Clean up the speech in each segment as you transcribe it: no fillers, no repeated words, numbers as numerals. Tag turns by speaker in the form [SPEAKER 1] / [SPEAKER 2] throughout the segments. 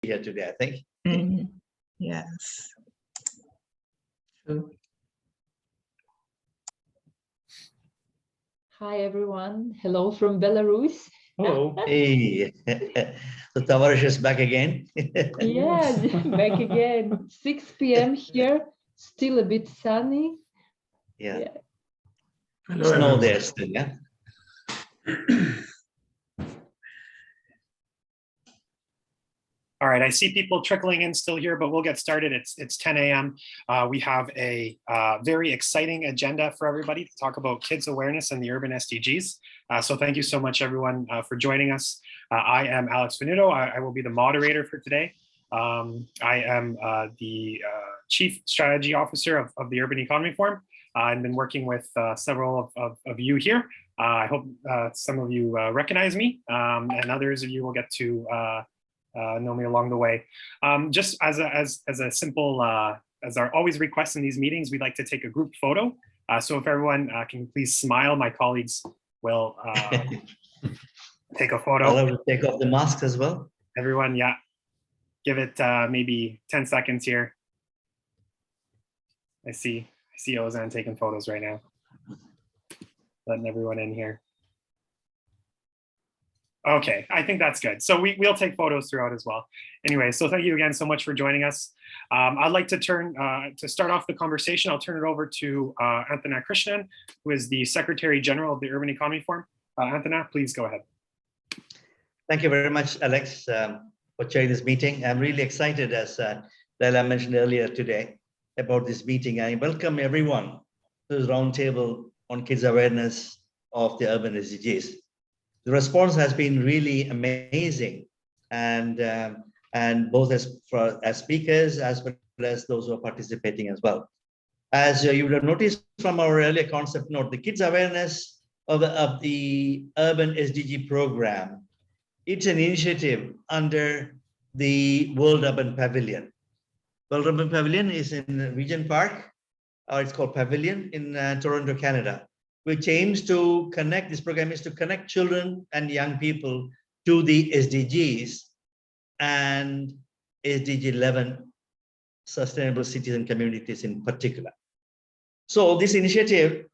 [SPEAKER 1] here today, I think.
[SPEAKER 2] Yes. True.
[SPEAKER 3] Hi, everyone. Hello from Belarus.
[SPEAKER 2] Hello.
[SPEAKER 1] Hey, so Tavares is back again.
[SPEAKER 3] Yeah, back again. 6 p.m. here, still a bit sunny.
[SPEAKER 1] Yeah.
[SPEAKER 2] Hello,
[SPEAKER 1] Snow
[SPEAKER 2] everyone.
[SPEAKER 1] there still, yeah.
[SPEAKER 4] All right, I see people trickling in still here, but we'll get started. It's 10 a.m. We have a very exciting agenda for everybody to talk about kids awareness and the urban SDGs. So thank you so much, everyone, for joining us. I am Alex Venuto. I will be the moderator for today. I am the Chief Strategy Officer of the Urban Economy Forum. I've been working with several of you here. I hope some of you recognize me, and others of you will get to know me along the way. Just as a simple, as our always request in these meetings, we'd like to take a group photo. So if everyone can please smile, my colleagues will take a photo.
[SPEAKER 1] I'll have to take off the masks as well.
[SPEAKER 4] Everyone, yeah. Give it maybe 10 seconds here. I see Ozan taking photos right now. Letting everyone in here. Okay, I think that's good. So we'll take photos throughout as well. Anyway, so thank you again so much for joining us. I'd like to to start off the conversation, I'll turn it over to Anthana Krishnan, who is the Secretary General of the Urban Economy Forum. Anthana, please go ahead.
[SPEAKER 1] Thank you very much, Alex, for chairing this meeting. I'm really excited, as Leila mentioned earlier today, about this meeting. I welcome everyone to this roundtable on kids awareness of the urban SDGs. The response has been really amazing, and both as speakers as well as those who are participating as well. As you would have noticed from our earlier concept note, the kids awareness of the Urban SDG program, it's an initiative under the World Urban Pavilion. World Urban Pavilion is in Regent Park, or it's called Pavilion in Toronto, Canada, which aims to connect, this program is to connect children and young people to the SDGs and SDG 11 sustainable cities and communities in particular. So this initiative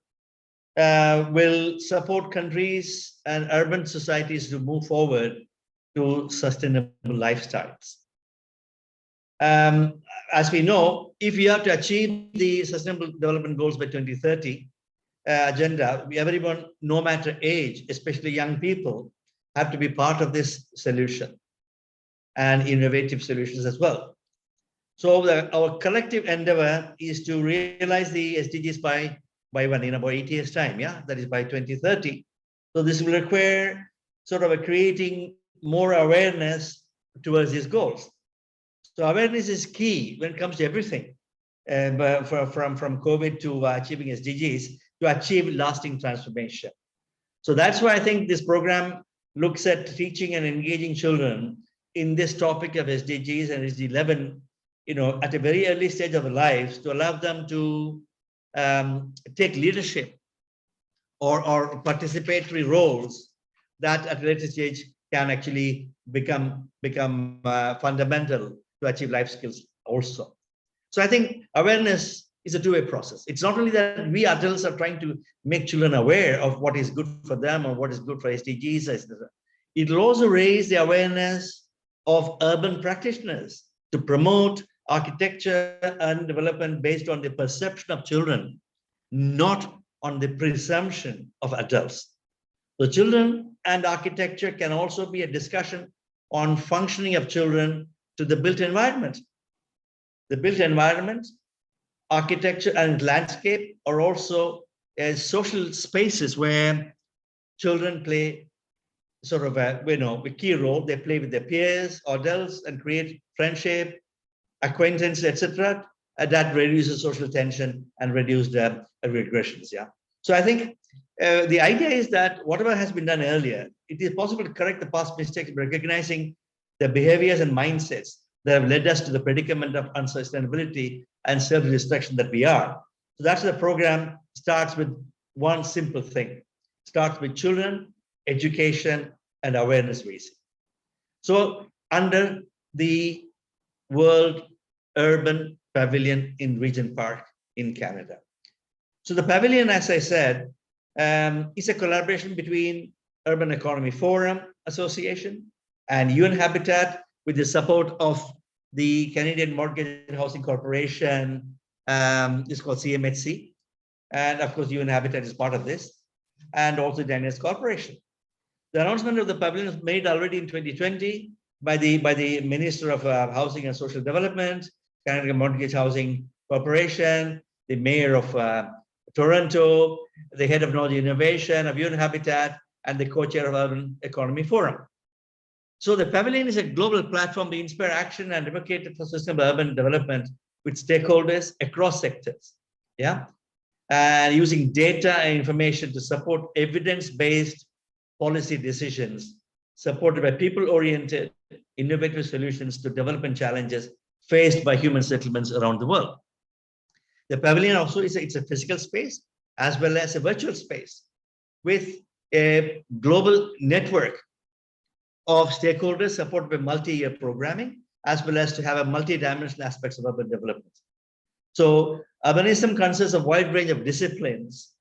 [SPEAKER 1] will support countries and urban societies to move forward to sustainable lifestyles. As we know, if we have to achieve the Sustainable Development Goals by 2030, agenda, everyone, no matter age, especially young people, have to be part of this solution and innovative solutions as well. So our collective endeavor is to realize the SDGs by when, in about 8 years' time, yeah, that is by 2030. So this will require sort of creating more awareness towards these goals. So awareness is key when it comes to everything, from COVID to achieving SDGs, to achieve lasting transformation. So that's why I think this program looks at teaching and engaging children in this topic of SDGs and SDG 11, at a very early stage of their lives, to allow them to take leadership or participatory roles that at a later stage can actually become fundamental to achieve life skills also. So I think awareness is a two-way process. It's not only that we adults are trying to make children aware of what is good for them or what is good for SDGs, etc. It will also raise the awareness of urban practitioners to promote architecture and development based on the perception of children, not on the presumption of adults. So children and architecture can also be a discussion on functioning of children to the built environment. The built environment, architecture and landscape are also social spaces where children play sort of a key role. They play with their peers, adults, and create friendship, acquaintance, etc. That reduces social tension and reduce the regressions. Yeah. So I think the idea is that whatever has been done earlier, it is possible to correct the past mistakes by recognizing the behaviors and mindsets that have led us to the predicament of unsustainability and self-destruction that we are. So that's the program starts with one simple thing. Starts with children, education, and awareness raising. So under the World Urban Pavilion in Regent Park in Canada. So the pavilion, as I said, is a collaboration between Urban Economy Forum Association and UN Habitat with the support of the Canadian Mortgage and Housing Corporation, it's called CMHC. And of course, UN Habitat is part of this, and also the Unesco Corporation. The announcement of the pavilion was made already in 2020 by the Minister of Housing and Social Development, Canadian Mortgage Housing Corporation, the Mayor of Toronto, the Head of Knowledge Innovation of UN Habitat, and the Co-Chair of Urban Economy Forum. So the pavilion is a global platform to inspire action and advocate for sustainable urban development with stakeholders across sectors. Yeah, and using data and information to support evidence-based policy decisions supported by people-oriented, innovative solutions to development challenges faced by human settlements around the world. The pavilion also it's a physical space as well as a virtual space with a global network of stakeholders supported by multi-year programming, as well as to have a multi-dimensional aspects of urban development. So urbanism consists of a wide range of disciplines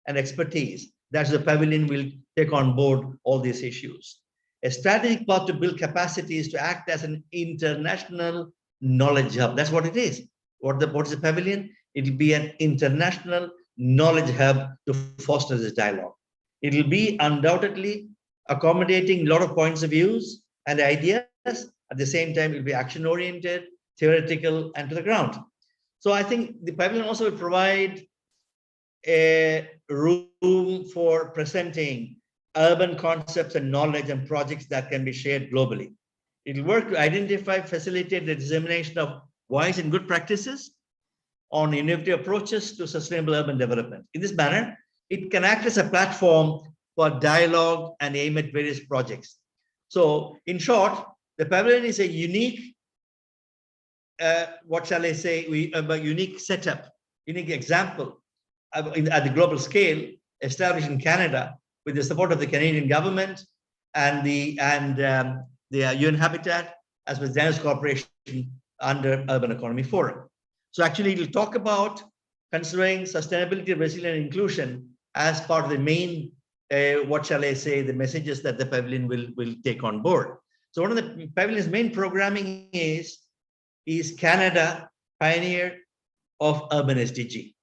[SPEAKER 1] and expertise that the pavilion will take on board all these issues. A strategic part to build capacities to act as an international knowledge hub. That's what it is. What is the pavilion? It will be an international knowledge hub to foster this dialogue. It will be undoubtedly accommodating a lot of points of views and ideas. At the same time, it will be action-oriented, theoretical, and to the ground. So I think the pavilion also will provide a room for presenting urban concepts and knowledge and projects that can be shared globally. It will work to identify, facilitate the dissemination of wise and good practices on innovative approaches to sustainable urban development. In this manner, it can act as a platform for dialogue and aim at various projects. So in short, the pavilion is a unique, what shall I say, a unique setup, unique example at the global scale established in Canada with the support of the Canadian government and the UN Habitat, as well as the Unesco Corporation under Urban Economy Forum. So actually, it will talk about considering sustainability, resilience, and inclusion as part of the main, what shall I say, the messages that the pavilion will take on board. So one of the pavilion's main programming is Canada Pioneer of Urban SDG.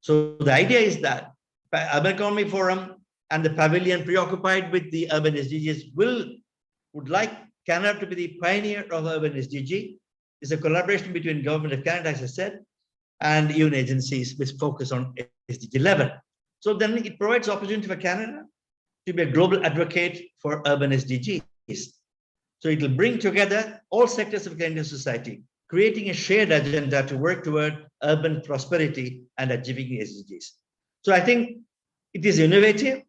[SPEAKER 1] So the idea is that Urban Economy Forum and the pavilion preoccupied with the urban SDGs would like Canada to be the pioneer of urban SDG. It's a collaboration between Government of Canada, as I said, and UN agencies which focus on SDG 11. So then it provides opportunity for Canada to be a global advocate for urban SDGs. So it will bring together all sectors of Canadian society, creating a shared agenda to work toward urban prosperity and achieving SDGs. So I think it is innovative.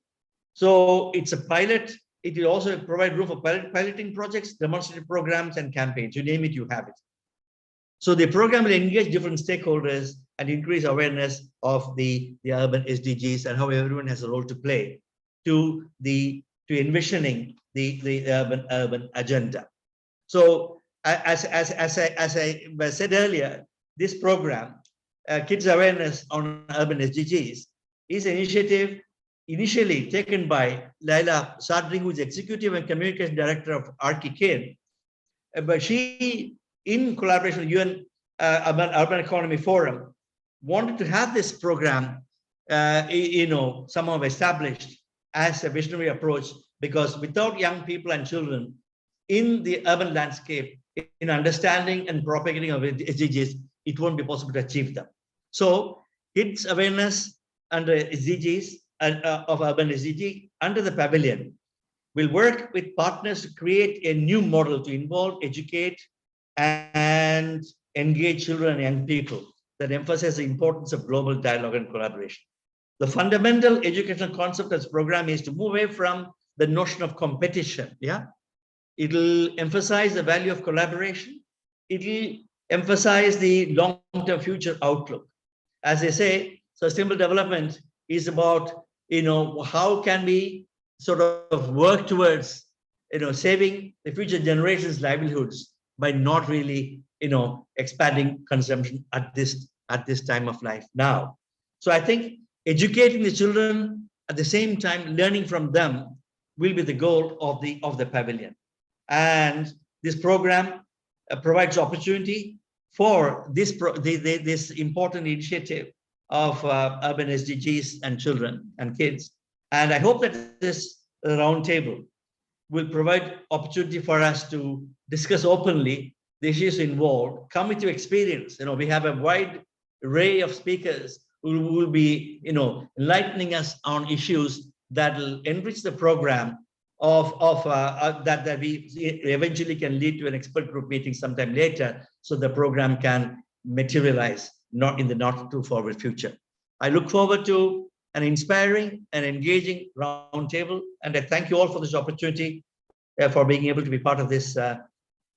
[SPEAKER 1] So it's a pilot. It will also provide room for piloting projects, demonstrative programs, and campaigns. You name it, you have it. So the program will engage different stakeholders and increase awareness of the urban SDGs and how everyone has a role to play to envisioning the urban agenda. So as I said earlier, this program, Kids Awareness on Urban SDGs, is an initiative initially taken by Leila, Saudry, who is Executive and Communication Director of ArchiKID. But she, in collaboration with UN Urban Economy Forum, wanted to have this program, somehow established as a visionary approach, because without young people and children in the urban landscape, in understanding and propagating of SDGs, it won't be possible to achieve them. So kids awareness under SDGs of urban SDG under the pavilion will work with partners to create a new model to involve, educate, and engage children and young people that emphasize the importance of global dialogue and collaboration. The fundamental educational concept of this program is to move away from the notion of competition. Yeah, it will emphasize the value of collaboration. It will emphasize the long-term future outlook. As I say, sustainable development is about, how can we sort of work towards, saving the future generations' livelihoods by not really, expanding consumption at this time of life now. So I think educating the children at the same time, learning from them will be the goal of the pavilion. And this program provides opportunity for this important initiative of urban SDGs and children and kids. And I hope that this roundtable will provide opportunity for us to discuss openly the issues involved, come with your experience. We have a wide array of speakers who will be, enlightening us on issues that will enrich the program that we eventually can lead to an expert group meeting sometime later, so the program can materialize not in the not too forward future. I look forward to an inspiring and engaging roundtable, and I thank you all for this opportunity, for being able to be part of this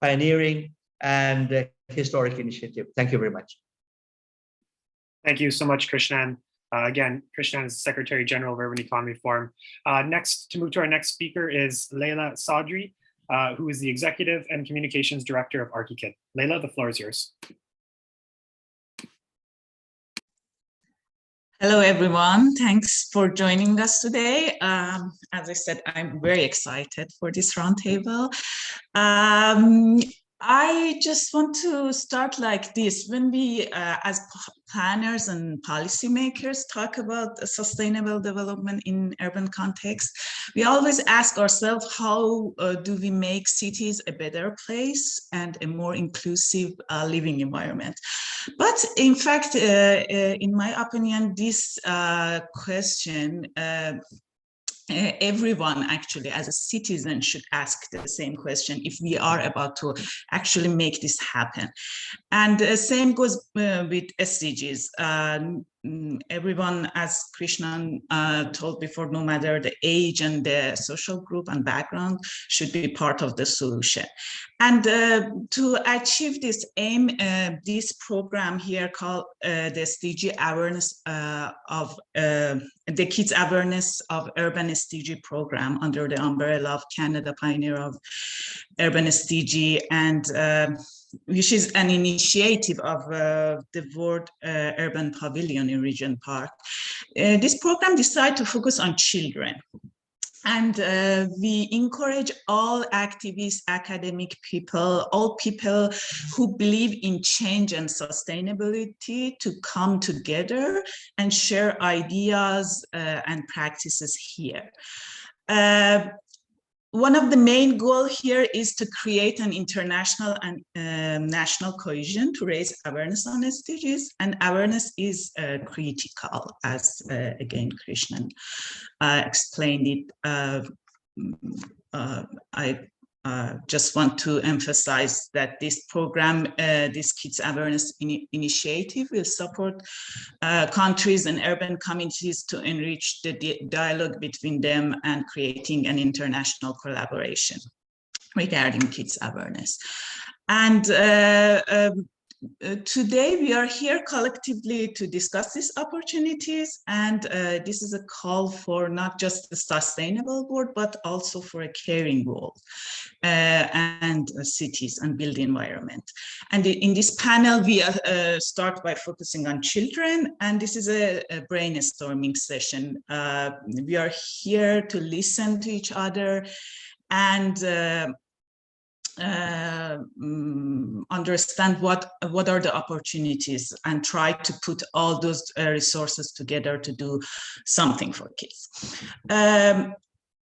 [SPEAKER 1] pioneering and historic initiative. Thank you very much.
[SPEAKER 4] Thank you so much, Krishnan. Again, Krishnan is the Secretary General of Urban Economy Forum. Next, to move to our next speaker is Leila Saudry, who is the Executive and Communications Director of archiKID. Leila, the floor is yours.
[SPEAKER 2] Hello, everyone. Thanks for joining us today. As I said, I'm very excited for this roundtable. I just want to start like this. When we, as planners and policymakers, talk about sustainable development in urban context, we always ask ourselves, how do we make cities a better place and a more inclusive living environment? But in fact, in my opinion, this question, everyone actually as a citizen should ask the same question if we are about to actually make this happen. And the same goes with SDGs. Everyone, as Krishnan told before, no matter the age and the social group and background, should be part of the solution. And to achieve this aim, this program here called the SDG awareness of the Kids Awareness of Urban SDG program under the umbrella of Canada Pioneer of Urban SDG, and which is an initiative of the World Urban Pavilion in Regent Park. This program decided to focus on children. And we encourage all activists, academic people, all people who believe in change and sustainability to come together and share ideas and practices here. One of the main goals here is to create an international and national cohesion to raise awareness on SDGs, and awareness is critical, as again Krishnan explained it. I just want to emphasize that this program, this Kids Awareness Initiative, will support countries and urban communities to enrich the dialogue between them and creating an international collaboration regarding kids awareness. And today we are here collectively to discuss these opportunities, and this is a call for not just a sustainable world, but also for a caring world and cities and build environment. And in this panel, we start by focusing on children, and this is a brainstorming session. We are here to listen to each other and understand what are the opportunities and try to put all those resources together to do something for kids.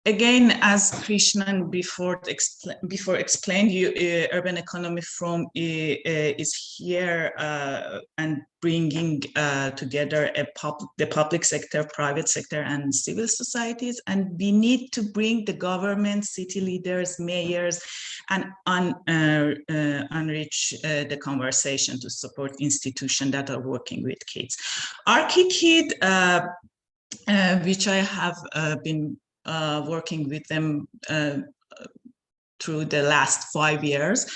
[SPEAKER 2] Again, as Krishnan before explained, Urban Economy Forum is here and bringing together the public sector, private sector, and civil societies. And we need to bring the government, city leaders, mayors, and enrich the conversation to support institutions that are working with kids. archiKID, which I have been working with them through the last 5 years,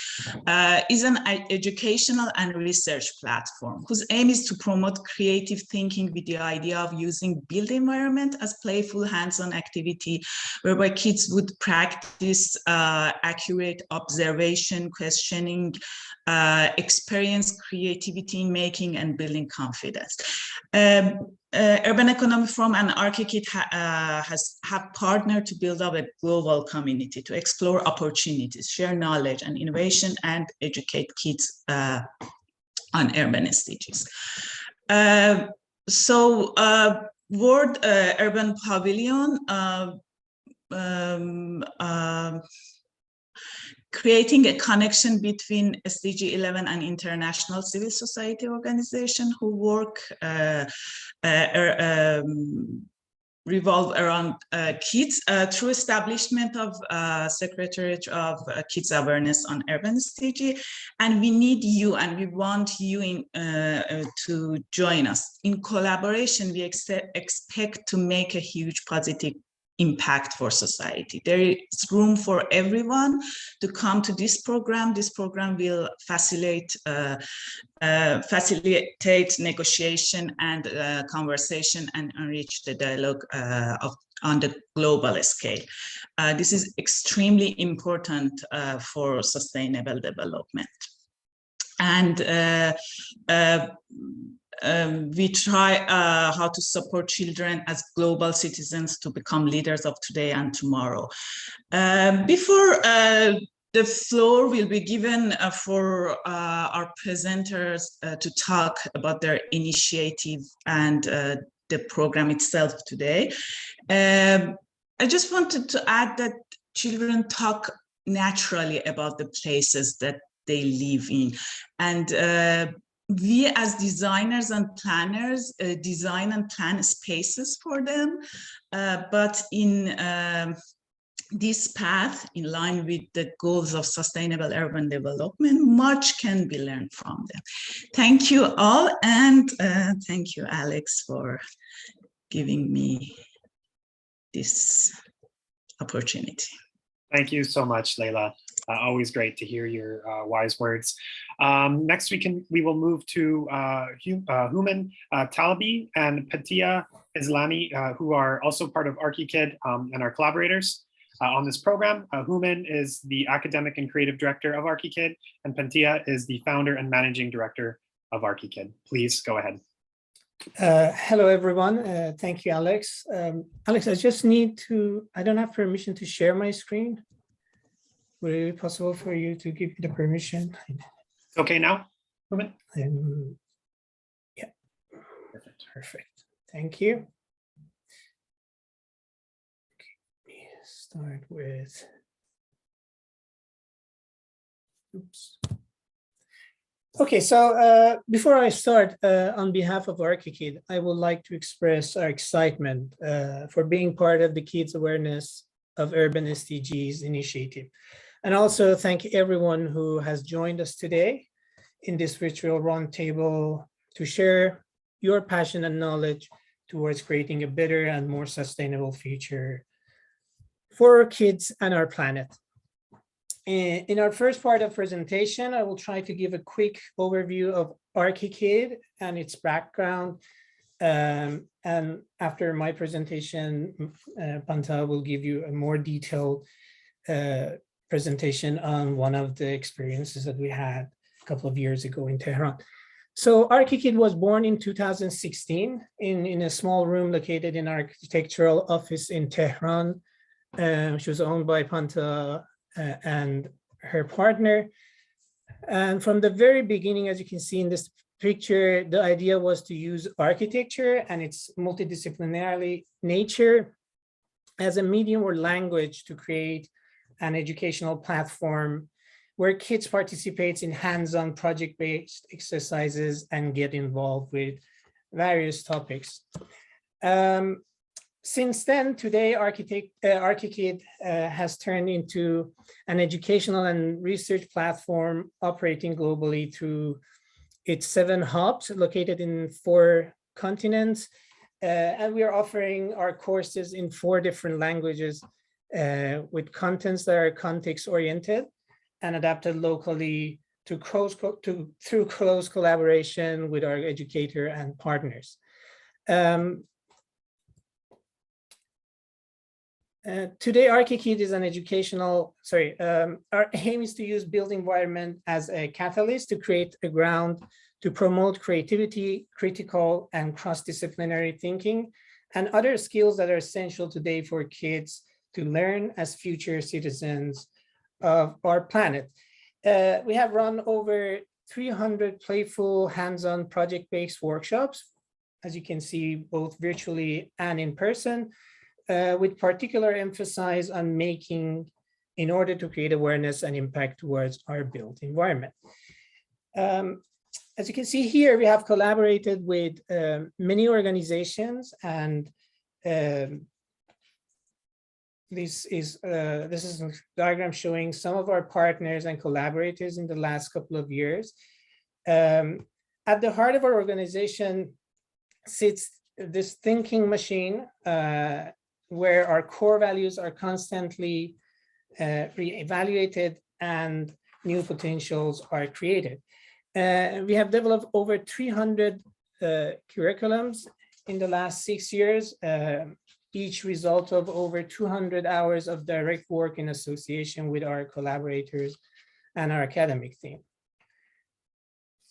[SPEAKER 2] is an educational and research platform whose aim is to promote creative thinking with the idea of using built environment as playful hands-on activity, whereby kids would practice accurate observation, questioning, experience creativity in making and building confidence. Urban Economy Forum and ArchiKID have partnered to build up a global community to explore opportunities, share knowledge and innovation, and educate kids on urban SDGs. World Urban Pavilion, creating a connection between SDG 11 and international civil society organizations who work revolve around kids through establishment of Secretariat of Kids Awareness on Urban SDG. And we need you and we want you to join us. In collaboration, we expect to make a huge positive impact for society. There is room for everyone to come to this program. This program will facilitate negotiation and conversation and enrich the dialogue on the global scale. This is extremely important for sustainable development. And we try how to support children as global citizens to become leaders of today and tomorrow. Before the floor will be given for our presenters to talk about their initiative and the program itself today, I just wanted to add that children talk naturally about the places that they live in. And we as designers and planners design and plan spaces for them, but in this path, in line with the goals of sustainable urban development, much can be learned from them. Thank you all, and thank you, Alex, for giving me this opportunity.
[SPEAKER 4] Thank you so much, Leila. Always great to hear your wise words. Next, we will move to Human Talabi and Patia Islami, who are also part of ArchiKID and our collaborators on this program. Human is the academic and creative director of ArchiKID, and Patia is the founder and managing director of ArchiKID. Please go ahead.
[SPEAKER 5] Hello, everyone. Thank you, Alex. Alex, I just need to, I don't have permission to share my screen. Would it be possible for you to give me the permission?
[SPEAKER 4] Okay now?
[SPEAKER 5] Yeah, perfect. Thank you. Okay, start with, oops. Okay, so before I start, on behalf of ArchiKID, I would like to express our excitement for being part of the Kids Awareness of Urban SDGs initiative. And also thank everyone who has joined us today in this virtual roundtable to share your passion and knowledge towards creating a better and more sustainable future for our kids and our planet. In our first part of presentation, I will try to give a quick overview of ArchiKID and its background. And after my presentation, Panta will give you a more detailed presentation on one of the experiences that we had a couple of years ago in Tehran. So ArchiKID was born in 2016 in a small room located in our architectural office in Tehran. She was owned by Panta and her partner. And from the very beginning, as you can see in this picture, the idea was to use architecture and its multidisciplinary nature as a medium or language to create an educational platform where kids participate in hands-on project-based exercises and get involved with various topics. Since then, today, ArchiKID has turned into an educational and research platform operating globally through its 7 hubs located in 4 continents. And we are offering our courses in 4 different languages with contents that are context-oriented and adapted locally through close collaboration with our educator and partners. Today, archiKID is an educational, our aim is to use built environment as a catalyst to create a ground to promote creativity, critical and cross-disciplinary thinking, and other skills that are essential today for kids to learn as future citizens of our planet. We have run over 300 playful, hands-on project-based workshops, as you can see, both virtually and in person, with particular emphasis on making in order to create awareness and impact towards our built environment. As you can see here, we have collaborated with many organizations, and this is a diagram showing some of our partners and collaborators in the last couple of years. At the heart of our organization sits this thinking machine, where our core values are constantly reevaluated and new potentials are created. We have developed over 300 curriculums in the last 6 years, each result of over 200 hours of direct work in association with our collaborators and our academic team.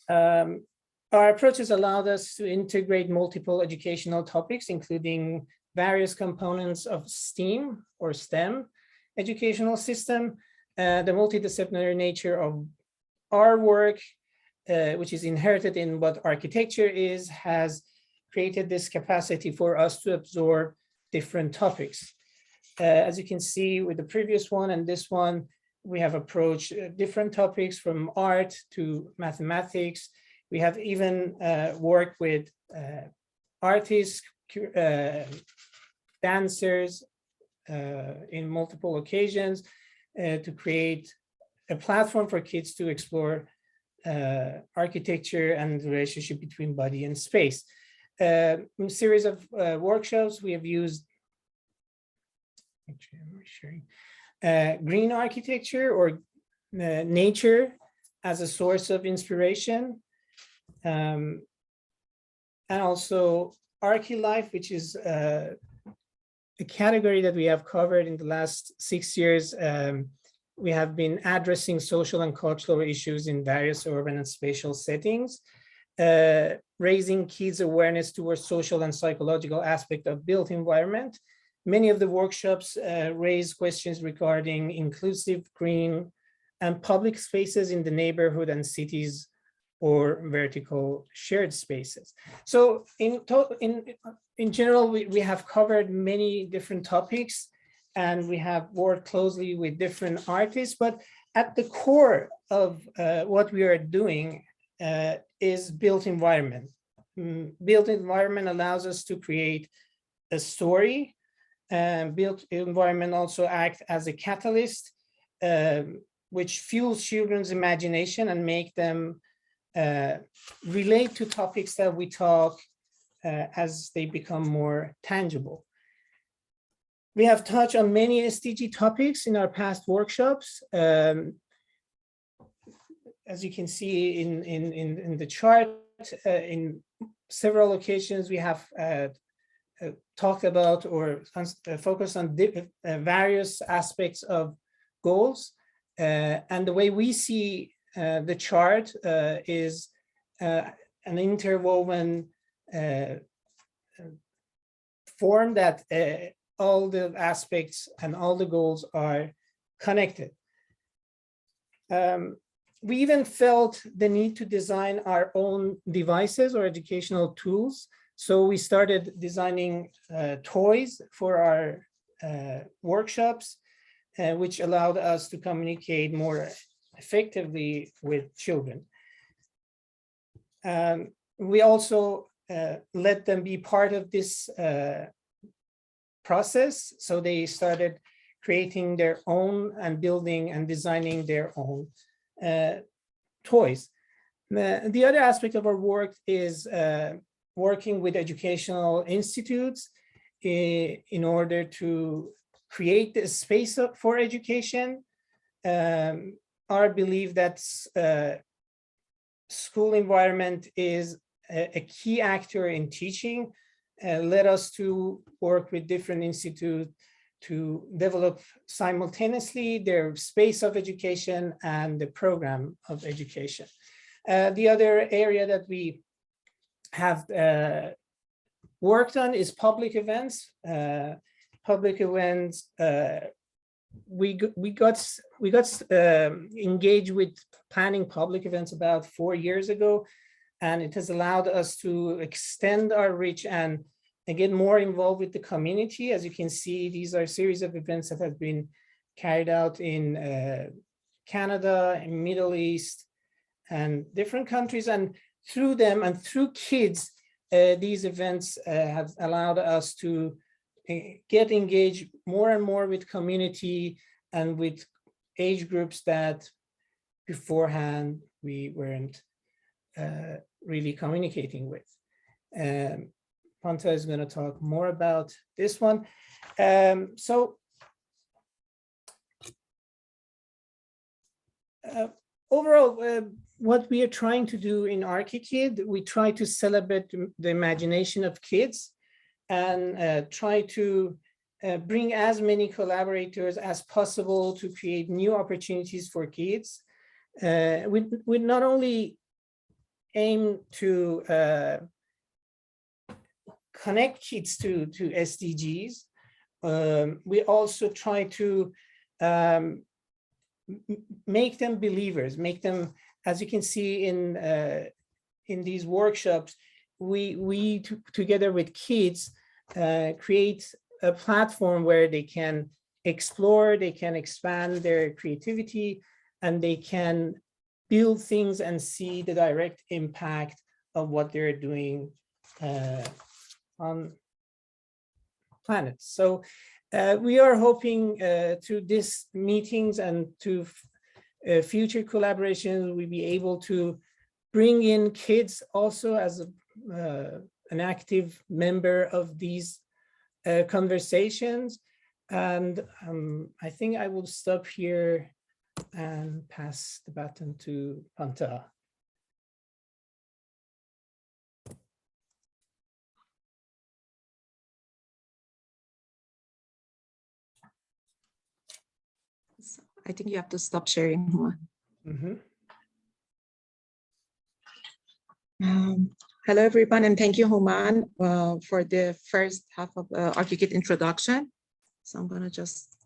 [SPEAKER 5] Our approach has allowed us to integrate multiple educational topics, including various components of STEAM or STEM educational system. The multidisciplinary nature of our work, which is inherited in what architecture is, has created this capacity for us to absorb different topics. As you can see with the previous one and this one, we have approached different topics from art to mathematics. We have even worked with artists, dancers in multiple occasions to create a platform for kids to explore architecture and the relationship between body and space. In a series of workshops, we have used green architecture or nature as a source of inspiration, and also archiLife, which is a category that we have covered in the last 6 years. We have been addressing social and cultural issues in various urban and spatial settings, raising kids' awareness towards social and psychological aspect of built environment. Many of the workshops raise questions regarding inclusive, green, and public spaces in the neighborhood and cities, or vertical shared spaces. So in general, we have covered many different topics, and we have worked closely with different artists, but at the core of what we are doing is built environment. Built environment allows us to create a story, and built environment also acts as a catalyst, which fuels children's imagination and make them relate to topics that we talk as they become more tangible. We have touched on many SDG topics in our past workshops. As you can see in the chart, in several occasions, we have talked about or focused on various aspects of goals. And the way we see the chart is an interwoven form that all the aspects and all the goals are connected. We even felt the need to design our own devices or educational tools. So we started designing toys for our workshops, which allowed us to communicate more effectively with children. We also let them be part of this process. So they started creating their own and building and designing their own toys. The other aspect of our work is working with educational institutes in order to create the space for education. Our belief that school environment is a key actor in teaching led us to work with different institutes to develop simultaneously their space of education and the program of education. The other area that we have worked on is public events. Public events, we got engaged with planning public events about 4 years ago, and it has allowed us to extend our reach and get more involved with the community. As you can see, these are a series of events that have been carried out in Canada, in Middle East, and different countries. And through them and through kids, these events have allowed us to get engaged more and more with community and with age groups that beforehand we weren't really communicating with. Panta is going to talk more about this one. Overall, what we are trying to do in archiKID, we try to celebrate the imagination of kids and try to bring as many collaborators as possible to create new opportunities for kids. We not only aim to connect kids to SDGs, we also try to make them believers, make them, as you can see in these workshops, we together with kids create a platform where they can explore, they can expand their creativity, and they can build things and see the direct impact of what they're doing on planets. So we are hoping through these meetings and to future collaborations, we'll be able to bring in kids also as an active member of these conversations. And I think I will stop here and pass the baton to Panta.
[SPEAKER 6] I think you have to stop sharing.
[SPEAKER 5] Mm-hmm.
[SPEAKER 6] Hello, everyone, and thank you, Human, for the first half of archiKID introduction. So I'm going to just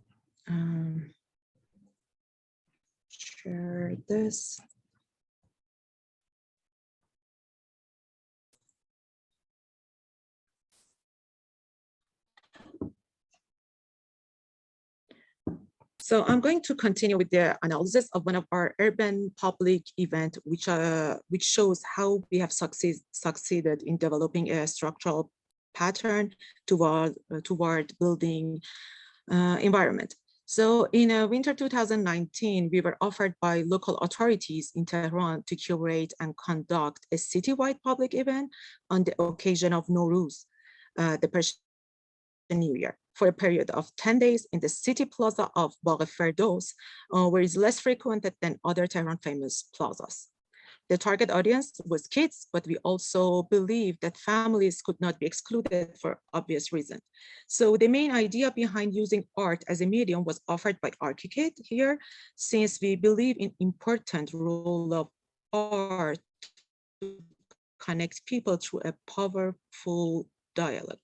[SPEAKER 6] share this. So I'm going to continue with the analysis of one of our urban public event, which shows how we have succeeded in developing a structural pattern toward building environment. So in winter 2019, we were offered by local authorities in Tehran to curate and conduct a citywide public event on the occasion of Nowruz, the Persian New Year, for a period of 10 days in the city plaza of Bagh Ferdos, where it's less frequented than other Tehran famous plazas. The target audience was kids, but we also believe that families could not be excluded for obvious reasons. So the main idea behind using art as a medium was offered by archiKID here, since we believe in important role of art to connect people through a powerful dialogue.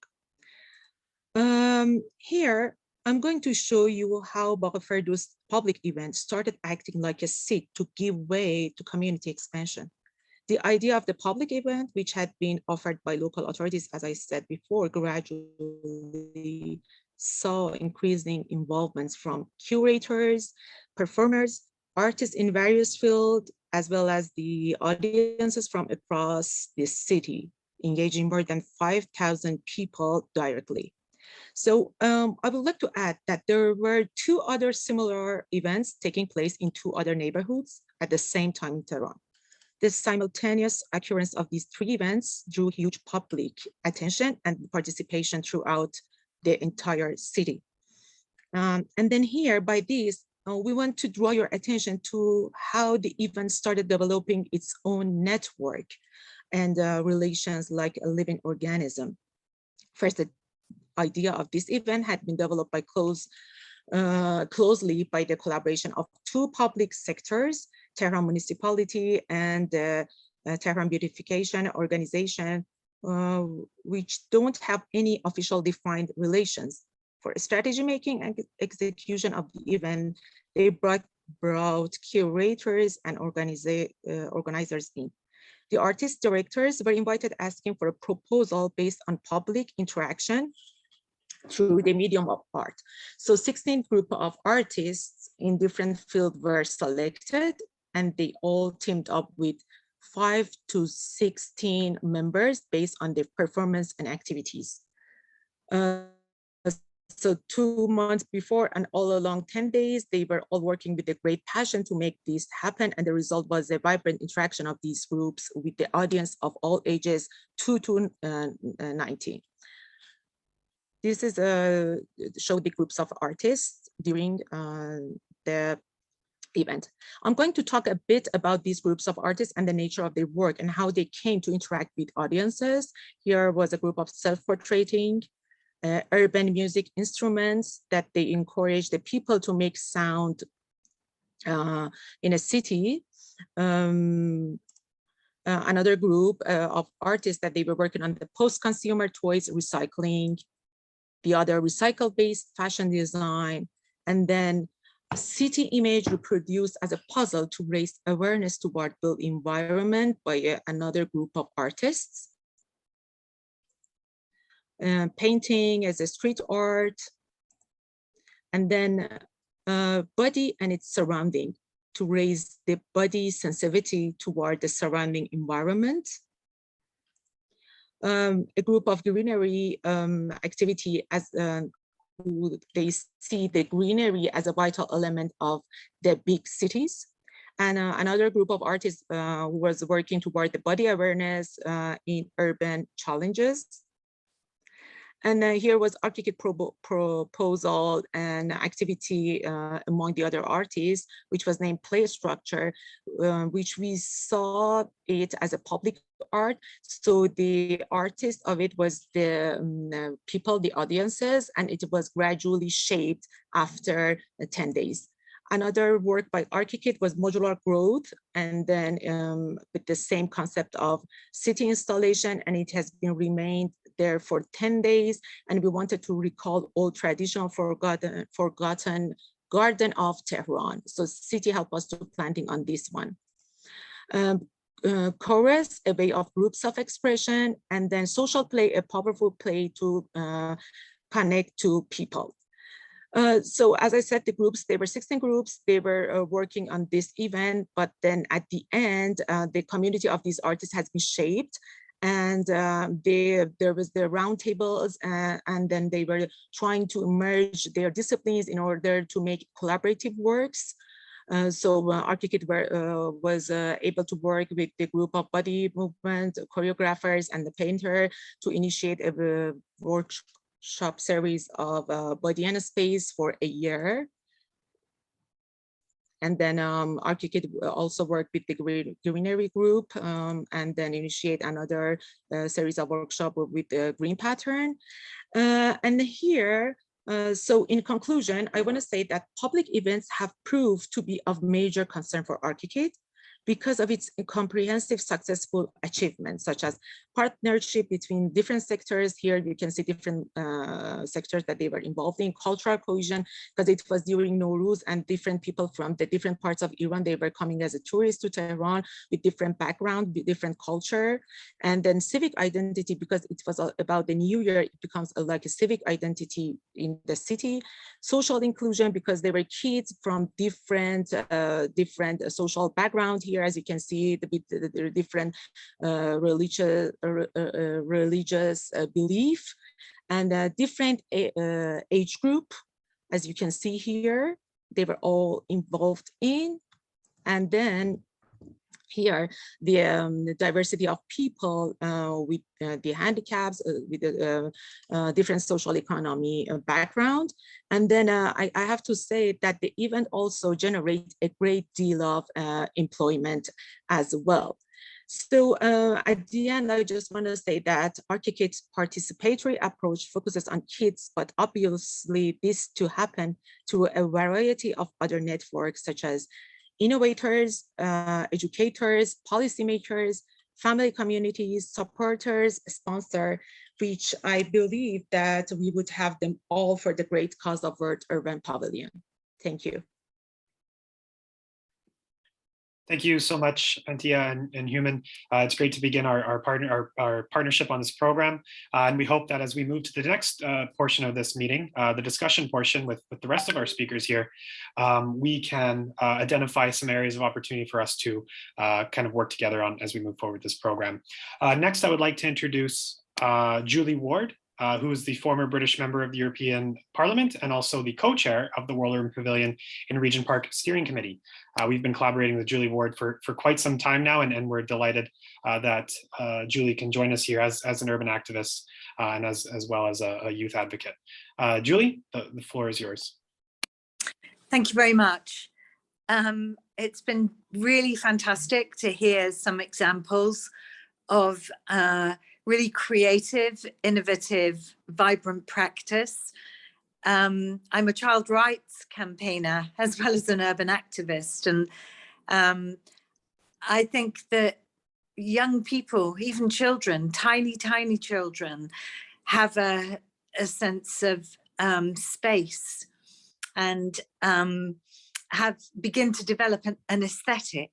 [SPEAKER 6] Here, I'm going to show you how Bagh Ferdos public event started acting like a seed to give way to community expansion. The idea of the public event, which had been offered by local authorities, as I said before, gradually saw increasing involvements from curators, performers, artists in various fields, as well as the audiences from across the city, engaging more than 5,000 people directly. So I would like to add that there were 2 other similar events taking place in 2 other neighborhoods at the same time in Tehran. The simultaneous occurrence of these 3 events drew huge public attention and participation throughout the entire city. And then here, by this, we want to draw your attention to how the event started developing its own network and relations like a living organism. First, the idea of this event had been developed by closely by the collaboration of two public sectors, Tehran Municipality and Tehran Beautification Organization, which don't have any official defined relations. For strategy making and execution of the event, they brought curators and organizers in. The artist directors were invited asking for a proposal based on public interaction through the medium of art. So 16 group of artists in different fields were selected, and they all teamed up with 5 to 16 members based on their performance and activities. So 2 months before and all along 10 days, they were all working with a great passion to make this happen. And the result was a vibrant interaction of these groups with the audience of all ages 2 to 19. This is show the groups of artists during the event. I'm going to talk a bit about these groups of artists and the nature of their work and how they came to interact with audiences. Here was a group of self-portraiting, urban music instruments that they encourage the people to make sound in a city. Another group of artists that they were working on the post-consumer toys recycling, the other recycle-based fashion design, and then a city image reproduced as a puzzle to raise awareness toward built environment by another group of artists. Painting as a street art, and then body and its surrounding to raise the body sensitivity toward the surrounding environment. A group of greenery activity as they see the greenery as a vital element of the big cities. And another group of artists who was working toward the body awareness in urban challenges. And here was architect proposal and activity among the other artists, which was named Play Structure, which we saw it as a public art. So the artist of it was the people, the audiences, and it was gradually shaped after 10 days. Another work by archiKID was modular growth, and then with the same concept of city installation, and it has been remained there for 10 days. And we wanted to recall old traditional forgotten garden of Tehran. So city helped us to planting on this one. Chorus, a way of group self-expression, and then social play, a powerful play to connect to people. So as I said, the groups, there were 16 groups, they were working on this event, but then at the end, the community of these artists has been shaped, and there was the roundtables, and then they were trying to merge their disciplines in order to make collaborative works. So archikid was able to work with the group of body movement choreographers and the painter to initiate a workshop series of body and space for a year. And then archikid also worked with the greenery group and then initiate another series of workshop with the green pattern. And here, so in conclusion, I want to say that public events have proved to be of major concern for archikid because of its comprehensive successful achievements, such as partnership between different sectors. Here you can see different sectors that they were involved in, cultural cohesion, because it was during Nowruz and different people from the different parts of Iran, they were coming as a tourist to Tehran with different background, with different culture. And then civic identity, because it was about the new year, it becomes like a civic identity in the city. Social inclusion, because there were kids from different social background here, as you can see, the different religious belief, and different age group, as you can see here, they were all involved in. And then here the diversity of people with the handicaps, with the different social economy background. And then I have to say that the event also generates a great deal of employment as well. So at the end, I just want to say that archiKID's participatory approach focuses on kids, but obviously this to happen through a variety of other networks such as innovators, educators, policymakers, family communities, supporters, sponsors, which I believe that we would have them all for the great cause of World Urban Pavilion. Thank you.
[SPEAKER 4] Thank you so much, Antia and Human. It's great to begin our partnership on this program. And we hope that as we move to the next portion of this meeting, the discussion portion with the rest of our speakers here, we can identify some areas of opportunity for us to kind of work together on as we move forward this program. Next, I would like to introduce Julie Ward, who is the former British member of the European Parliament and also the co-chair of the World Urban Pavilion in Regent Park Steering Committee. We've been collaborating with Julie Ward for quite some time now, and we're delighted that Julie can join us here as an urban activist and as well as a youth advocate. Julie, the floor is yours.
[SPEAKER 7] Thank you very much. It's been really fantastic to hear some examples of really creative, innovative, vibrant practice. I'm a child rights campaigner as well as an urban activist. And I think that young people, even children, tiny children, have a sense of space and begin to develop an aesthetic.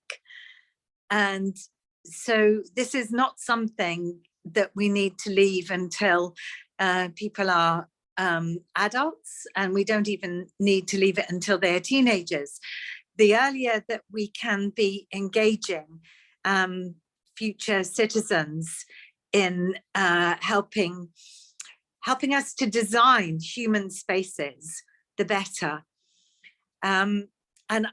[SPEAKER 7] And so this is not something that we need to leave until people are adults, and we don't even need to leave it until they're teenagers. The earlier that we can be engaging future citizens in helping us to design human spaces, the better. And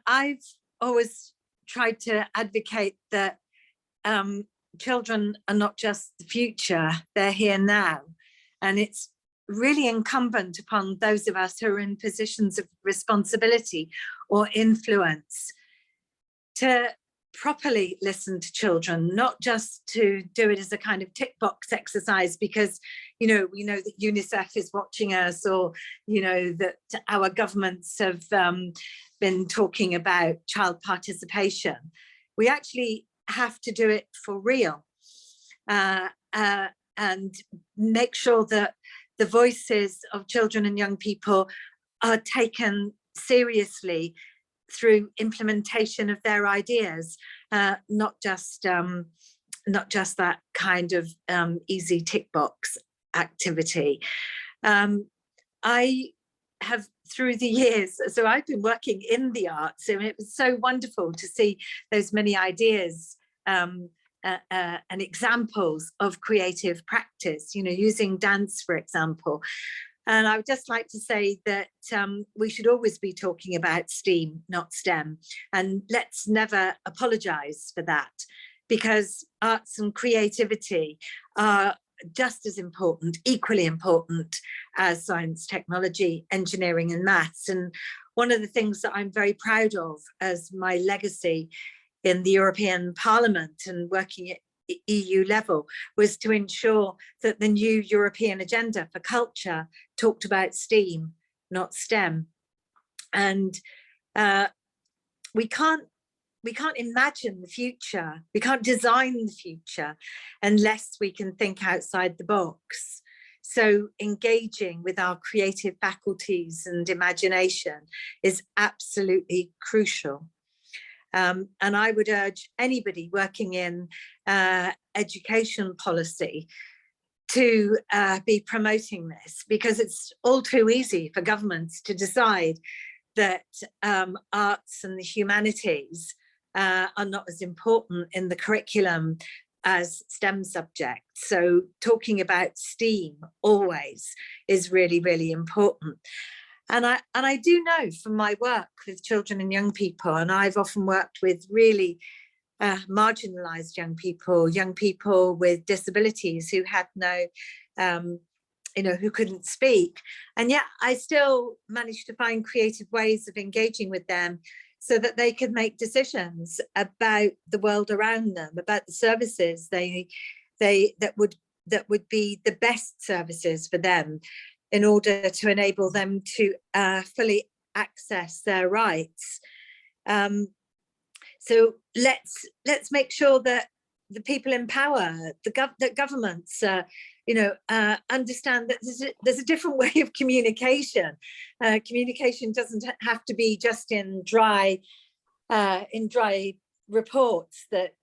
[SPEAKER 7] I've always tried to advocate that children are not just the future, they're here now. And it's really incumbent upon those of us who are in positions of responsibility or influence to properly listen to children, not just to do it as a kind of tick box exercise because, you know, we know that Unicef is watching us, or, you know, that our governments have been talking about child participation. We actually have to do it for real and make sure that the voices of children and young people are taken seriously through implementation of their ideas, not just that kind of easy tick box activity. I have, through the years, so I've been working in the arts, and it was so wonderful to see those many ideas and examples of creative practice, you know, using dance, for example. And I would just like to say that we should always be talking about STEAM, not STEM. And let's never apologize for that, because arts and creativity are just as important, equally important as science, technology, engineering and maths. And one of the things that I'm very proud of as my legacy in the European Parliament and working at EU level was to ensure that the new European agenda for culture talked about STEAM, not STEM. And we can't imagine the future, we can't design the future unless we can think outside the box. So engaging with our creative faculties and imagination is absolutely crucial. And I would urge anybody working in education policy to be promoting this, because it's all too easy for governments to decide that arts and the humanities are not as important in the curriculum as STEM subjects. So talking about STEAM always is really, really important. And I do know from my work with children and young people, and I've often worked with really marginalized young people with disabilities who had no, who couldn't speak. And yet I still managed to find creative ways of engaging with them so that they could make decisions about the world around them, about the services that would be the best services for them in order to enable them to fully access their rights. So let's make sure that the people in power, that governments, understand that there's a different way of communication. Communication doesn't have to be just in dry reports that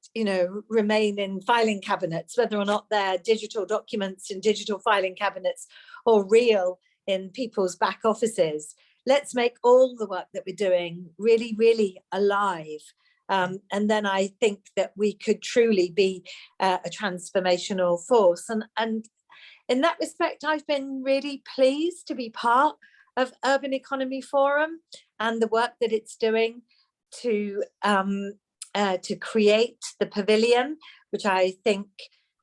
[SPEAKER 7] remain in filing cabinets, whether or not they're digital documents in digital filing cabinets or real in people's back offices. Let's make all the work that we're doing really, really alive. And then I think that we could truly be a transformational force. And in that respect, I've been really pleased to be part of Urban Economy Forum and the work that it's doing to create the pavilion, which I think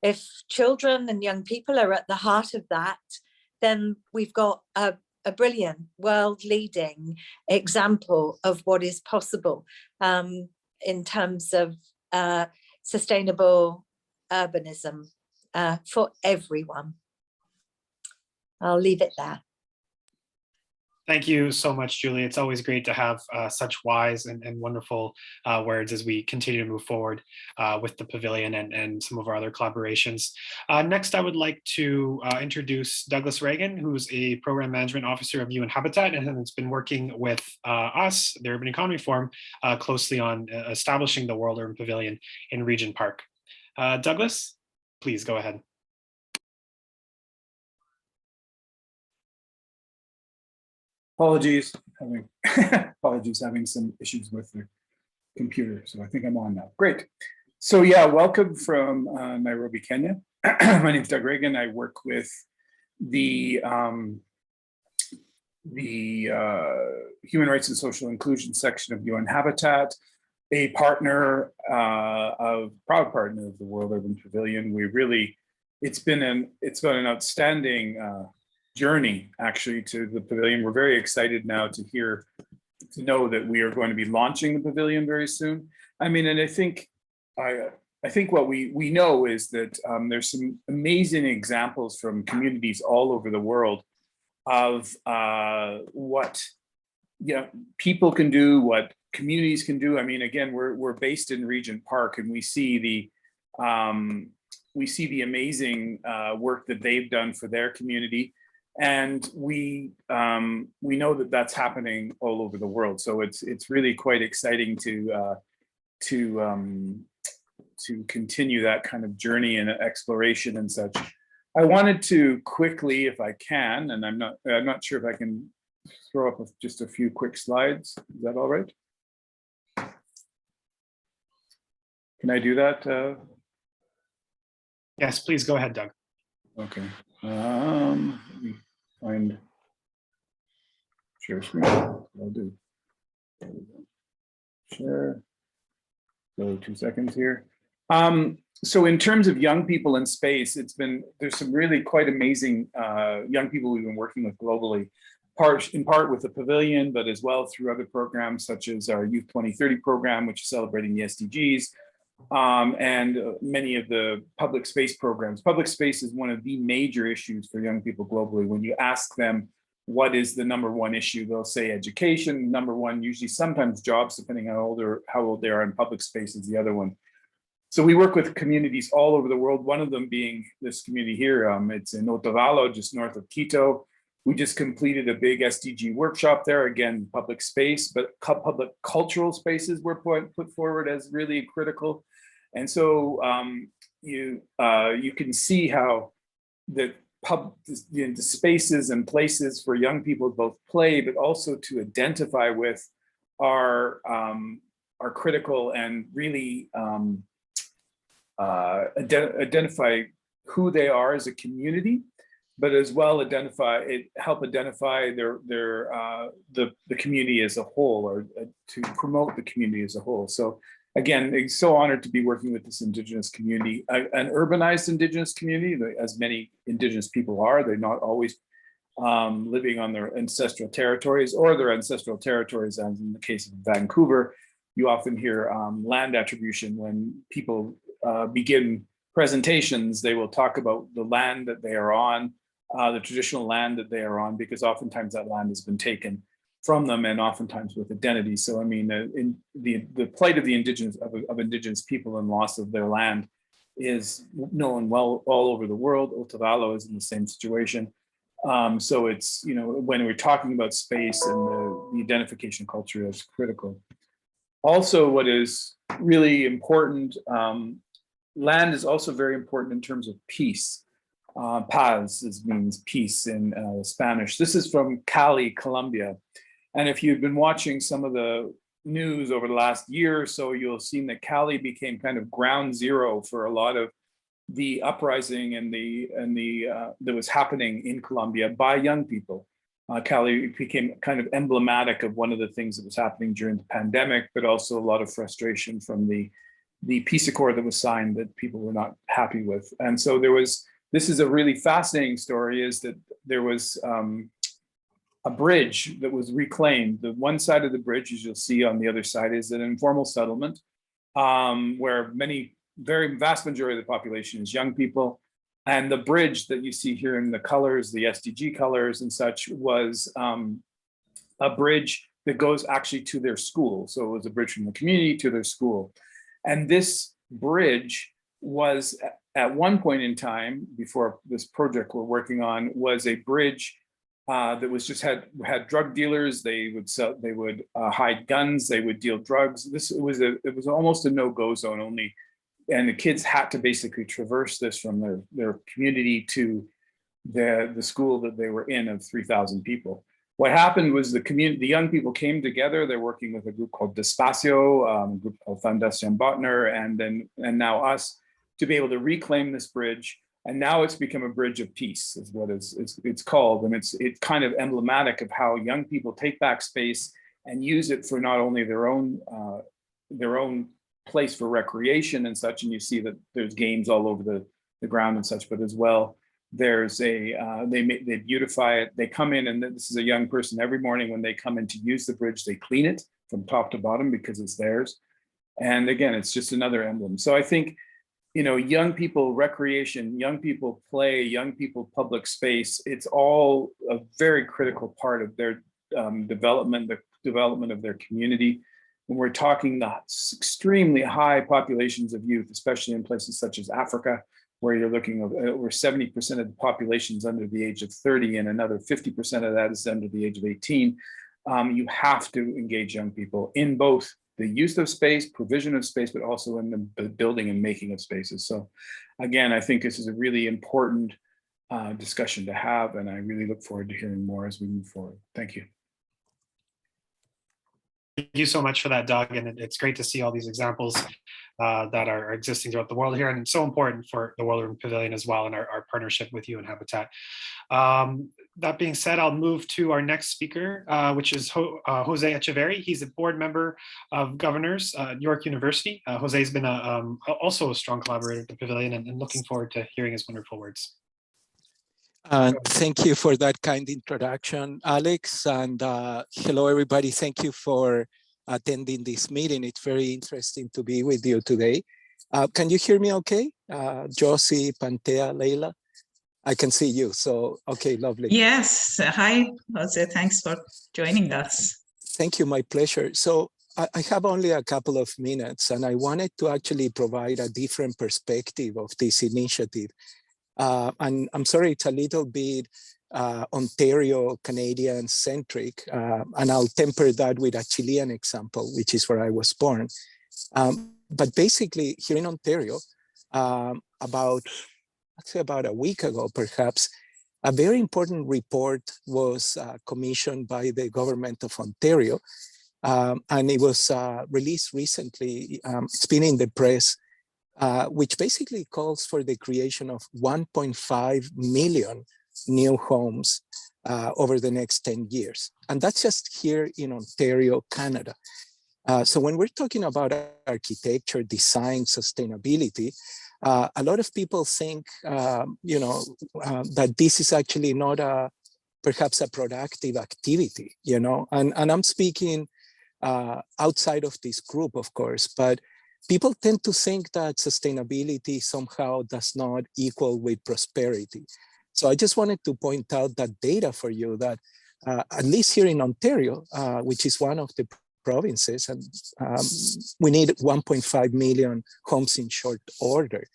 [SPEAKER 7] if children and young people are at the heart of that, then we've got a brilliant world-leading example of what is possible in terms of sustainable urbanism for everyone. I'll leave it there.
[SPEAKER 4] Thank you so much, Julie. It's always great to have such wise and wonderful words as we continue to move forward with the pavilion and some of our other collaborations. Next, I would like to introduce Douglas Reagan, who's a program management officer of UN Habitat and has been working with us, the Urban Economy Forum, closely on establishing the World Urban Pavilion in Regent Park. Douglas, please go ahead.
[SPEAKER 8] Apologies, having some issues with the computer. So I think I'm on now. Great. So yeah, welcome from Nairobi, Kenya. My name is Doug Reagan. I work with the Human Rights and Social Inclusion section of UN Habitat, a proud partner of the World Urban Pavilion. It's been an outstanding journey actually to the pavilion. We're very excited now to know that we are going to be launching the pavilion very soon. I mean, and I think what we know is that there's some amazing examples from communities all over the world of what people can do, what communities can do. I mean, again, we're based in Regent Park, and we see the amazing work that they've done for their community. And we know that that's happening all over the world. So it's really quite exciting to continue that kind of journey and exploration and such. I wanted to quickly, if I can, and I'm not sure if I can throw up just a few quick slides. Is that all right? Can I do that?
[SPEAKER 4] Yes, please go ahead, Doug.
[SPEAKER 8] Okay. Let me find share screen. I'll do. Share. So 2 seconds here. So in terms of young people in space, there's some really quite amazing young people we've been working with globally, in part with the pavilion, but as well through other programs such as our Youth 2030 program, which is celebrating the SDGs. And many of the public space programs. Public space is one of the major issues for young people globally. When you ask them what is the #1 issue, they'll say education. #1, usually sometimes jobs, depending on how old they are, and public space is the other one. So we work with communities all over the world, one of them being this community here. It's in Otavalo, just north of Quito. We just completed a big SDG workshop there, again, public space, but public cultural spaces were put forward as really critical. And so you can see how the spaces and places for young people both play, but also to identify with are critical and really identify who they are as a community, but as well help identify the community as a whole, or to promote the community as a whole. So again, it's so honored to be working with this Indigenous community, an urbanized Indigenous community, as many Indigenous people are. They're not always living on their ancestral territories or their ancestral territories, as in the case of Vancouver. You often hear land attribution when people begin presentations. They will talk about the land that they are on, the traditional land that they are on, because oftentimes that land has been taken from them, and oftentimes with identity. So I mean, in the plight of the indigenous people and loss of their land is known well all over the world. Otavalo is in the same situation. So it's, you know, when we're talking about space and the identification culture is critical. Also, what is really important, land is also very important in terms of peace. Paz means peace in Spanish. This is from Cali, Colombia. And if you've been watching some of the news over the last year or so, you'll have seen that Cali became kind of ground zero for a lot of the uprising and that was happening in Colombia by young people. Cali became kind of emblematic of one of the things that was happening during the pandemic, but also a lot of frustration from the peace accord that was signed that people were not happy with. And so this is a really fascinating story, is that there was a bridge that was reclaimed. The one side of the bridge, as you'll see on the other side, is an informal settlement where very vast majority of the population is young people. And the bridge that you see here in the colors, the SDG colors and such, was a bridge that goes actually to their school. So it was a bridge from the community to their school. And this bridge was, at one point in time, before this project we're working on, was a bridge that was just had drug dealers. They would hide guns. They would deal drugs. It was almost a no-go zone only, and the kids had to basically traverse this from their community to the school that they were in of 3,000 people. What happened was the young people came together. They're working with a group called Spatial, a group called Fundación Botner, and now us, to be able to reclaim this bridge. And now it's become a bridge of peace, is what it's called. And it's kind of emblematic of how young people take back space and use it for not only their own place for recreation and such. And you see that there's games all over the ground and such, but as well, there's they beautify it. They come in, and this is a young person, every morning when they come in to use the bridge, they clean it from top to bottom because it's theirs. And again, it's just another emblem. So I think, you know, young people recreation, young people play, young people public space, it's all a very critical part of their development, the development of their community. When we're talking the extremely high populations of youth, especially in places such as Africa, where you're looking at over 70% of the population is under the age of 30, and another 50% of that is under the age of 18. You have to engage young people in both the use of space, provision of space, but also in the building and making of spaces. So again, I think this is a really important discussion to have, and I really look forward to hearing more as we move forward. Thank you.
[SPEAKER 4] Thank you so much for that, Doug. And it's great to see all these examples that are existing throughout the world here, and so important for the World Urban Pavilion as well, and our partnership with you and Habitat. That being said, I'll move to our next speaker, which is Jose Acevery. He's a board member of governors at York University. Jose's been also a strong collaborator at the Pavilion, and looking forward to hearing his wonderful words.
[SPEAKER 9] Thank you for that kind introduction, Alex. And hello, everybody. Thank you for attending this meeting. It's very interesting to be with you today. Can you hear me okay? Josie, Pantea, Leila? I can see you, so okay, lovely.
[SPEAKER 2] Yes, hi, Jose, thanks for joining us.
[SPEAKER 9] Thank you, my pleasure. So I have only a couple of minutes, and I wanted to actually provide a different perspective of this initiative. And I'm sorry, it's a little bit Ontario Canadian centric, and I'll temper that with a Chilean example, which is where I was born. But basically here in Ontario, I'd say about a week ago, perhaps, a very important report was commissioned by the government of Ontario, and it was released recently. It's been in the press, which basically calls for the creation of 1.5 million new homes over the next 10 years. And that's just here in Ontario, Canada. So when we're talking about architecture, design, sustainability, a lot of people think, that this is actually not perhaps a productive activity, and I'm speaking outside of this group, of course, but people tend to think that sustainability somehow does not equal with prosperity. So I just wanted to point out that data for you that at least here in Ontario, which is one of the provinces, and we need 1.5 million homes in short order.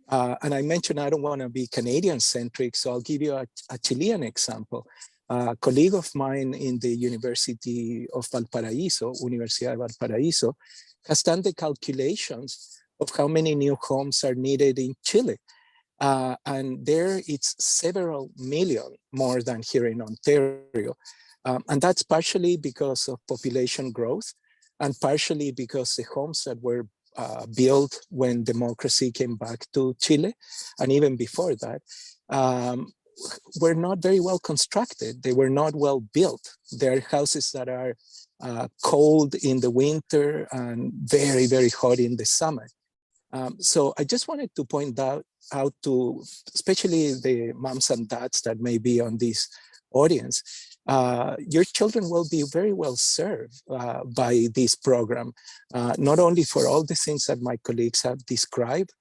[SPEAKER 9] And I mentioned I don't want to be Canadian centric, so I'll give you a Chilean example. A colleague of mine in the University of Valparaiso, Universidad de Valparaíso, has done the calculations of how many new homes are needed in Chile. And there it's several million more than here in Ontario. And that's partially because of population growth and partially because the homes that were built when democracy came back to Chile, and even before that, were not very well constructed. They were not well built. They're houses that are cold in the winter and very, very hot in the summer. So I just wanted to point out to, especially the moms and dads that may be on this audience, your children will be very well served by this program, not only for all the things that my colleagues have described,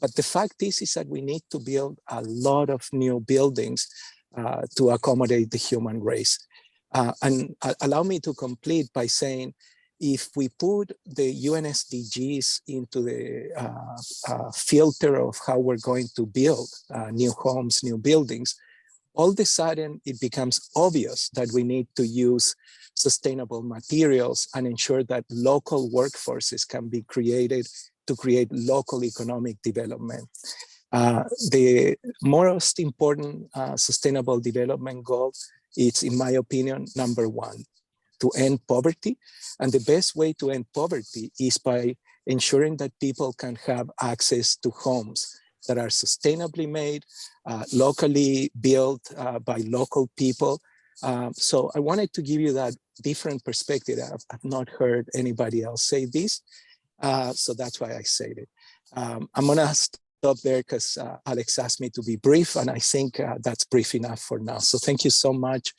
[SPEAKER 9] but the fact is that we need to build a lot of new buildings to accommodate the human race. And allow me to complete by saying, if we put the UN SDGs into the filter of how we're going to build new homes, new buildings, all of a sudden it becomes obvious that we need to use sustainable materials and ensure that local workforces can be created to create local economic development. The most important sustainable development goal is, in my opinion, number one, to end poverty. And the best way to end poverty is by ensuring that people can have access to homes that are sustainably made, locally built by local people. So I wanted to give you that different perspective. I've not heard anybody else say this. So that's why I said it. I'm gonna stop there because Alex asked me to be brief, and I think that's brief enough for now. So thank you so much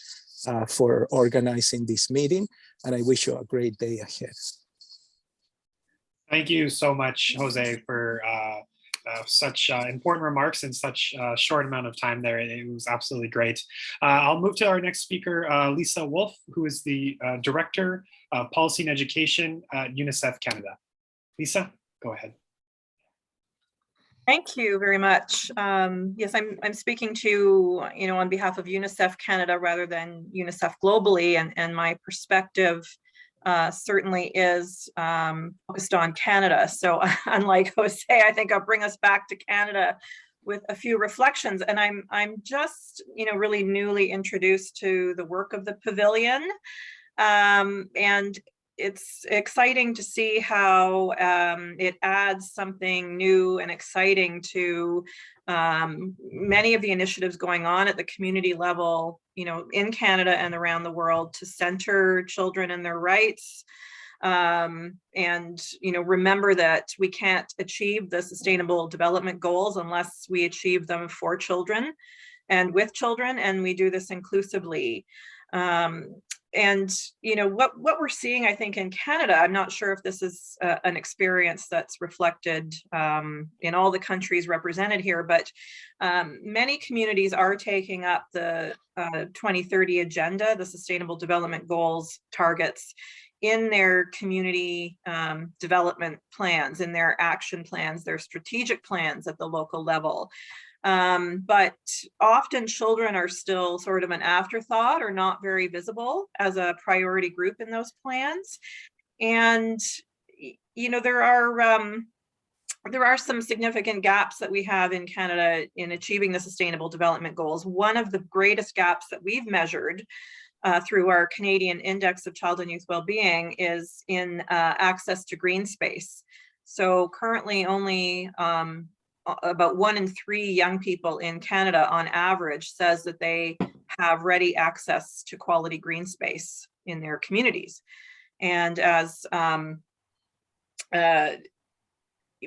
[SPEAKER 9] for organizing this meeting, and I wish you a great day ahead.
[SPEAKER 4] Thank you so much, Jose, for such important remarks in such a short amount of time there. It was absolutely great. I'll move to our next speaker, Lisa Wolff, who is the Director of Policy and Education at Unicef Canada. Lisa, go ahead.
[SPEAKER 10] Thank you very much. Yes, I'm speaking to, on behalf of Unicef Canada rather than Unicef globally, and my perspective certainly is focused on Canada. So unlike Jose, I think I'll bring us back to Canada with a few reflections. And I'm just, really newly introduced to the work of the pavilion. And it's exciting to see how it adds something new and exciting to many of the initiatives going on at the community level, in Canada and around the world to center children and their rights. And, remember that we can't achieve the Sustainable Development Goals unless we achieve them for children and with children, and we do this inclusively. And what we're seeing, I think, in Canada, I'm not sure if this is an experience that's reflected in all the countries represented here, but many communities are taking up the 2030 agenda, the Sustainable Development Goals targets, in their community development plans, in their action plans, their strategic plans at the local level. But often children are still sort of an afterthought or not very visible as a priority group in those plans. And, there are some significant gaps that we have in Canada in achieving the Sustainable Development Goals. One of the greatest gaps that we've measured through our Canadian Index of Child and Youth Wellbeing is in access to green space. So currently only about 1 in 3 young people in Canada on average says that they have ready access to quality green space in their communities. And as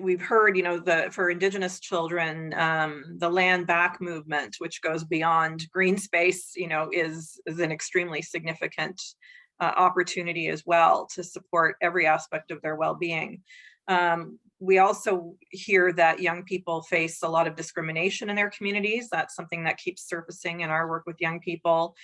[SPEAKER 10] we've heard, you know, for Indigenous children, the land back movement, which goes beyond green space, you know, is an extremely significant opportunity as well to support every aspect of their well-being. We also hear that young people face a lot of discrimination in their communities. That's something that keeps surfacing in our work with young people.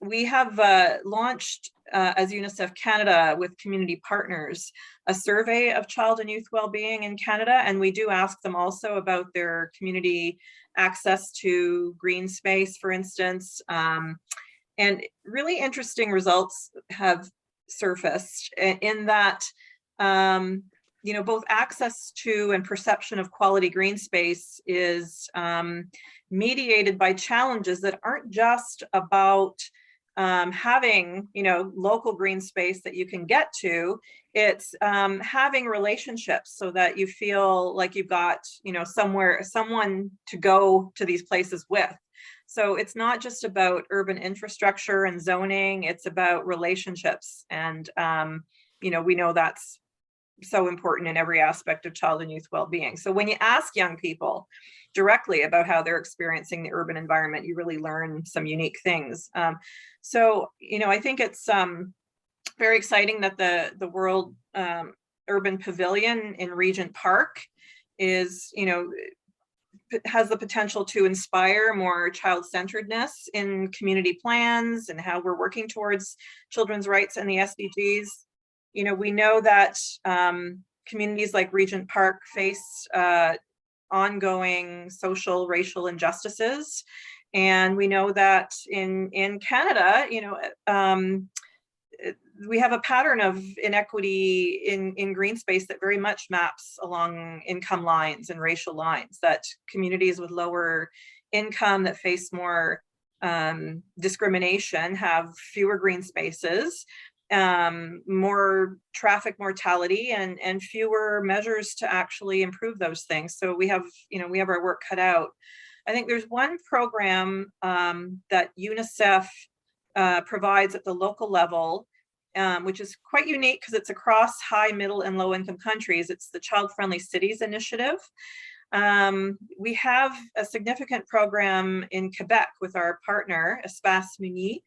[SPEAKER 10] We have launched, as UNICEF Canada, with community partners, a survey of child and youth well-being in Canada, and we do ask them also about their community access to green space, for instance. And really interesting results have surfaced in that, you know, both access to and perception of quality green space is mediated by challenges that aren't just about having, you know, local green space that you can get to. It's having relationships so that you feel like you've got, you know, someone to go to these places with. So it's not just about urban infrastructure and zoning, it's about relationships. And, you know, we know that's so important in every aspect of child and youth well-being. So when you ask young people directly about how they're experiencing the urban environment, you really learn some unique things. So, you know, I think it's very exciting that the World Urban Pavilion in Regent Park is, you know, has the potential to inspire more child-centeredness in community plans and how we're working towards children's rights and the SDGs. You know, we know that communities like Regent Park face ongoing social, racial injustices. And we know that in Canada, you know, we have a pattern of inequity in green space that very much maps along income lines and racial lines, that communities with lower income that face more discrimination have fewer green spaces, more traffic mortality, and fewer measures to actually improve those things. So we have, you know, we have our work cut out. I think there's one program that UNICEF provides at the local level, which is quite unique because it's across high, middle, and low income countries. It's the Child Friendly Cities Initiative. We have a significant program in Quebec with our partner, Espace Muni.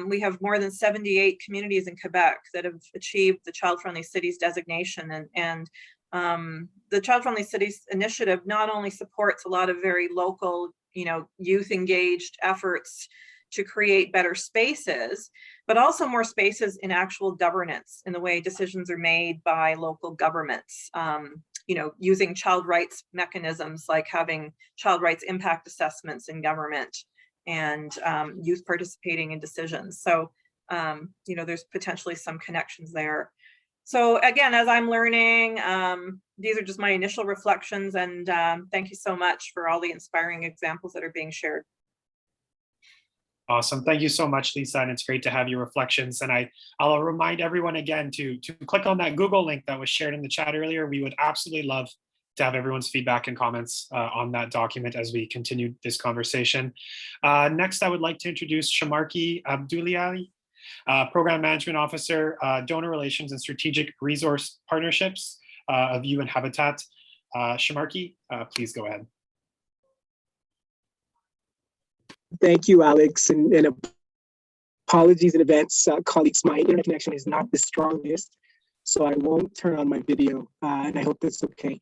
[SPEAKER 10] We have more than 78 communities in Quebec that have achieved the Child Friendly Cities designation. And the Child Friendly Cities Initiative not only supports a lot of very local, you know, youth engaged efforts to create better spaces, but also more spaces in actual governance, in the way decisions are made by local governments, you know, using child rights mechanisms like having child rights impact assessments in government and youth participating in decisions. So, you know, there's potentially some connections there. So again, as I'm learning, these are just my initial reflections, and thank you so much for all the inspiring examples that are being shared.
[SPEAKER 4] Awesome. Thank you so much, Lisa. And it's great to have your reflections. And I'll remind everyone again to click on that Google link that was shared in the chat earlier. We would absolutely love to have everyone's feedback and comments on that document as we continue this conversation. Next, I would like to introduce Shamarki Abduliali, Program Management Officer, Donor Relations and Strategic Resource Partnerships of UN Habitat. Shamarki, please go ahead.
[SPEAKER 11] Thank you, Alex, and apologies in advance, colleagues. My internet connection is not the strongest, so I won't turn on my video, and I hope that's okay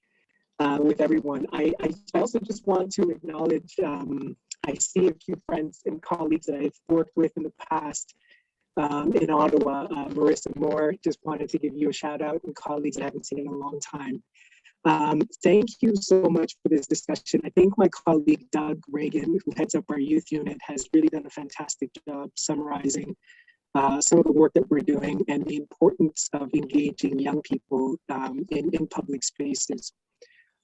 [SPEAKER 11] with everyone. I also just want to acknowledge, I see a few friends and colleagues that I've worked with in the past in Ottawa. Marissa Moore, just wanted to give you a shout out, and colleagues I haven't seen in a long time. Thank you so much for this discussion. I think my colleague Doug Reagan, who heads up our youth unit, has really done a fantastic job summarizing some of the work that we're doing and the importance of engaging young people in public spaces.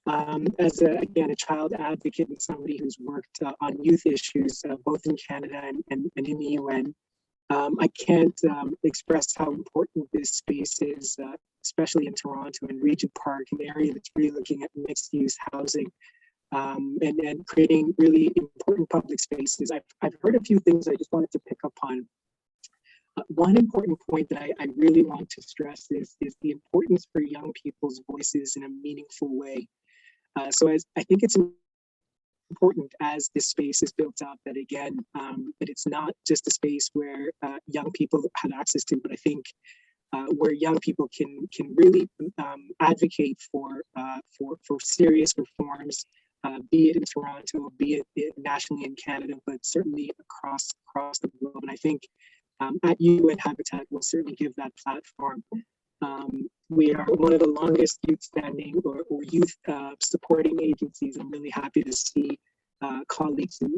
[SPEAKER 11] As again, a child advocate and somebody who's worked on youth issues both in Canada and in the UN, I can't express how important this space is, especially in Toronto and Regent Park, an area that's really looking at mixed use housing and creating really important public spaces. I've heard a few things I just wanted to pick up on. One important point that I really want to stress is the importance for young people's voices in a meaningful way. So as I think it's important as this space is built up that again, that it's not just a space where young people have access to, but I think where young people can really advocate for serious reforms, be it in Toronto, be it nationally in Canada, but certainly across the globe. And I think at UN Habitat will certainly give that platform. We are one of the longest youth standing or youth supporting agencies. I'm really happy to see colleagues from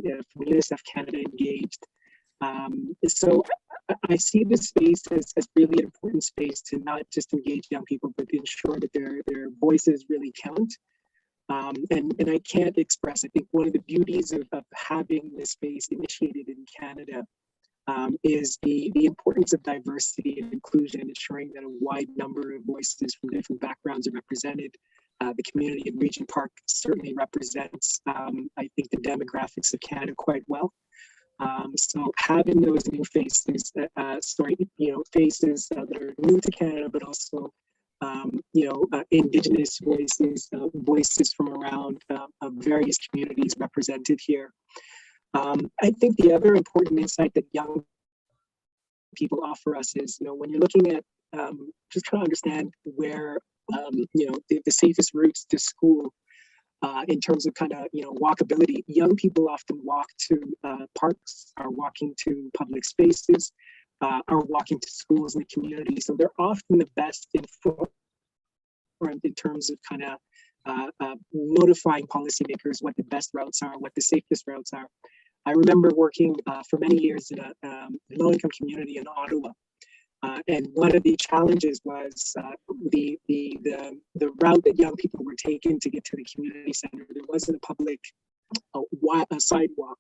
[SPEAKER 11] Unicef Canada engaged. So I see this space as really an important space to not just engage young people, but to ensure that their voices really count. And I can't express, I think one of the beauties of having this space initiated in Canada is the importance of diversity and inclusion, and ensuring that a wide number of voices from different backgrounds are represented. The community in Regent Park certainly represents, I think, the demographics of Canada quite well. So having those new faces, faces that are new to Canada, but also, Indigenous voices, voices from around various communities represented here. I think the other important insight that young people offer us is, when you're looking at just trying to understand where, the safest routes to school in terms of walkability, young people often walk to parks, are walking to public spaces, are walking to schools in the community. So they're often the best informed in terms of notifying policymakers what the best routes are, what the safest routes are. I remember working for many years in a low-income community in Ottawa, and one of the challenges was the route that young people were taking to get to the community center. There wasn't a public sidewalk,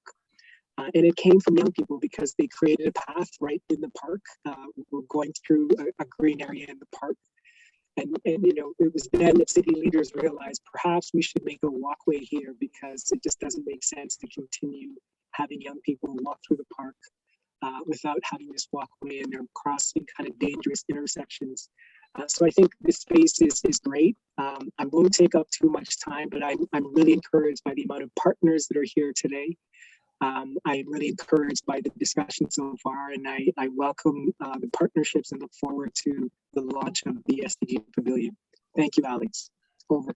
[SPEAKER 11] and it came from young people because they created a path right in the park. We're going through a green area in the park. And it was then that city leaders realized perhaps we should make a walkway here, because it just doesn't make sense to continue having young people walk through the park without having this walkway, and they're crossing kind of dangerous intersections. So I think this space is great. I won't take up too much time, but I'm really encouraged by the amount of partners that are here today. I'm really encouraged by the discussion so far, and I welcome the partnerships and look forward to the launch of the SDG Pavilion. Thank you, Alex. Over.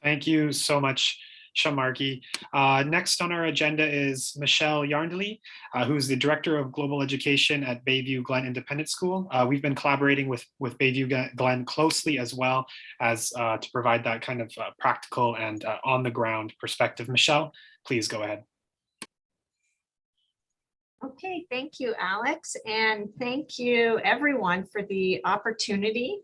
[SPEAKER 4] Thank you so much, Shamarki. Next on our agenda is Michelle Yarnley, who's the Director of Global Education at Bayview Glen Independent School. We've been collaborating with Bayview Glen closely, as well as to provide that kind of practical and on-the-ground perspective. Michelle, please go ahead.
[SPEAKER 12] Okay, thank you, Alex, and thank you everyone for the opportunity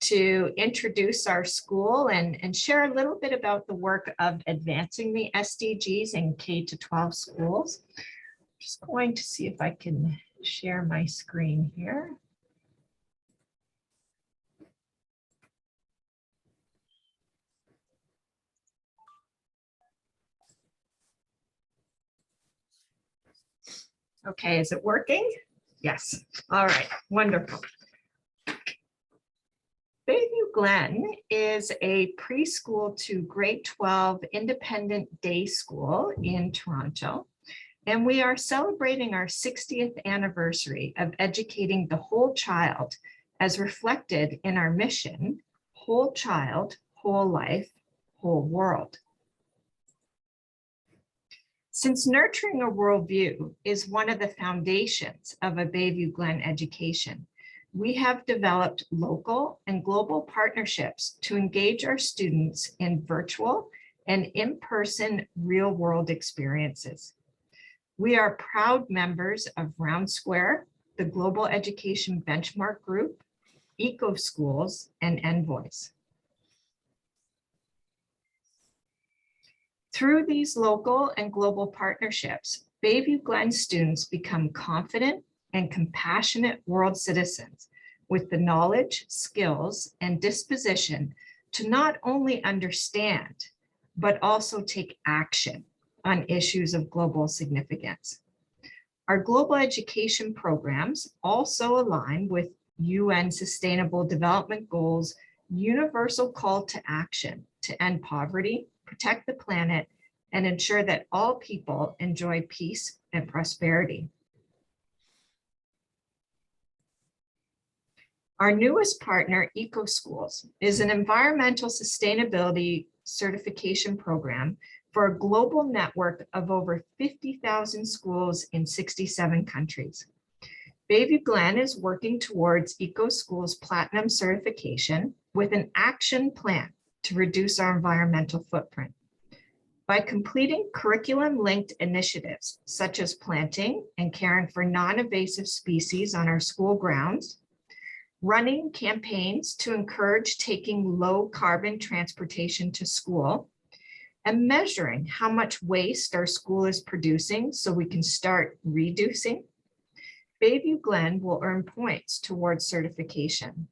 [SPEAKER 12] to introduce our school and share a little bit about the work of advancing the SDGs in K-12 schools. Just going to see if I can share my screen here. Okay, is it working? Yes. All right, wonderful. Bayview Glen is a preschool to grade 12 independent day school in Toronto, and we are celebrating our 60th anniversary of educating the whole child as reflected in our mission, whole child, whole life, whole world. Since nurturing a worldview is one of the foundations of a Bayview Glen education, we have developed local and global partnerships to engage our students in virtual and in-person real-world experiences. We are proud members of Round Square, the Global Education Benchmark Group, Eco Schools, and Envoys. Through these local and global partnerships, Bayview Glen students become confident and compassionate world citizens with the knowledge, skills, and disposition to not only understand, but also take action on issues of global significance. Our global education programs also align with UN Sustainable Development Goals' universal call to action to end poverty, protect the planet, and ensure that all people enjoy peace and prosperity. Our newest partner, EcoSchools, is an environmental sustainability certification program for a global network of over 50,000 schools in 67 countries. Bayview Glen is working towards EcoSchools Platinum certification with an action plan to reduce our environmental footprint. By completing curriculum-linked initiatives, such as planting and caring for non-invasive species on our school grounds, running campaigns to encourage taking low-carbon transportation to school, and measuring how much waste our school is producing so we can start reducing, Bayview Glen will earn points towards certification.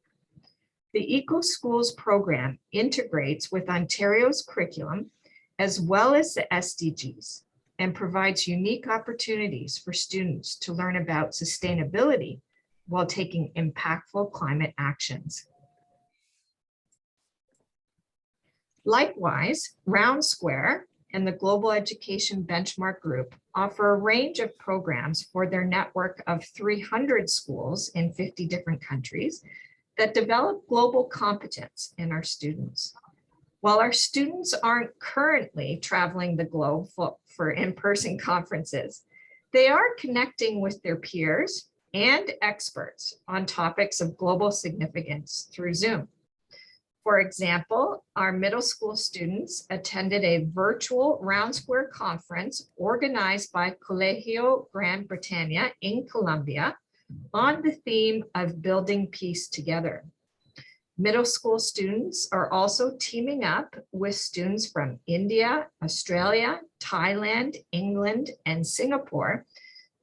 [SPEAKER 12] The EcoSchools program integrates with Ontario's curriculum as well as the SDGs and provides unique opportunities for students to learn about sustainability while taking impactful climate actions. Likewise, Round Square and the Global Education Benchmark Group offer a range of programs for their network of 300 schools in 50 different countries that develop global competence in our students. While our students aren't currently traveling the globe for in-person conferences, they are connecting with their peers and experts on topics of global significance through Zoom. For example, our middle school students attended a virtual Round Square conference organized by Colegio Gran Bretagna in Colombia on the theme of building peace together. Middle school students are also teaming up with students from India, Australia, Thailand, England, and Singapore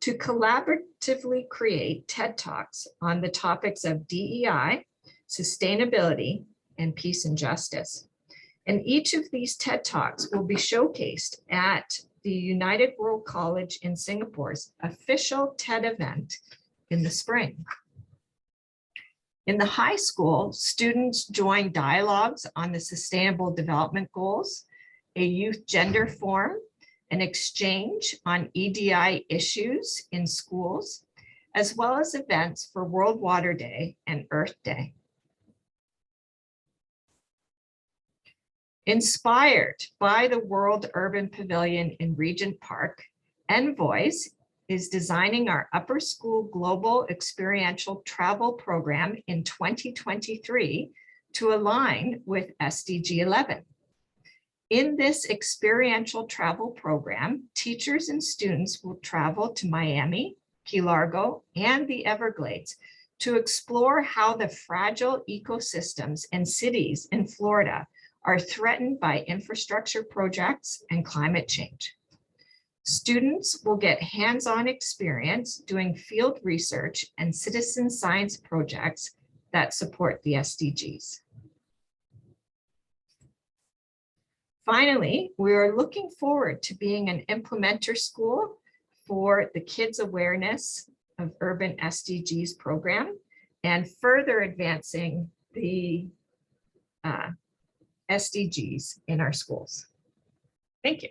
[SPEAKER 12] to collaboratively create TED Talks on the topics of DEI, sustainability, and peace and justice. And each of these TED Talks will be showcased at the United World College in Singapore's official TED event in the spring. In the high school, students join dialogues on the Sustainable Development Goals, a youth gender forum, an exchange on EDI issues in schools, as well as events for World Water Day and Earth Day. Inspired by the World Urban Pavilion in Regent Park, Envoys is designing our upper school global experiential travel program in 2023 to align with SDG 11. In this experiential travel program, teachers and students will travel to Miami, Key Largo, and the Everglades to explore how the fragile ecosystems and cities in Florida are threatened by infrastructure projects and climate change. Students will get hands-on experience doing field research and citizen science projects that support the SDGs. Finally, we are looking forward to being an implementer school for the Kids Awareness of Urban SDGs program and further advancing the SDGs in our schools. Thank you.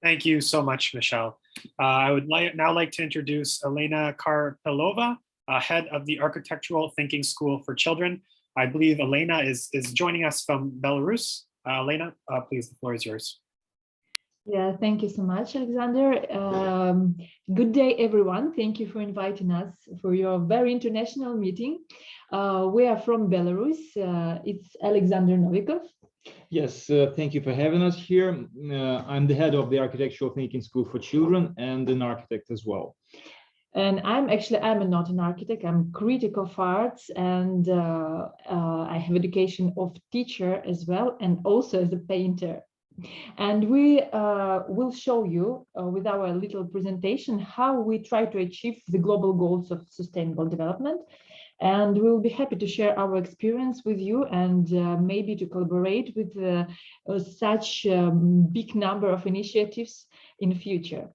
[SPEAKER 4] Thank you so much, Michelle. I would now like to introduce Elena Karpelova, head of the Architectural Thinking School for Children. I believe Elena is joining us from Belarus. Elena, please, the floor is yours.
[SPEAKER 3] Yeah, thank you so much, Alexander. Good day, everyone. Thank you for inviting us for your very international meeting. We are from Belarus. It's Alexander Novikov.
[SPEAKER 13] Yes, thank you for having us here. I'm the head of the Architectural Thinking School for Children and an architect as well.
[SPEAKER 3] And I'm not an architect, I'm critic of arts, and I have education of teacher as well, and also as a painter. And we will show you with our little presentation how we try to achieve the global goals of sustainable development. And we'll be happy to share our experience with you and maybe to collaborate with such big number of initiatives in the future.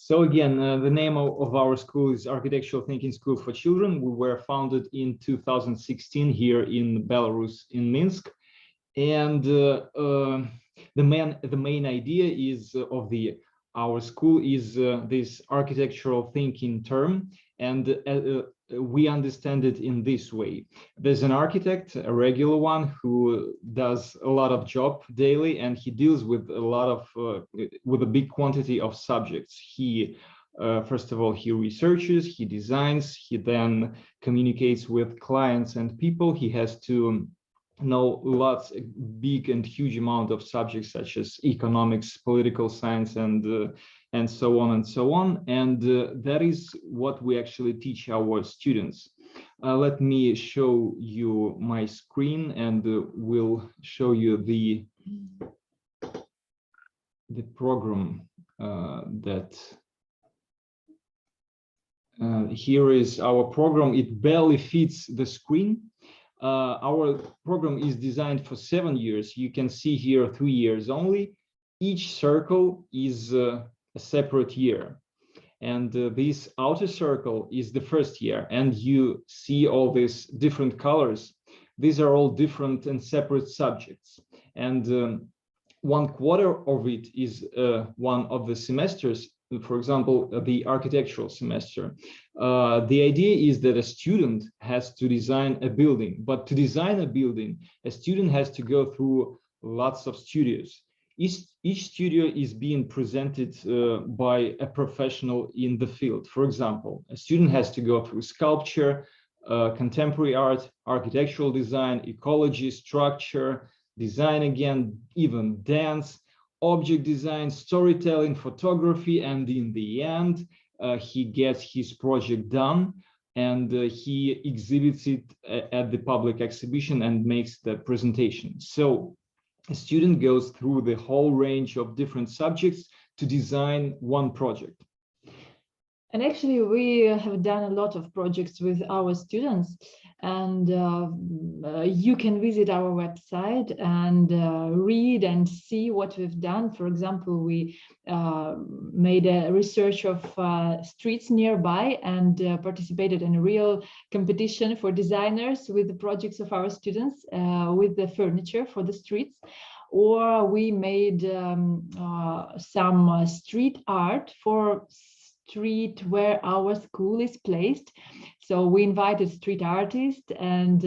[SPEAKER 13] So again, the name of our school is Architectural Thinking School for Children. We were founded in 2016 here in Belarus, in Minsk. And the main idea is our school is this architectural thinking term, and we understand it in this way. There's an architect, a regular one, who does a lot of job daily, and he deals with a lot of with a big quantity of subjects. He first of all, he researches, he designs, he then communicates with clients and people. He has to know lots, big and huge amount of subjects such as economics, political science, and so on and so on. And that is what we actually teach our students. Let me show you my screen, and we'll show you the program that here is our program. It barely fits the screen. Our program is designed for 7 years. You can see here 3 years only. Each circle is a separate year. And this outer circle is the first year. And you see all these different colors. These are all different and separate subjects. And 1/4 of it is one of the semesters. For example, the architectural semester. The idea is that a student has to design a building, but to design a building, a student has to go through lots of studios. Each studio is being presented by a professional in the field. For example, a student has to go through sculpture, contemporary art, architectural design, ecology, structure, design again, even dance, object design, storytelling, photography, and in the end, he gets his project done, and he exhibits it at the public exhibition and makes the presentation. So a student goes through the whole range of different subjects to design one project.
[SPEAKER 3] And actually, we have done a lot of projects with our students, and you can visit our website and read and see what we've done. For example, we made a research of streets nearby and participated in a real competition for designers with the projects of our students with the furniture for the streets. Or we made some street art for street where our school is placed. So we invited street artists and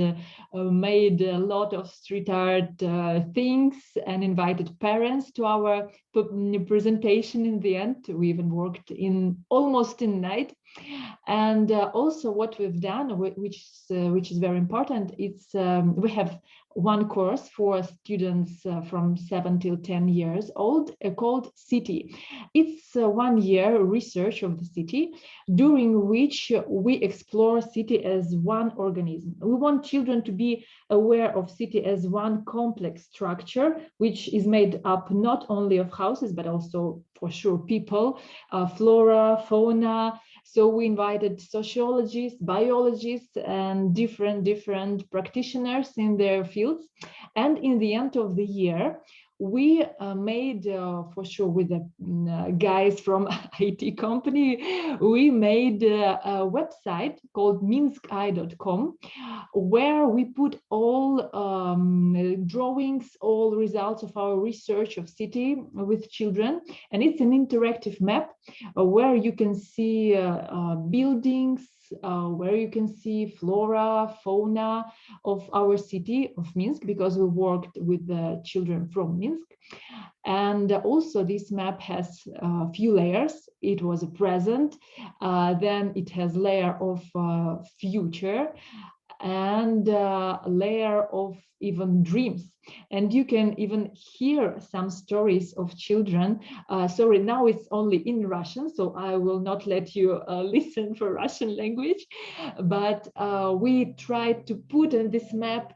[SPEAKER 3] made a lot of street art things and invited parents to our presentation in the end. We even worked almost in night. And also what we've done, which is very important, it's we have one course for students from 7 till 10 years old called City. It's 1 year research of the city, during which we explore city as one organism. We want children to be aware of city as one complex structure, which is made up not only of houses, but also for sure people, flora, fauna. So we invited sociologists, biologists, and different practitioners in their fields. And in the end of the year, we made, for sure with the guys from IT company, we made a website called minski.com, where we put all drawings, all results of our research of city with children. And it's an interactive map where you can see buildings, where you can see flora, fauna of our city of Minsk, because we worked with the children from Minsk. And also this map has a few layers. It was a present, then it has layer of future, and a layer of even dreams. And you can even hear some stories of children. Sorry, now it's only in Russian, so I will not let you listen for Russian language. But we tried to put in this map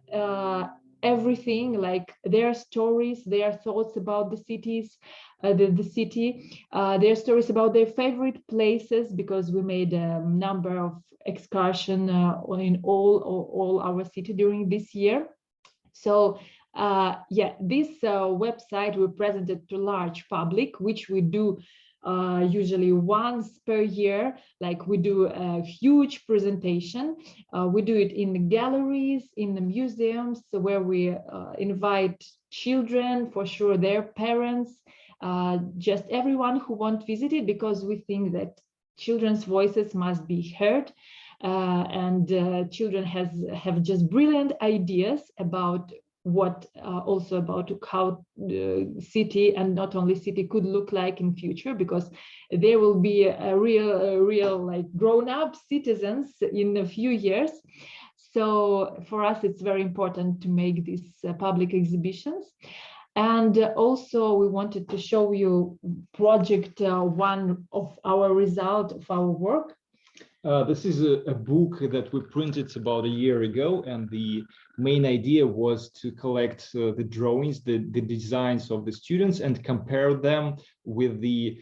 [SPEAKER 3] everything, like their stories, their thoughts about the cities, the city, their stories about their favorite places, because we made a number of excursion in all our city during this year. So yeah, this website we presented to large public, which we do usually once per year. Like we do a huge presentation. We do it in the galleries, in the museums, where we invite children, for sure, their parents, just everyone who wants to visit it, because we think that children's voices must be heard. Children have just brilliant ideas about what also about how the city, and not only city, could look like in future, because there will be a real like grown-up citizens in a few years. So for us, it's very important to make these public exhibitions. And also we wanted to show you project one of our result of our work.
[SPEAKER 13] This is a book that we printed about a year ago, and the main idea was to collect the drawings, the designs of the students, and compare them with the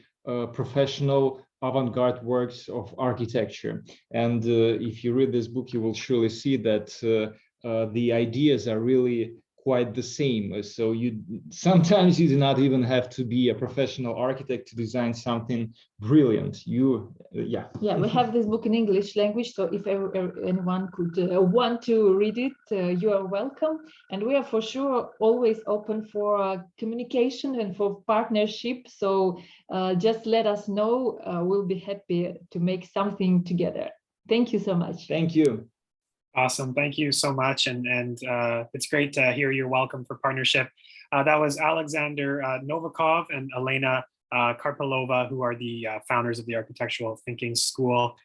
[SPEAKER 13] professional avant-garde works of architecture. And if you read this book, you will surely see that the ideas are really quite the same. So sometimes you do not even have to be a professional architect to design something brilliant. Yeah,
[SPEAKER 3] we have this book in English language, so if anyone could want to read it, you are welcome. And we are for sure always open for communication and for partnership. So just let us know. We'll be happy to make something together. Thank you so much.
[SPEAKER 13] Thank you.
[SPEAKER 4] Awesome. Thank you so much. And it's great to hear your welcome for partnership. That was Alexander Novikov and Elena Karpilova, who are the founders of the Architectural Thinking School.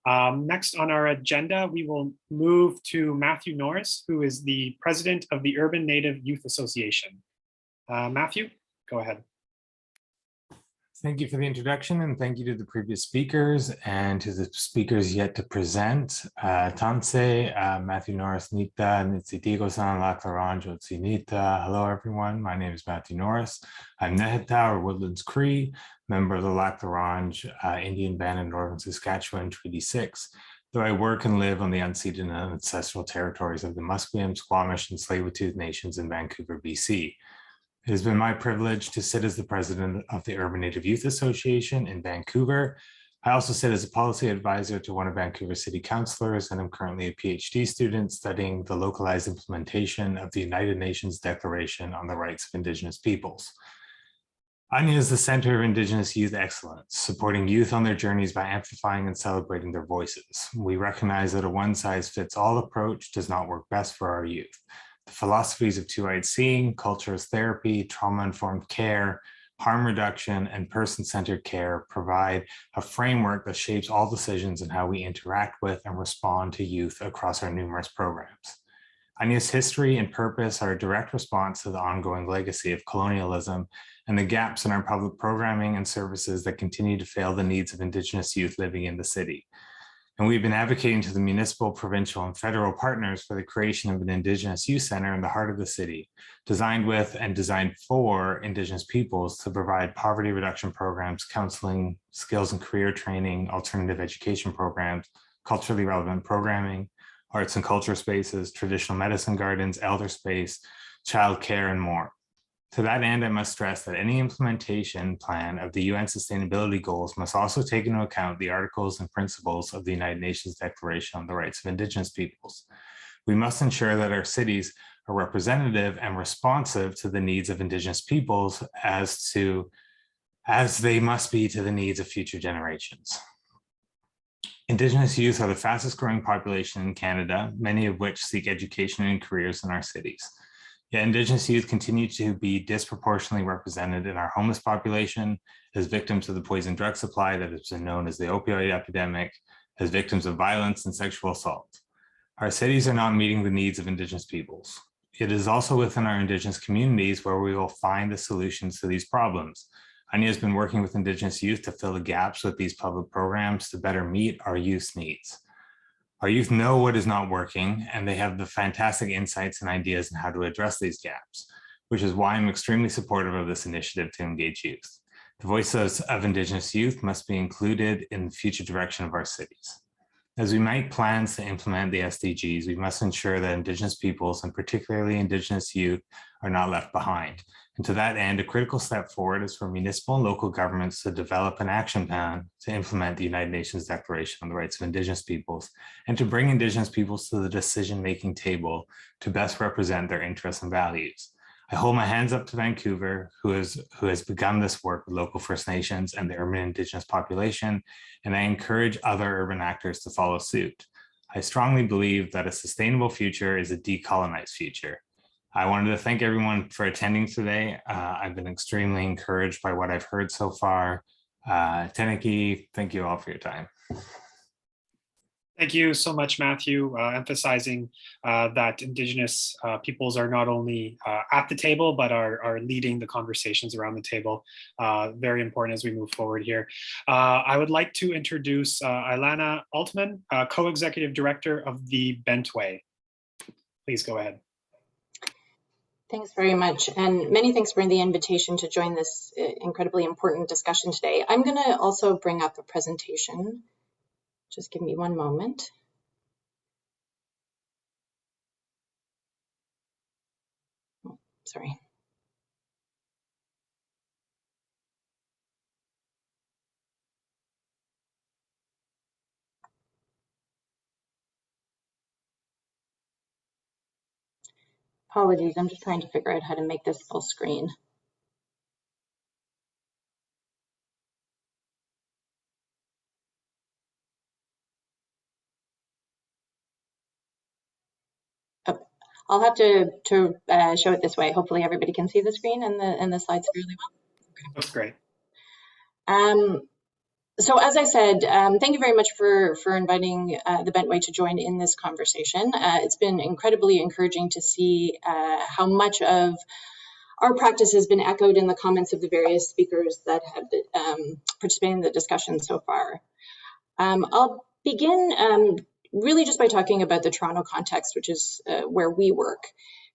[SPEAKER 4] Next on our agenda, we will move to Matthew Norris, who is the president of the Urban Native Youth Association. Matthew, go ahead.
[SPEAKER 14] Thank you for the introduction, and thank you to the previous speakers and to the speakers yet to present. Tanse, Matthew Norris Nita, Nitsitigo-san, Laclaranjo Tsinita. Hello, everyone. My name is Matthew Norris. I'm Neheta, or Woodlands Cree, member of the Laclarange Indian Band in Northern Saskatchewan, Treaty 6. Though I work and live on the unceded and ancestral territories of the Musqueam, Squamish, and Tsleil-Waututh nations in Vancouver, BC. It has been my privilege to sit as the president of the Urban Native Youth Association in Vancouver. I also sit as a policy advisor to one of Vancouver City Councillors, and I'm currently a PhD student studying the localized implementation of the United Nations Declaration on the Rights of Indigenous Peoples. ANYA is the Center of Indigenous Youth Excellence, supporting youth on their journeys by amplifying and celebrating their voices. We recognize that a one-size-fits-all approach does not work best for our youth. The philosophies of two-eyed seeing, culture as therapy, trauma-informed care, harm reduction, and person-centered care provide a framework that shapes all decisions in how we interact with and respond to youth across our numerous programs. ANYA's history and purpose are a direct response to the ongoing legacy of colonialism and the gaps in our public programming and services that continue to fail the needs of Indigenous youth living in the city. And we've been advocating to the municipal, provincial, and federal partners for the creation of an Indigenous Youth Center in the heart of the city, designed with and designed for Indigenous peoples to provide poverty reduction programs, counseling, skills and career training, alternative education programs, culturally relevant programming, arts and culture spaces, traditional medicine gardens, elder space, childcare, and more. To that end, I must stress that any implementation plan of the UN sustainability goals must also take into account the articles and principles of the United Nations Declaration on the Rights of Indigenous Peoples. We must ensure that our cities are representative and responsive to the needs of Indigenous peoples as they must be to the needs of future generations. Indigenous youth are the fastest growing population in Canada, many of which seek education and careers in our cities. Yet Indigenous youth continue to be disproportionately represented in our homeless population, as victims of the poison drug supply that has been known as the opioid epidemic, as victims of violence and sexual assault. Our cities are not meeting the needs of Indigenous peoples. It is also within our Indigenous communities where we will find the solutions to these problems. ANYA has been working with Indigenous youth to fill the gaps with these public programs to better meet our youth's needs. Our youth know what is not working, and they have the fantastic insights and ideas on how to address these gaps, which is why I'm extremely supportive of this initiative to engage youth. The voices of Indigenous youth must be included in the future direction of our cities. As we make plans to implement the SDGs, we must ensure that Indigenous peoples, and particularly Indigenous youth, are not left behind. And to that end, a critical step forward is for municipal and local governments to develop an action plan to implement the United Nations Declaration on the Rights of Indigenous Peoples, and to bring Indigenous peoples to the decision-making table to best represent their interests and values. I hold my hands up to Vancouver, who has begun this work with local First Nations and the urban Indigenous population, and I encourage other urban actors to follow suit. I strongly believe that a sustainable future is a decolonized future. I wanted to thank everyone for attending today. I've been extremely encouraged by what I've heard so far. Teneki, thank you all for your time.
[SPEAKER 4] Thank you so much, Matthew, emphasizing that Indigenous peoples are not only at the table, but are leading the conversations around the table. Very important as we move forward here. I would like to introduce Ilana Altman, Co-Executive Director of the Bentway. Please go ahead.
[SPEAKER 15] Thanks very much, and many thanks for the invitation to join this incredibly important discussion today. I'm going to also bring up a presentation. Just give me one moment. Oh, sorry. Apologies, I'm just trying to figure out how to make this full screen. Oh, I'll have to show it this way. Hopefully everybody can see the screen and the slides fairly well.
[SPEAKER 4] That's great.
[SPEAKER 15] So as I said, thank you very much for inviting the Bentway to join in this conversation. It's been incredibly encouraging to see how much of our practice has been echoed in the comments of the various speakers that have participated in the discussion so far. I'll begin really just by talking about the Toronto context, which is where we work.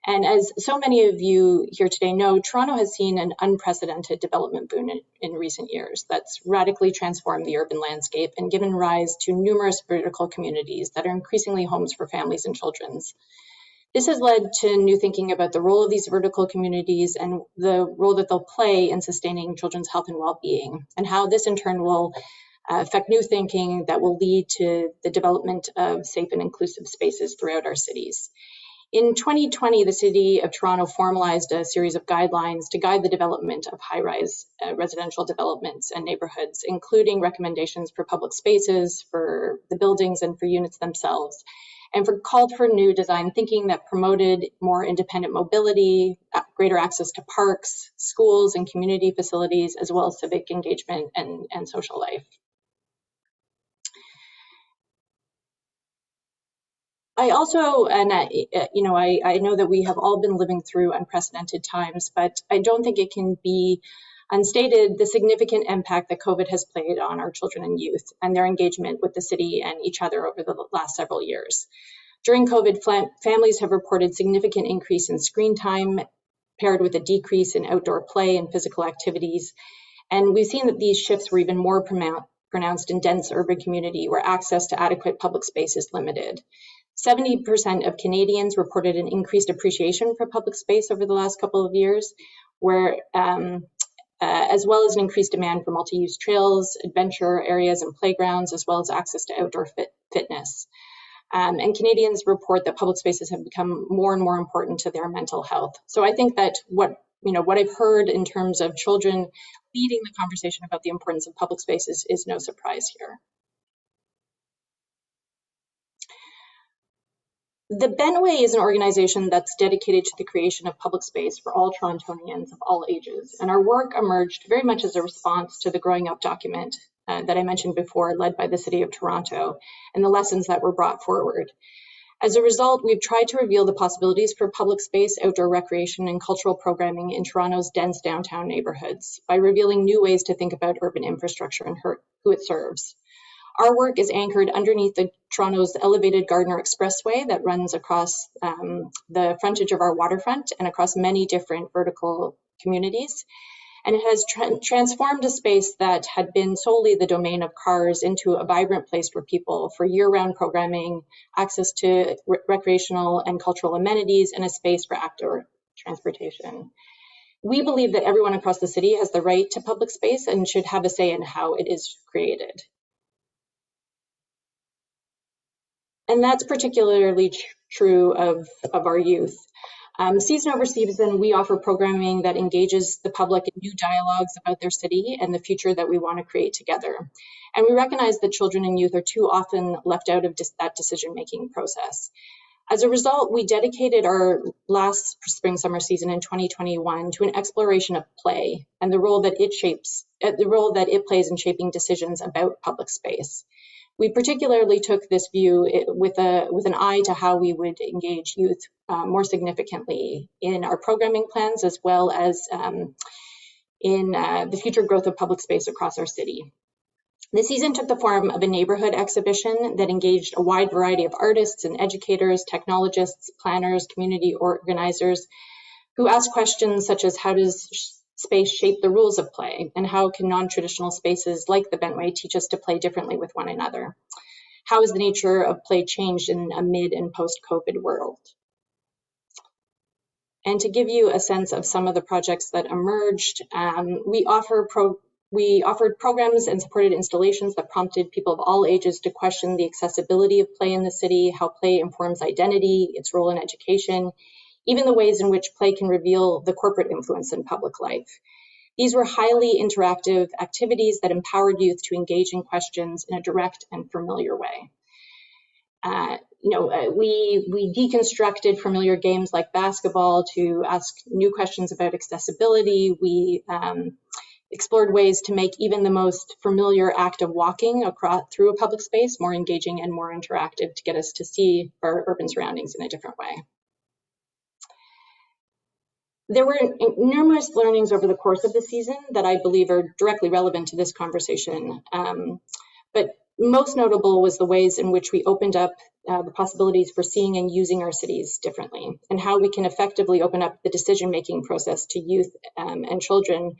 [SPEAKER 15] And as so many of you here today know, Toronto has seen an unprecedented development boom in recent years that's radically transformed the urban landscape and given rise to numerous vertical communities that are increasingly homes for families and children. This has led to new thinking about the role of these vertical communities and the role that they'll play in sustaining children's health and well-being, and how this in turn will affect new thinking that will lead to the development of safe and inclusive spaces throughout our cities. In 2020, the City of Toronto formalized a series of guidelines to guide the development of high-rise residential developments and neighborhoods, including recommendations for public spaces, for the buildings, and for units themselves, and called for new design thinking that promoted more independent mobility, greater access to parks, schools, and community facilities, as well as civic engagement and social life. I also, I know that we have all been living through unprecedented times, but I don't think it can be unstated the significant impact that COVID has played on our children and youth and their engagement with the city and each other over the last several years. During COVID, families have reported significant increase in screen time paired with a decrease in outdoor play and physical activities. And we've seen that these shifts were even more pronounced in dense urban community where access to adequate public space is limited. 70% of Canadians reported an increased appreciation for public space over the last couple of years, where as well as an increased demand for multi-use trails, adventure areas and playgrounds, as well as access to outdoor fitness. And Canadians report that public spaces have become more and more important to their mental health. So I think that what I've heard in terms of children leading the conversation about the importance of public spaces is no surprise here. The Bentway is an organization that's dedicated to the creation of public space for all Torontonians of all ages. And our work emerged very much as a response to the Growing Up document that I mentioned before, led by the City of Toronto, and the lessons that were brought forward. As a result, we've tried to reveal the possibilities for public space, outdoor recreation, and cultural programming in Toronto's dense downtown neighborhoods by revealing new ways to think about urban infrastructure and who it serves. Our work is anchored underneath Toronto's elevated Gardiner Expressway that runs across the frontage of our waterfront and across many different vertical communities. and it has transformed a space that had been solely the domain of cars into a vibrant place for people for year-round programming, access to recreational and cultural amenities, and a space for outdoor transportation. We believe that everyone across the city has the right to public space and should have a say in how it is created. And that's particularly true of our youth. Season over season, we offer programming that engages the public in new dialogues about their city and the future that we want to create together. And we recognize that children and youth are too often left out of that decision-making process. As a result, we dedicated our last spring-summer season in 2021 to an exploration of play and the role that it plays in shaping decisions about public space. We particularly took this view with an eye to how we would engage youth more significantly in our programming plans, as well as in the future growth of public space across our city. The season took the form of a neighborhood exhibition that engaged a wide variety of artists and educators, technologists, planners, community organizers, who asked questions such as how does space shape the rules of play, and how can non-traditional spaces like the Bentway teach us to play differently with one another? How has the nature of play changed in a mid and post-COVID world? And to give you a sense of some of the projects that emerged, we offered programs and supported installations that prompted people of all ages to question the accessibility of play in the city, how play informs identity, its role in education, even the ways in which play can reveal the corporate influence in public life. These were highly interactive activities that empowered youth to engage in questions in a direct and familiar way. We deconstructed familiar games like basketball to ask new questions about accessibility. We explored ways to make even the most familiar act of walking through a public space more engaging and more interactive to get us to see our urban surroundings in a different way. There were numerous learnings over the course of the season that I believe are directly relevant to this conversation. But most notable was the ways in which we opened up the possibilities for seeing and using our cities differently, and how we can effectively open up the decision-making process to youth and children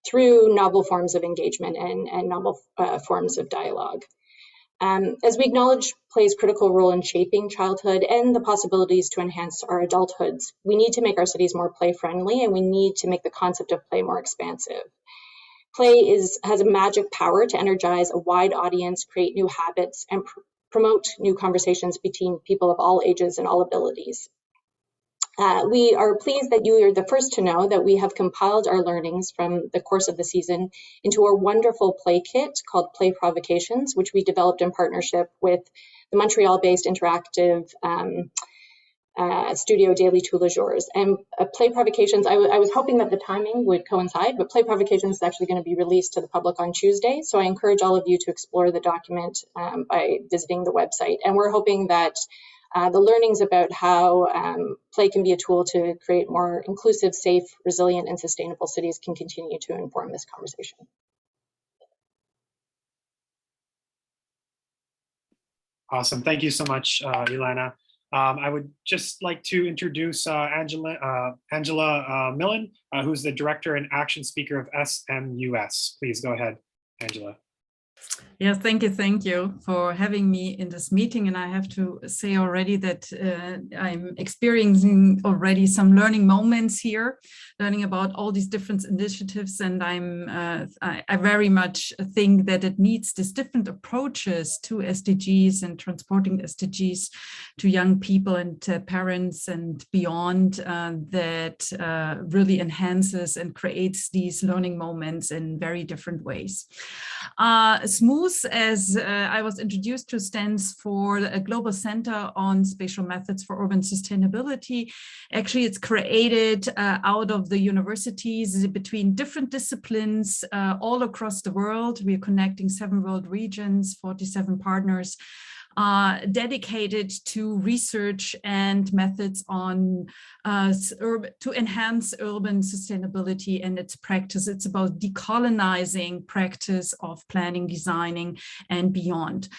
[SPEAKER 15] through novel forms of engagement and novel forms of dialogue. As we acknowledge play's critical role in shaping childhood and the possibilities to enhance our adulthoods, we need to make our cities more play-friendly, and we need to make the concept of play more expansive. Play has a magic power to energize a wide audience, create new habits, and promote new conversations between people of all ages and all abilities. We are pleased that you are the first to know that we have compiled our learnings from the course of the season into a wonderful play kit called Play Provocations, which we developed in partnership with the Montreal-based interactive studio Daily Tous les Jours. And Play Provocations, I was hoping that the timing would coincide, but Play Provocations is actually going to be released to the public on Tuesday. So I encourage all of you to explore the document by visiting the website. And we're hoping that the learnings about how play can be a tool to create more inclusive, safe, resilient, and sustainable cities can continue to inform this conversation.
[SPEAKER 4] Awesome. Thank you so much, Ilana. I would just like to introduce Angela Millen, who's the Director and Action Speaker of SMUS. Please go ahead, Angela.
[SPEAKER 16] Yes, thank you for having me in this meeting. And I have to say already that I'm experiencing already some learning moments here, learning about all these different initiatives. And I very much think that it needs these different approaches to SDGs and transporting SDGs to young people and parents and beyond that really enhances and creates these learning moments in very different ways. SMUS, as I was introduced to, stands for a Global Center on Spatial Methods for Urban Sustainability. Actually, it's created out of the universities between different disciplines all across the world. We are connecting 7 world regions, 47 partners. dedicated to research and methods on to enhance urban sustainability and its practice. It's about decolonizing practice of planning, designing, and beyond.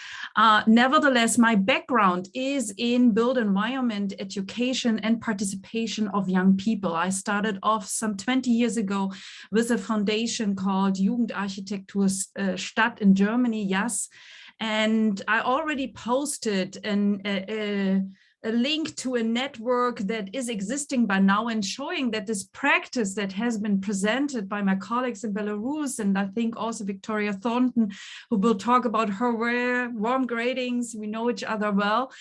[SPEAKER 16] Nevertheless, my background is in built environment, education, and participation of young people. I started off some 20 years ago with a foundation called Jugendarchitektur Stadt in Germany, JAS. And I already posted a link to a network that is existing by now and showing that this practice that has been presented by my colleagues in Belarus, and I think also Victoria Thornton, who will talk about her warm gradings, we know each other well.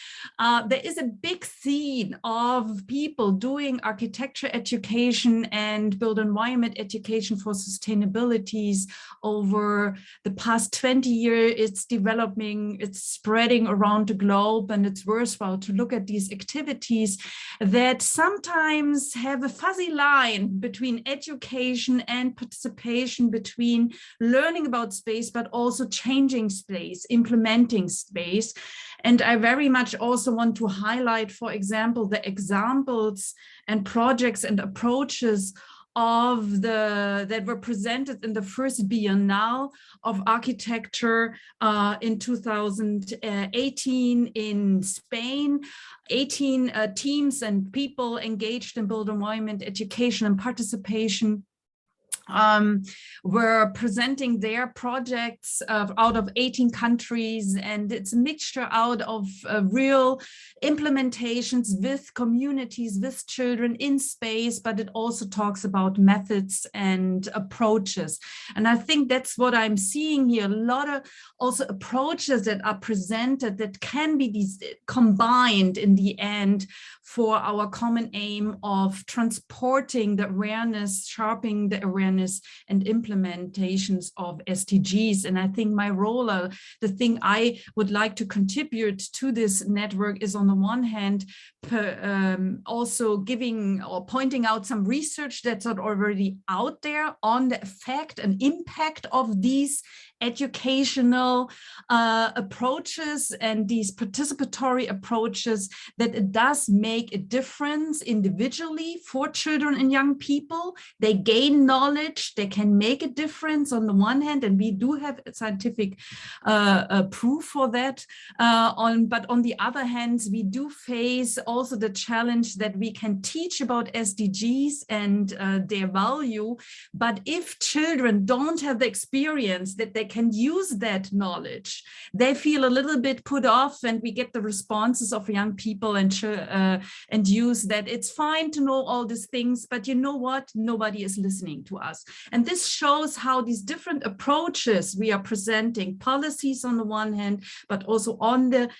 [SPEAKER 16] There is a big scene of people doing architecture education and built environment education for sustainabilities over the past 20 years. It's developing, it's spreading around the globe, and it's worthwhile to look at these activities that sometimes have a fuzzy line between education and participation, between learning about space, but also changing space, implementing space. And I very much also want to highlight, for example, the examples and projects and approaches that were presented in the first Biennale of Architecture in 2018 in Spain. 18 teams and people engaged in built environment education and participation were presenting their projects out of 18 countries, and it's a mixture out of real implementations with communities, with children in space, but it also talks about methods and approaches. And I think that's what I'm seeing here, a lot of also approaches that are presented that can be combined in the end for our common aim of transporting the awareness, sharpening the awareness and implementations of SDGs. And I think my role, the thing I would like to contribute to this network is, on the one hand, also giving or pointing out some research that's already out there on the effect and impact of these educational approaches and these participatory approaches, that it does make a difference individually for children and young people. They gain knowledge, they can make a difference on the one hand, and we do have scientific proof for that. But on the other hand, we do face also the challenge that we can teach about SDGs and their value, but if children don't have the experience that they can use that knowledge, they feel a little bit put off, and we get the responses of young people and use that it's fine to know all these things, but you know what, nobody is listening to us. And this shows how these different approaches we are presenting, policies on the one hand, but also on the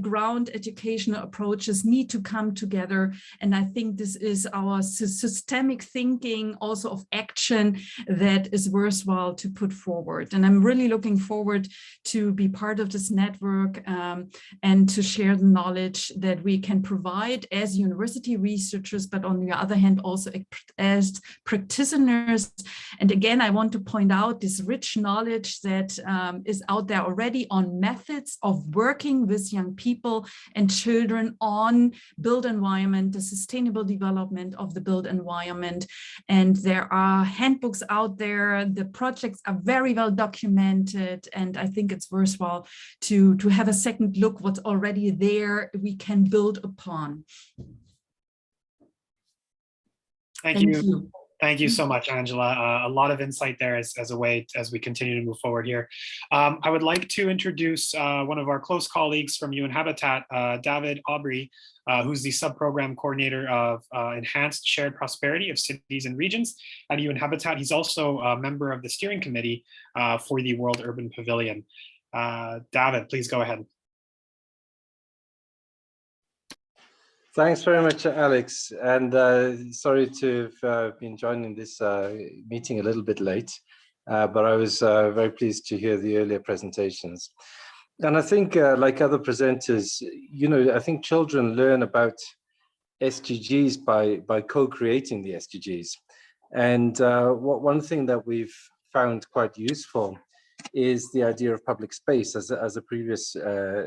[SPEAKER 16] ground educational approaches, need to come together. And I think this is our systemic thinking also of action that is worthwhile to put forward. And I'm really looking forward to be part of this network and to share the knowledge that we can provide as university researchers, but on the other hand, also as practitioners. And again, I want to point out this rich knowledge that is out there already on methods of working with young people and children on built environment, the sustainable development of the built environment. And there are handbooks out there. The projects are very well documented, and I think it's worthwhile to have a second look what's already there we can build upon.
[SPEAKER 4] Thank you. Thank you so much, Angela. A lot of insight there as we continue to move forward here. I would like to introduce one of our close colleagues from UN Habitat, David Aubry, who's the sub-program coordinator of Enhanced Shared Prosperity of Cities and Regions at UN Habitat. He's also a member of the steering committee for the World Urban Pavilion. David, please go ahead.
[SPEAKER 17] Thanks very much, Alex, and sorry to have been joining this meeting a little bit late, but I was very pleased to hear the earlier presentations. And I think, like other presenters, I think children learn about SDGs by co-creating the SDGs. And one thing that we've found quite useful is the idea of public space, as a previous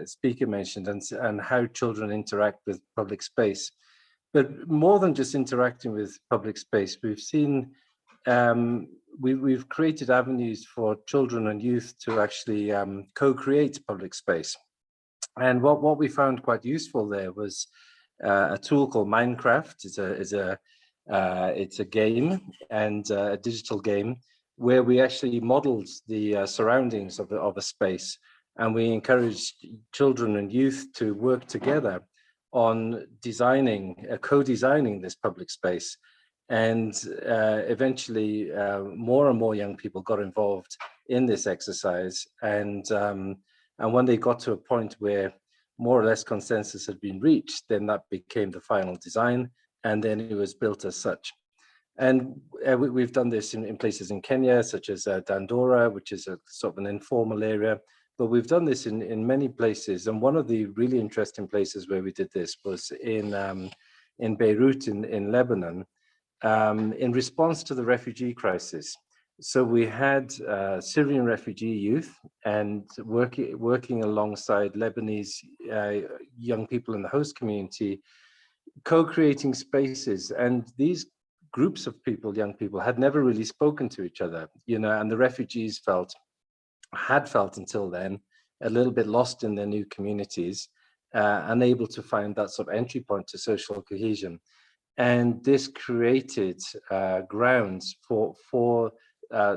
[SPEAKER 17] speaker mentioned, and how children interact with public space. But more than just interacting with public space, we've seen, we've created avenues for children and youth to actually co-create public space. And what we found quite useful there was a tool called Minecraft. It's a game, and a digital game, where we actually modeled the surroundings of a space, and we encouraged children and youth to work together on designing, co-designing this public space. And eventually more and more young people got involved in this exercise. And when they got to a point where more or less consensus had been reached, then that became the final design, and then it was built as such. And we've done this in places in Kenya, such as Dandora, which is a sort of an informal area, but we've done this in many places. And one of the really interesting places where we did this was in Beirut, in Lebanon, in response to the refugee crisis. So we had Syrian refugee youth, and working alongside Lebanese young people in the host community, co-creating spaces. And these groups of people, young people, had never really spoken to each other, and the refugees had felt until then a little bit lost in their new communities, unable to find that sort of entry point to social cohesion. And this created grounds for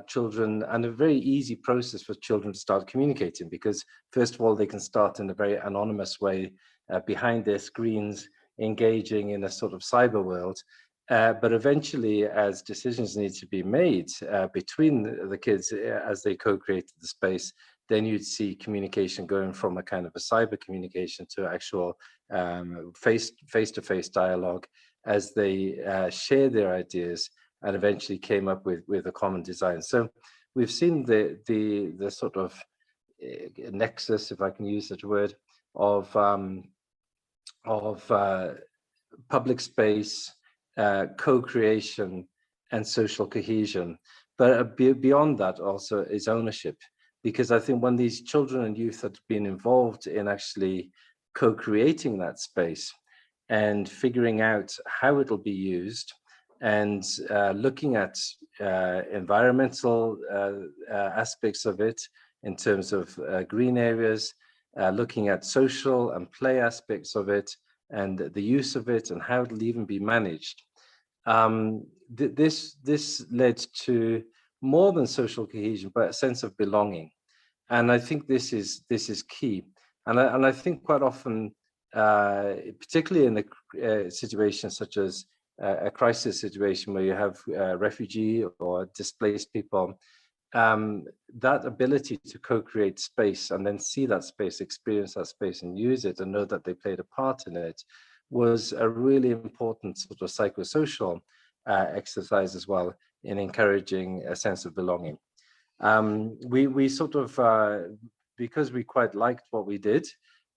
[SPEAKER 17] children, and a very easy process for children to start communicating, because first of all, they can start in a very anonymous way behind their screens, engaging in a sort of cyber world. But eventually, as decisions need to be made between the kids as they co-created the space, then you'd see communication going from a kind of a cyber communication to actual face-to-face dialogue as they share their ideas and eventually came up with a common design. So we've seen the sort of nexus, if I can use such a word, of public space, co-creation, and social cohesion. But beyond that also is ownership, because I think when these children and youth had been involved in actually co-creating that space and figuring out how it'll be used, and looking at environmental aspects of it in terms of green areas, looking at social and play aspects of it, and the use of it, and how it'll even be managed. This led to more than social cohesion, but a sense of belonging. And I think this is key. And I think quite often, particularly in a situation such as a crisis situation where you have refugee or displaced people, that ability to co-create space and then see that space, experience that space and use it and know that they played a part in it was a really important sort of psychosocial exercise as well in encouraging a sense of belonging. We sort of, because we quite liked what we did,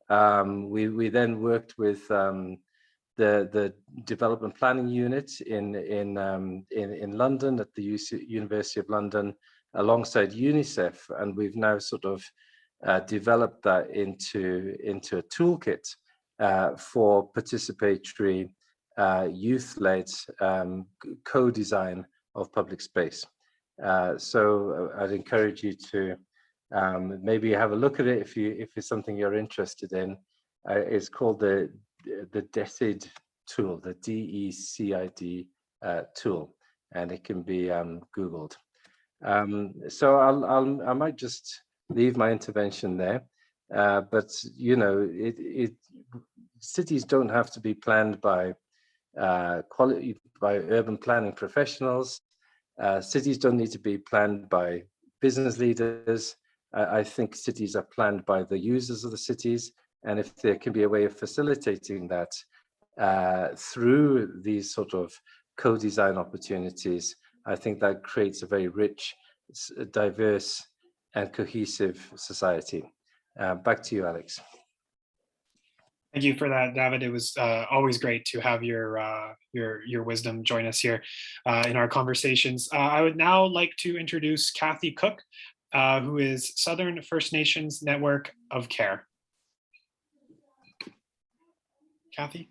[SPEAKER 17] we then worked with the development planning unit in London at the University of London alongside Unicef, and we've now sort of developed that into a toolkit for participatory youth-led co-design of public space. So I'd encourage you to maybe have a look at it if it's something you're interested in. It's called the DECID tool, the DECID tool, and it can be Googled. So I might just leave my intervention there, but cities don't have to be planned by urban planning professionals. Cities don't need to be planned by business leaders. I think cities are planned by the users of the cities, and if there can be a way of facilitating that through these sort of co-design opportunities, I think that creates a very rich, diverse, and cohesive society. Back to you, Alex.
[SPEAKER 4] Thank you for that, David. It was always great to have your wisdom join us here in our conversations. I would now like to introduce Kathy Cook. who is Southern First Nations Network of Care. Kathy?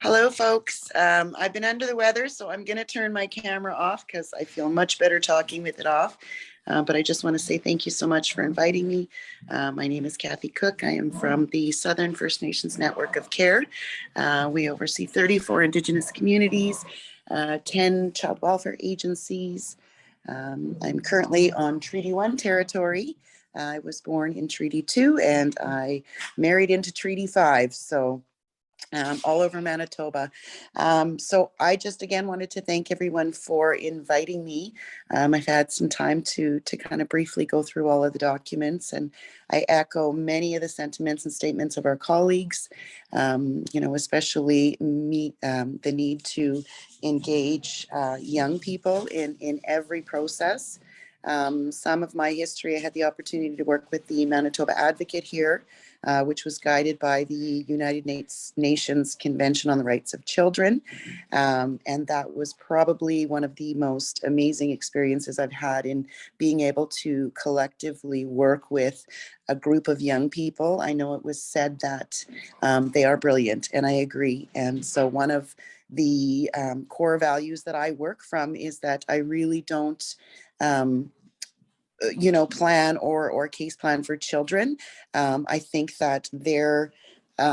[SPEAKER 18] Hello, folks. I've been under the weather, so I'm going to turn my camera off because I feel much better talking with it off. But I just want to say thank you so much for inviting me. My name is Kathy Cook. I am from the Southern First Nations Network of Care. We oversee 34 Indigenous communities, 10 child welfare agencies. I'm currently on Treaty 1 territory. I was born in Treaty 2 and I married into Treaty 5. So all over Manitoba. So I just again wanted to thank everyone for inviting me. I've had some time to kind of briefly go through all of the documents, and I echo many of the sentiments and statements of our colleagues, you know, especially the need to engage young people in every process. Some of my history, I had the opportunity to work with the Manitoba Advocate here, which was guided by the United Nations Convention on the Rights of Children. And that was probably one of the most amazing experiences I've had in being able to collectively work with a group of young people. I know it was said that they are brilliant, and I agree. And so one of the core values that I work from is that I really don't you know, plan or case plan for children. I think that their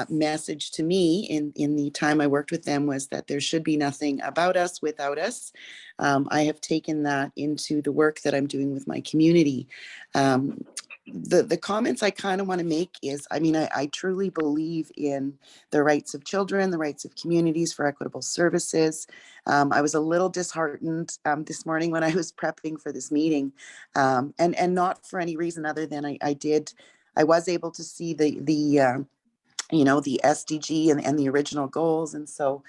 [SPEAKER 18] message to me in the time I worked with them was that there should be nothing about us without us. I have taken that into the work that I'm doing with my community. The comments I kind of want to make is, I mean, I truly believe in the rights of children, the rights of communities for equitable services. I was a little disheartened this morning when I was prepping for this meeting, and not for any reason other than I was able to see the you know, the SDG and the original goals. And so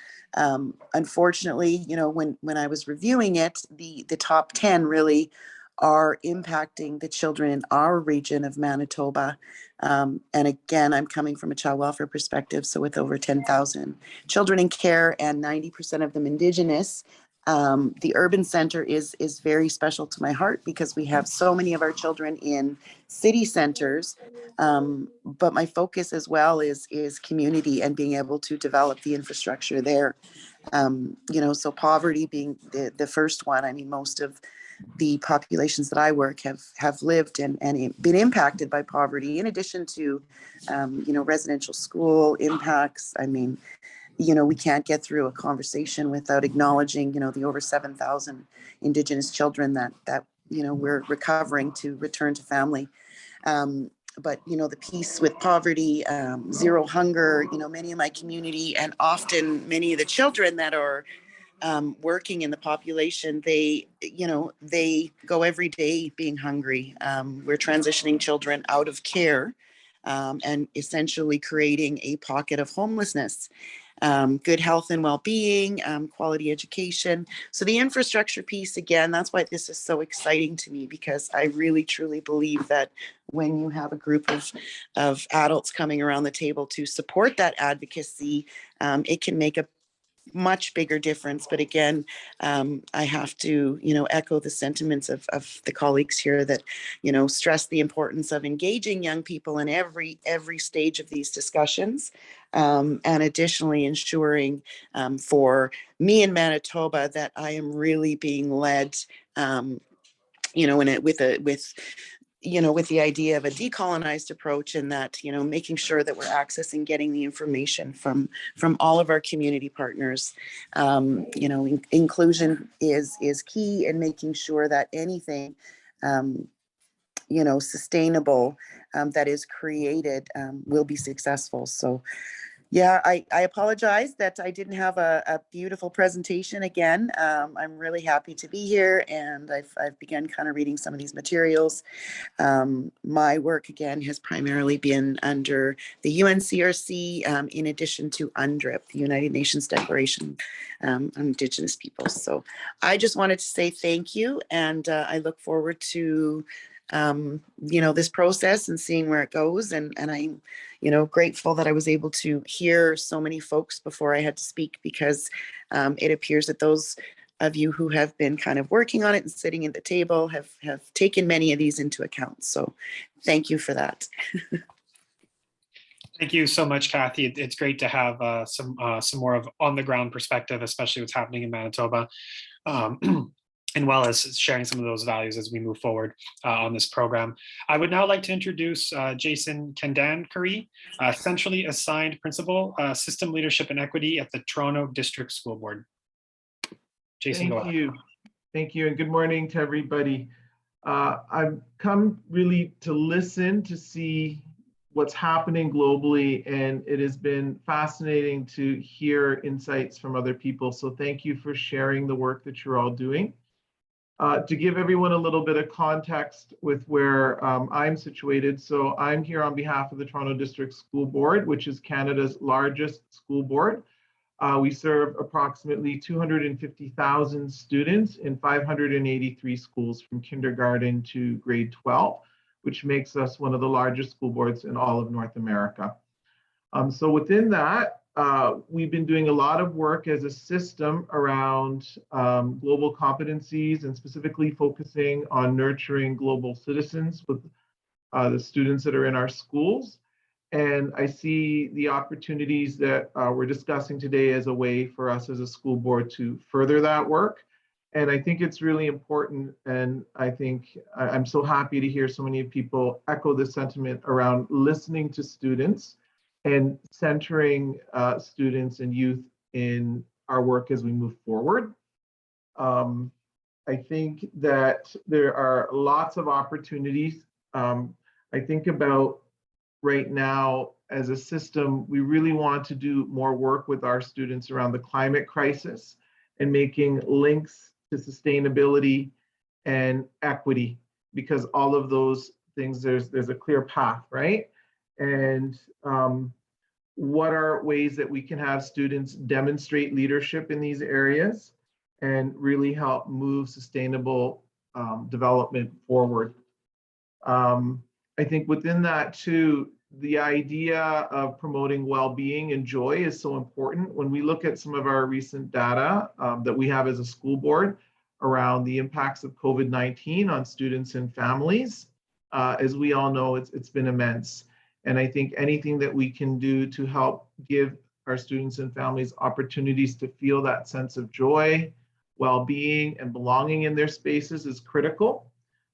[SPEAKER 18] unfortunately, you know, when I was reviewing it, the top 10 really are impacting the children in our region of Manitoba. And again, I'm coming from a child welfare perspective. So with over 10,000 children in care and 90% of them Indigenous, the urban center is very special to my heart because we have so many of our children in city centers. But my focus as well is community and being able to develop the infrastructure there. You know, so poverty being the first one. I mean, most of the populations that I work have lived and been impacted by poverty, in addition to, you know, residential school impacts. I mean, you know, we can't get through a conversation without acknowledging, you know, the over 7,000 Indigenous children that, you know, we're recovering to return to family. But, you know, the piece with poverty, zero hunger, you know, many of my community and often many of the children that are working in the population, they, you know, they go every day being hungry. We're transitioning children out of care and essentially creating a pocket of homelessness. Good health and well-being, quality education. So the infrastructure piece, again, that's why this is so exciting to me, because I really truly believe that when you have a group of adults coming around the table to support that advocacy, it can make a much bigger difference. But again, I have to, you know, echo the sentiments of the colleagues here that, you know, stress the importance of engaging young people in every stage of these discussions. And additionally ensuring for me in Manitoba that I am really being led, you know, with the idea of a decolonized approach, and that, you know, making sure that we're accessing, getting the information from all of our community partners. You know, inclusion is key, and making sure that anything, you know, sustainable that is created will be successful. So yeah, I apologize that I didn't have a beautiful presentation again. I'm really happy to be here, and I've begun kind of reading some of these materials. My work again has primarily been under the UNCRC, in addition to UNDRIP, the United Nations Declaration on Indigenous Peoples. So I just wanted to say thank you, and I look forward to you know, this process and seeing where it goes. And I'm, you know, grateful that I was able to hear so many folks before I had to speak, because it appears that those of you who have been kind of working on it and sitting at the table have taken many of these into account. So thank you for that.
[SPEAKER 4] Thank you so much, Kathy. It's great to have some more of on the ground perspective, especially what's happening in Manitoba, and well as sharing some of those values as we move forward on this program. I would now like to introduce Jason Kandan, centrally assigned principal, system leadership and equity at the Toronto District School Board. Jason, go ahead.
[SPEAKER 19] Thank you, and good morning to everybody. I've come really to listen to see what's happening globally, and it has been fascinating to hear insights from other people. So thank you for sharing the work that you're all doing. To give everyone a little bit of context with where I'm situated. So I'm here on behalf of the Toronto District School Board, which is Canada's largest school board. We serve approximately 250,000 students in 583 schools from kindergarten to grade 12, which makes us one of the largest school boards in all of North America. So within that, we've been doing a lot of work as a system around global competencies and specifically focusing on nurturing global citizens with the students that are in our schools. And I see the opportunities that we're discussing today as a way for us as a school board to further that work. And I think it's really important, and I think I'm so happy to hear so many people echo the sentiment around listening to students and centering students and youth in our work as we move forward. I think that there are lots of opportunities. I think about right now as a system, we really want to do more work with our students around the climate crisis and making links to sustainability and equity, because all of those things, there's a clear path, right? And what are ways that we can have students demonstrate leadership in these areas and really help move sustainable development forward. I think within that too, the idea of promoting well-being and joy is so important. When we look at some of our recent data that we have as a school board around the impacts of COVID-19 on students and families, as we all know, it's been immense. And I think anything that we can do to help give our students and families opportunities to feel that sense of joy, well-being, and belonging in their spaces is critical.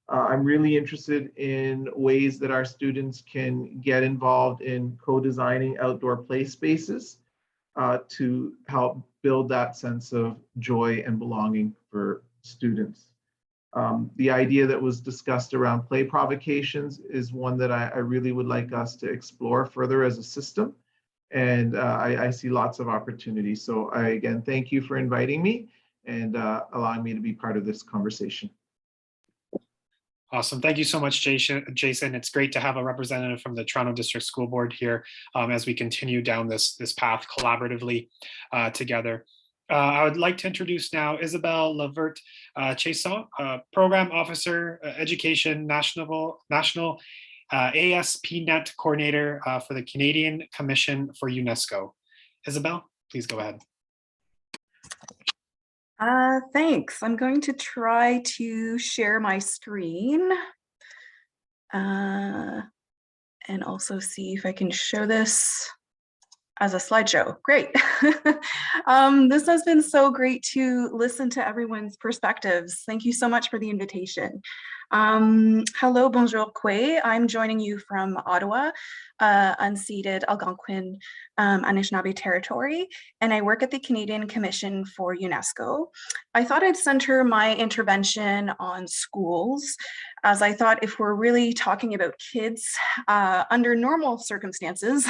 [SPEAKER 19] I'm really interested in ways that our students can get involved in co-designing outdoor play spaces to help build that sense of joy and belonging for students. The idea that was discussed around play provocations is one that I really would like us to explore further as a system. And I see lots of opportunities. So again, thank you for inviting me and allowing me to be part of this conversation.
[SPEAKER 4] Awesome. Thank you so much, Jason. It's great to have a representative from the Toronto District School Board here as we continue down this path collaboratively together. I would like to introduce now Isabelle Lavert Chasson, Program Officer, Education National ASP.NET Coordinator for the Canadian Commission for Unesco. Isabelle, please go ahead.
[SPEAKER 10] Thanks. I'm going to try to share my screen and also see if I can show this as a slideshow. Great. This has been so great to listen to everyone's perspectives. Thank you so much for the invitation. Hello, bonjour, Kwe. I'm joining you from Ottawa, unceded Algonquin Anishinaabe territory, and I work at the Canadian Commission for Unesco. I thought I'd center my intervention on schools, as I thought if we're really talking about kids under normal circumstances,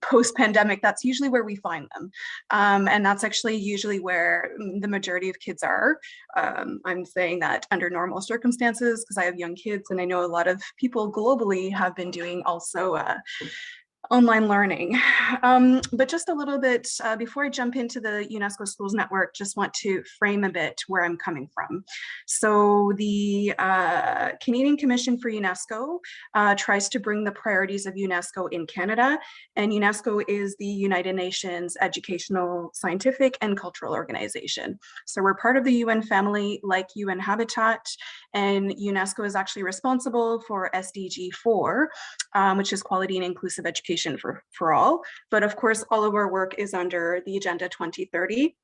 [SPEAKER 10] post-pandemic, that's usually where we find them. And that's actually usually where the majority of kids are. I'm saying that under normal circumstances because I have young kids, and I know a lot of people globally have been doing also
[SPEAKER 20] online learning. But just a little bit, before I jump into the UNESCO Schools Network, just want to frame a bit where I'm coming from. So the Canadian Commission for UNESCO tries to bring the priorities of UNESCO in Canada, and UNESCO is the United Nations Educational, Scientific, and Cultural Organization. So we're part of the UN family, like UN Habitat, and UNESCO is actually responsible for SDG 4, which is quality and inclusive education for all. But of course, all of our work is under the Agenda 2030,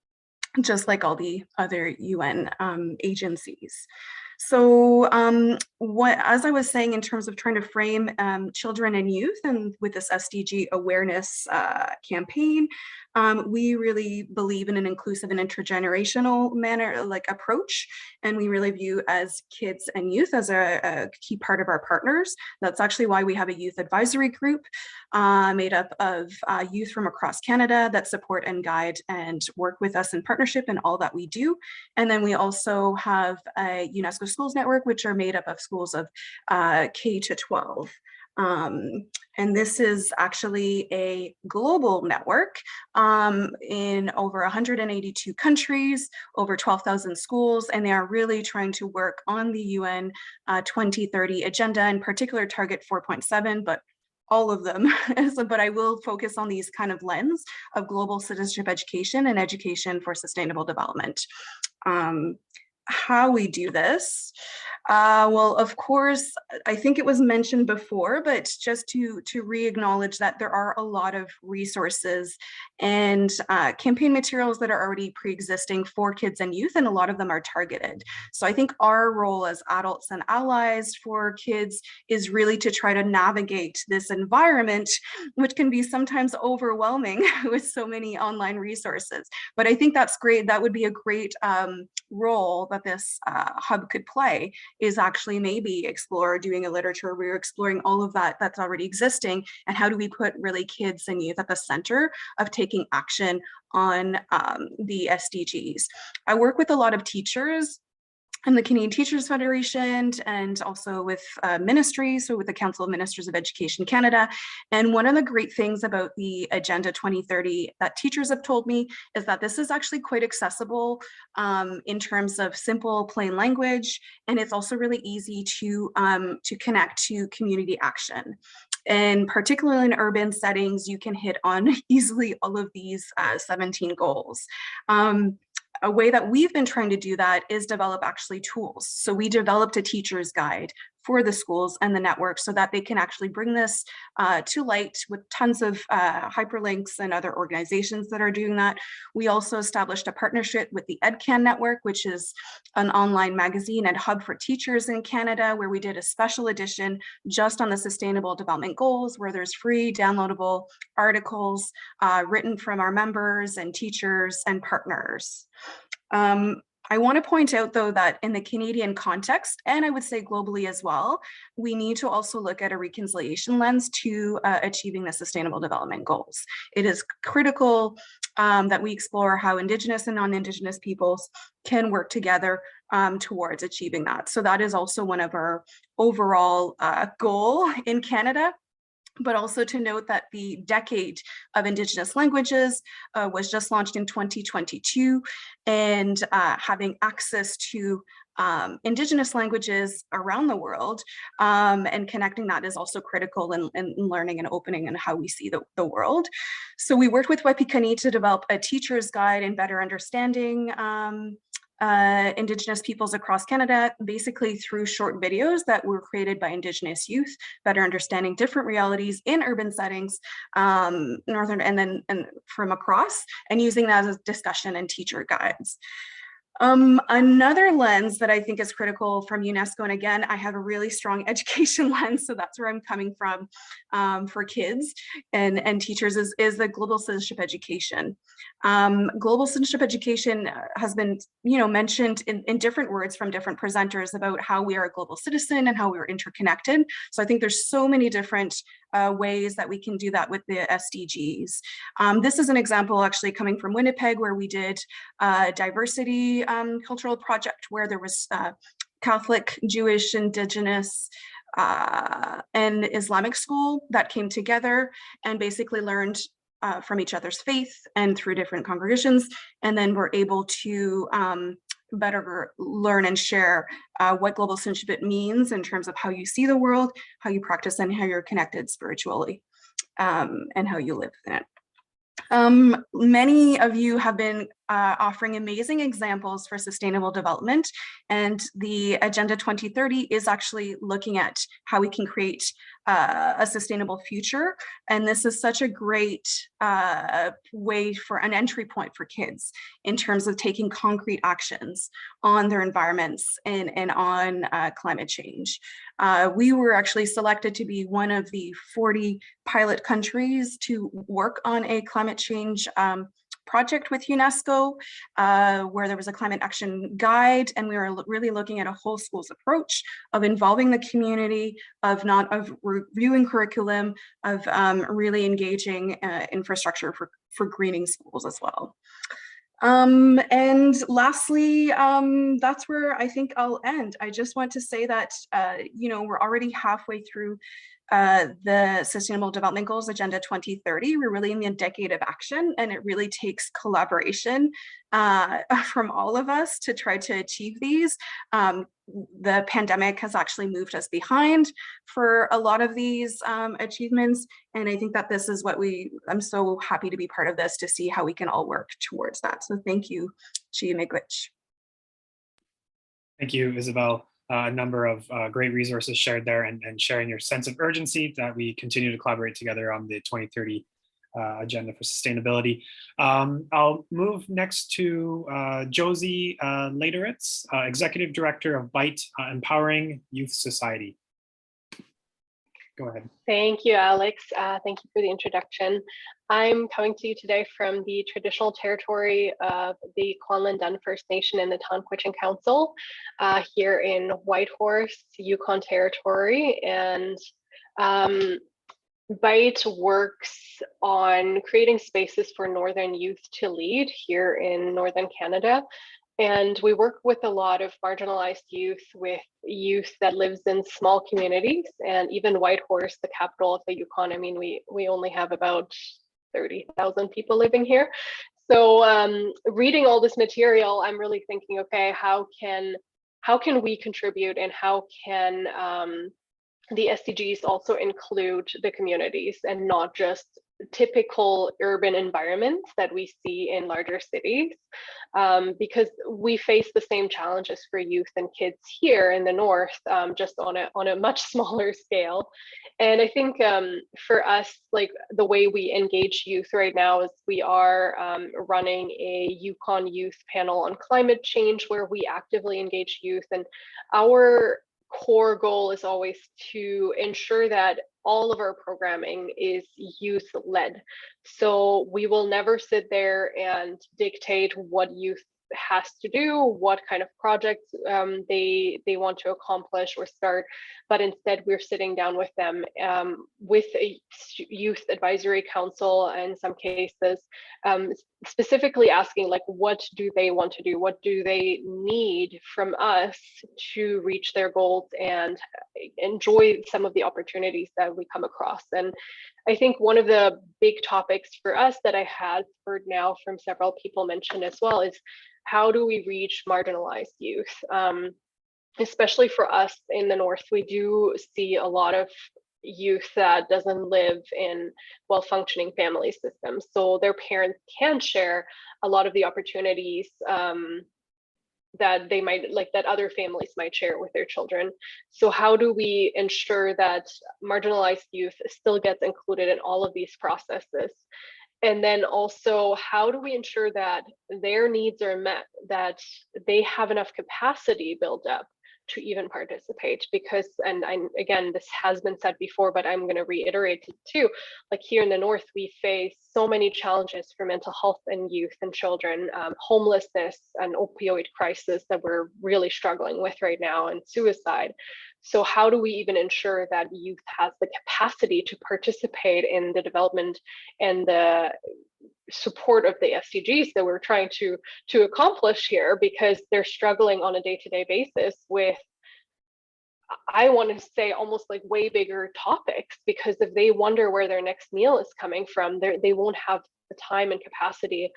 [SPEAKER 20] just like all the other UN agencies. So as I was saying, in terms of trying to frame children and youth, and with this SDG awareness campaign, we really believe in an inclusive and intergenerational approach, and we really view as kids and youth as a key part of our partners. That's actually why we have a youth advisory group made up of youth from across Canada that support and guide and work with us in partnership in all that we do. And then we also have a UNESCO Schools Network, which are made up of schools of K to 12. And this is actually a global network in over 182 countries, over 12,000 schools, and they are really trying to work on the UN 2030 agenda, in particular target 4.7, but all of them. But I will focus on these kind of lens of global citizenship education and education for sustainable development. How we do this? Well, of course, I think it was mentioned before, but just to re-acknowledge that there are a lot of resources and campaign materials that are already pre-existing for kids and youth, and a lot of them are targeted. So I think our role as adults and allies for kids is really to try to navigate this environment, which can be sometimes overwhelming with so many online resources. But I think that's great. That would be a great role that this hub could play, is actually maybe explore doing a literature where you're exploring all of that that's already existing, and how do we put really kids and youth at the center of taking action on the SDGs. I work with a lot of teachers and the Canadian Teachers Federation, and also with ministries, so with the Council of Ministers of Education Canada. And one of the great things about the Agenda 2030 that teachers have told me is that this is actually quite accessible in terms of simple, plain language, and it's also really easy to connect to community action. And particularly in urban settings, you can hit on easily all of these 17 goals. A way that we've been trying to do that is develop actually tools. So we developed a teacher's guide for the schools and the network so that they can actually bring this to light with tons of hyperlinks and other organizations that are doing that. We also established a partnership with the EdCan network, which is an online magazine and hub for teachers in Canada, where we did a special edition just on the Sustainable Development Goals, where there's free downloadable articles written from our members and teachers and partners. I want to point out, though, that in the Canadian context, and I would say globally as well, we need to also look at a reconciliation lens to achieving the Sustainable Development Goals. It is critical that we explore how Indigenous and non-Indigenous peoples can work together towards achieving that. So that is also one of our overall goal in Canada. But also to note that the Decade of Indigenous Languages was just launched in 2022, and having access to Indigenous languages around the world and connecting that is also critical in learning and opening and how we see the world. So we worked with archiKID to develop a teacher's guide and better understanding Indigenous peoples across Canada, basically through short videos that were created by Indigenous youth, better understanding different realities in urban settings, northern and from across, and using that as discussion and teacher guides. Another lens that I think is critical from Unesco, and again, I have a really strong education lens, so that's where I'm coming from for kids and teachers, is the global citizenship education. Global citizenship education has been, mentioned in different words from different presenters about how we are a global citizen and how we are interconnected. So I think there's so many different ways that we can do that with the SDGs. This is an example actually coming from Winnipeg, where we did diversity cultural project where there was Catholic, Jewish, Indigenous, an Islamic school that came together and basically learned from each other's faith and through different congregations, and then were able to better learn and share what global citizenship means in terms of how you see the world, how you practice, and how you're connected spiritually, and how you live in it. Many of you have been offering amazing examples for sustainable development, and the Agenda 2030 is actually looking at how we can create a sustainable future. And this is such a great way for an entry point for kids in terms of taking concrete actions on their environments and on climate change. We were actually selected to be one of the 40 pilot countries to work on a climate change project with Unesco, where there was a climate action guide, and we were really looking at a whole schools approach of involving the community, of reviewing curriculum, of really engaging infrastructure for greening schools as well. And lastly, that's where I think I'll end. I just want to say that, you know, we're already halfway through the Sustainable Development Goals Agenda 2030. We're really in the decade of action, and it really takes collaboration from all of us to try to achieve these. The pandemic has actually moved us behind for a lot of these achievements, and I think that this is what I'm so happy to be part of this, to see how we can all work towards that. So thank you, Miigwech.
[SPEAKER 4] Thank you, Isabel. A number of great resources shared there, and sharing your sense of urgency that we continue to collaborate together on the 2030 agenda for sustainability. I'll move next to Josie Lederitz, Executive Director of BITE, Empowering Youth Society. Go ahead.
[SPEAKER 21] Thank you, Alex. Thank you for the introduction. I'm coming to you today from the traditional territory of the Kandan First Nation and the Tanquichin Council here in Whitehorse, Yukon Territory. And BITE works on creating spaces for Northern youth to lead here in Northern Canada. And we work with a lot of marginalized youth, with youth that lives in small communities, and even Whitehorse, the capital of the Yukon. I mean, we only have about 30,000 people living here. So reading all this material, I'm really thinking, okay, how can we contribute, and how can the SDGs also include the communities and not just typical urban environments that we see in larger cities, because we face the same challenges for youth and kids here in the north, just on a much smaller scale. And I think for us, like the way we engage youth right now is we are running a Yukon Youth Panel on climate change, where we actively engage youth, and our core goal is always to ensure that all of our programming is youth-led. So we will never sit there and dictate what youth has to do, what kind of projects they want to accomplish or start, but instead we're sitting down with them with a youth advisory council in some cases, specifically asking, like, what do they want to do? What do they need from us to reach their goals and enjoy some of the opportunities that we come across? And I think one of the big topics for us that I had heard now from several people mentioned as well is, how do we reach marginalized youth? Especially for us in the north, we do see a lot of youth that doesn't live in well-functioning family systems. So their parents can share a lot of the opportunities that they might, like, that other families might share with their children. So how do we ensure that marginalized youth still gets included in all of these processes? And then also, how do we ensure that their needs are met, that they have enough capacity built up to even participate? Because, and again, this has been said before, but I'm going to reiterate it too, like here in the north, we face so many challenges for mental health in youth and children, homelessness and opioid crisis that we're really struggling with right now, and suicide. So how do we even ensure that youth has the capacity to participate in the development and the support of the SDGs that we're trying to accomplish here, because they're struggling on a day-to-day basis with I want to say almost like way bigger topics, because if they wonder where their next meal is coming from, they won't have the time and capacity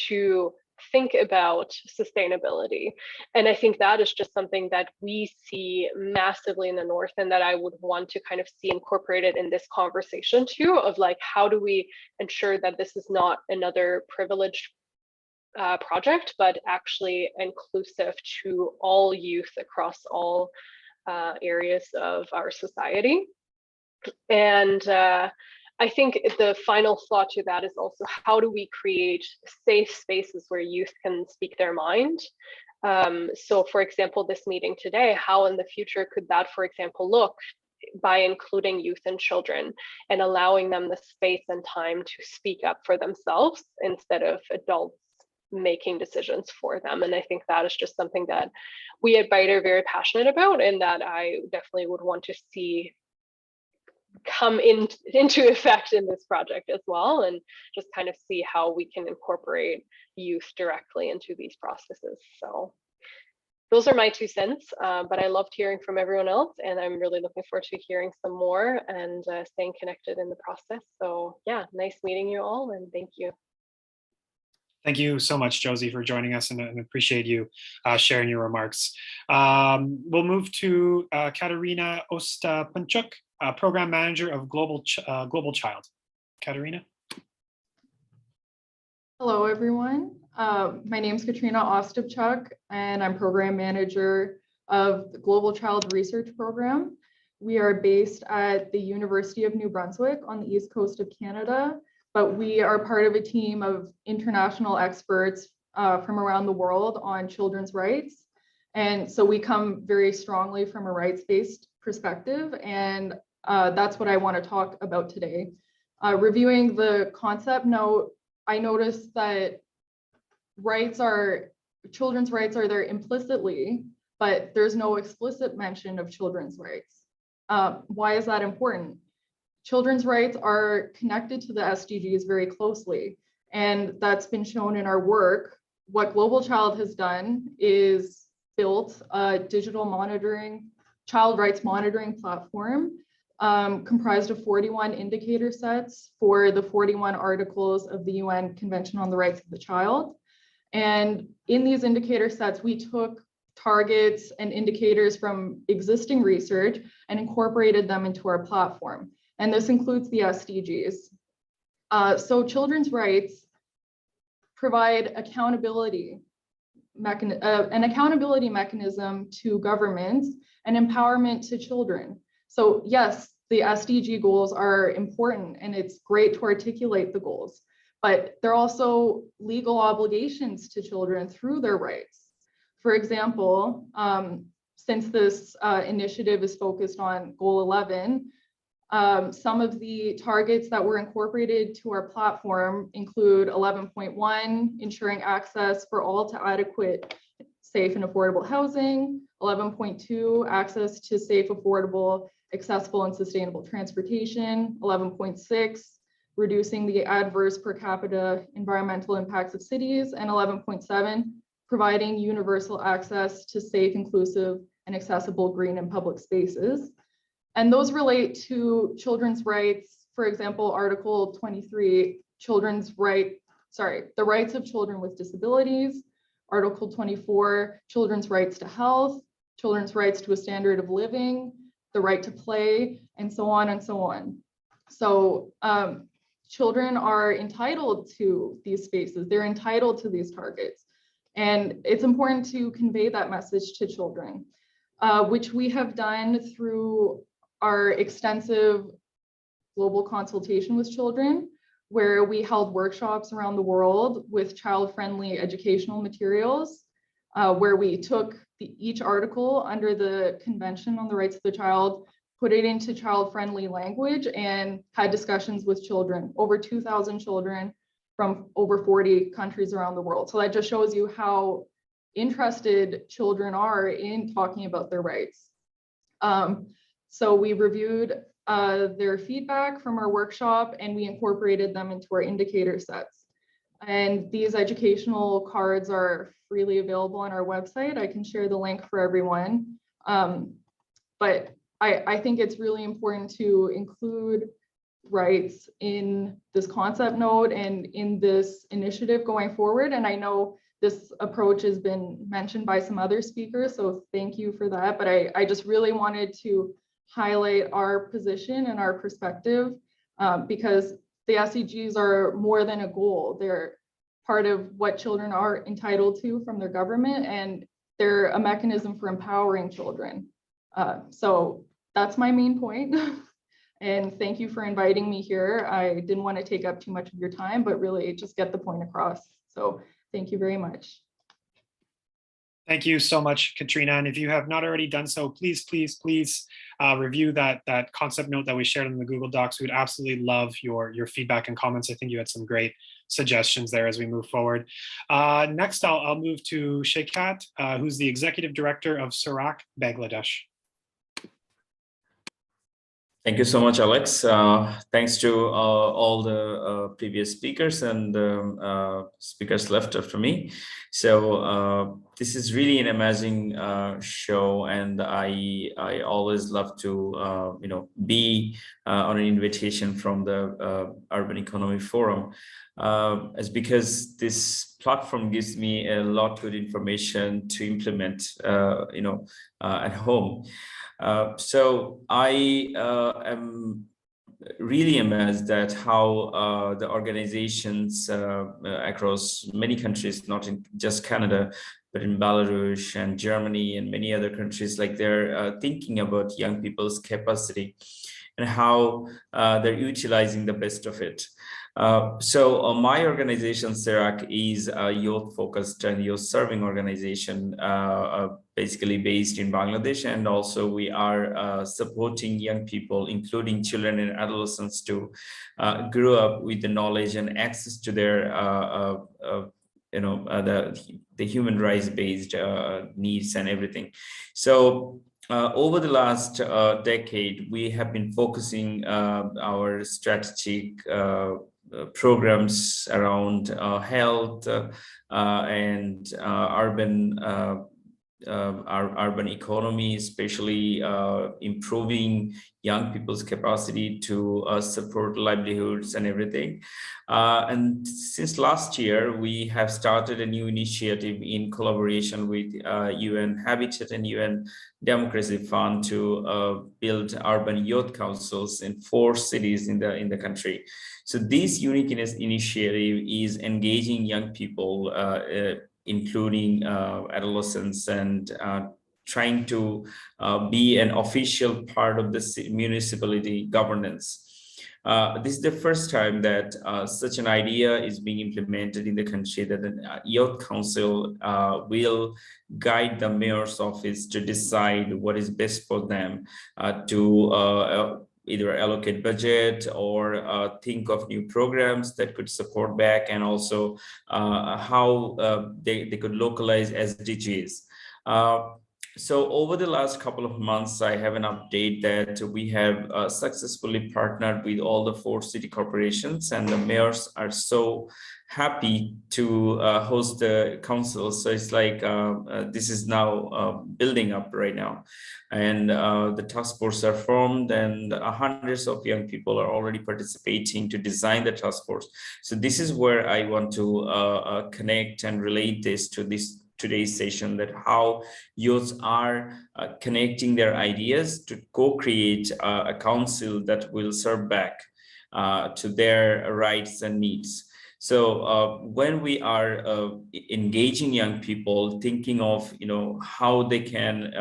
[SPEAKER 21] to think about sustainability. And I think that is just something that we see massively in the North, and that I would want to kind of see incorporated in this conversation too, of like, how do we ensure that this is not another privileged project, but actually inclusive to all youth across all areas of our society. And I think the final thought to that is also, how do we create safe spaces where youth can speak their mind? So for example, this meeting today, how in the future could that, for example, look by including youth and children and allowing them the space and time to speak up for themselves instead of adults making decisions for them. And I think that is just something that we at BITE are very passionate about, and that I definitely would want to see come into effect in this project as well, and just kind of see how we can incorporate youth directly into these processes. So those are my 2 cents, but I loved hearing from everyone else, and I'm really looking forward to hearing some more and staying connected in the process. So yeah, nice meeting you all, and thank you.
[SPEAKER 4] Thank you so much, Josie, for joining us, and appreciate you sharing your remarks. We'll move to Katerina Ostapunchuk, Program Manager of Global Child. Katerina.
[SPEAKER 1] Hello, everyone. My name is Katrina Ostapchuk, and I'm Program Manager of the Global Child Research Program. We are based at the University of New Brunswick on the east coast of Canada, but we are part of a team of international experts from around the world on children's rights. And so we come very strongly from a rights-based perspective, and that's what I want to talk about today. Reviewing the concept note, I noticed that children's rights are there implicitly, but there's no explicit mention of children's rights. Why is that important? Children's rights are connected to the SDGs very closely, and that's been shown in our work. What Global Child has done is built a digital child rights monitoring platform comprised of 41 indicator sets for the 41 articles of the UN Convention on the Rights of the Child. And in these indicator sets, we took targets and indicators from existing research and incorporated them into our platform. And this includes the SDGs. So children's rights provide an accountability mechanism to governments and empowerment to children. So yes, the SDG goals are important, and it's great to articulate the goals, but they're also legal obligations to children through their rights. For example, since this initiative is focused on Goal 11, some of the targets that were incorporated to our platform include 11.1, ensuring access for all to adequate, safe, and affordable housing; 11.2, access to safe, affordable, accessible, and sustainable transportation; 11.6, reducing the adverse per capita environmental impacts of cities; and 11.7, providing universal access to safe, inclusive, and accessible green and public spaces. And those relate to children's rights. For example, Article 23, the rights of children with disabilities; Article 24, children's rights to health; children's rights to a standard of living; the right to play, and so on and so on. So children are entitled to these spaces. They're entitled to these targets. And it's important to convey that message to children, which we have done through our extensive global consultation with children, where we held workshops around the world with child-friendly educational materials, where we took each article under the Convention on the Rights of the Child, put it into child-friendly language, and had discussions with children, over 2,000 children from over 40 countries around the world. So that just shows you how interested children are in talking about their rights. So we reviewed their feedback from our workshop, and we incorporated them into our indicator sets. And these educational cards are freely available on our website. I can share the link for everyone. but I think it's really important to include rights in this concept note and in this initiative going forward. And I know this approach has been mentioned by some other speakers, so thank you for that. But I just really wanted to highlight our position and our perspective because the SDGs are more than a goal. They're part of what children are entitled to from their government, and they're a mechanism for empowering children. So that's my main point. And thank you for inviting me here. I didn't want to take up too much of your time, but really just get the point across. So thank you very much.
[SPEAKER 4] Thank you so much, Katrina. And if you have not already done so, please review that concept note that we shared in the Google Docs. We would absolutely love your feedback and comments. I think you had some great suggestions there as we move forward. Next, I'll move to Sheikhat, who's the Executive Director of Sorak, Bangladesh.
[SPEAKER 5] Thank you so much, Alex. Thanks to all the previous speakers and speakers left after me. So this is really an amazing show, and I always love to be on an invitation from the Urban Economy Forum, as because this platform gives me a lot of good information to implement at home. So I am really amazed at how the organizations across many countries, not in just Canada, but in Belarus and Germany and many other countries, like they're thinking about young people's capacity and how they're utilizing the best of it. So my organization, Sorak, is a youth-focused and youth-serving organization, basically based in Bangladesh, and also we are supporting young people, including children and adolescents, to grow up with the knowledge and access to their, the human rights-based needs and everything. So over the last decade, we have been focusing our strategic programs around health and urban economy, especially improving young people's capacity to support livelihoods and everything. And since last year, we have started a new initiative in collaboration with UN Habitat and UN Democracy Fund to build urban youth councils in 4 cities in the country. So this unique initiative is engaging young people, including adolescents, and trying to be an official part of the municipality governance. This is the first time that such an idea is being implemented in the country, that the youth council will guide the mayor's office to decide what is best for them to either allocate budget or think of new programs that could support back, and also how they could localize SDGs. So over the last couple of months, I have an update that we have successfully partnered with all the 4 city corporations, and the mayors are so happy to host the council. So it's like this is now building up right now, and the task force are formed, and hundreds of young people are already participating to design the task force. So this is where I want to connect and relate this to today's session, that how youths are connecting their ideas to co-create a council that will serve back to their rights and needs. So when we are engaging young people, thinking of how they can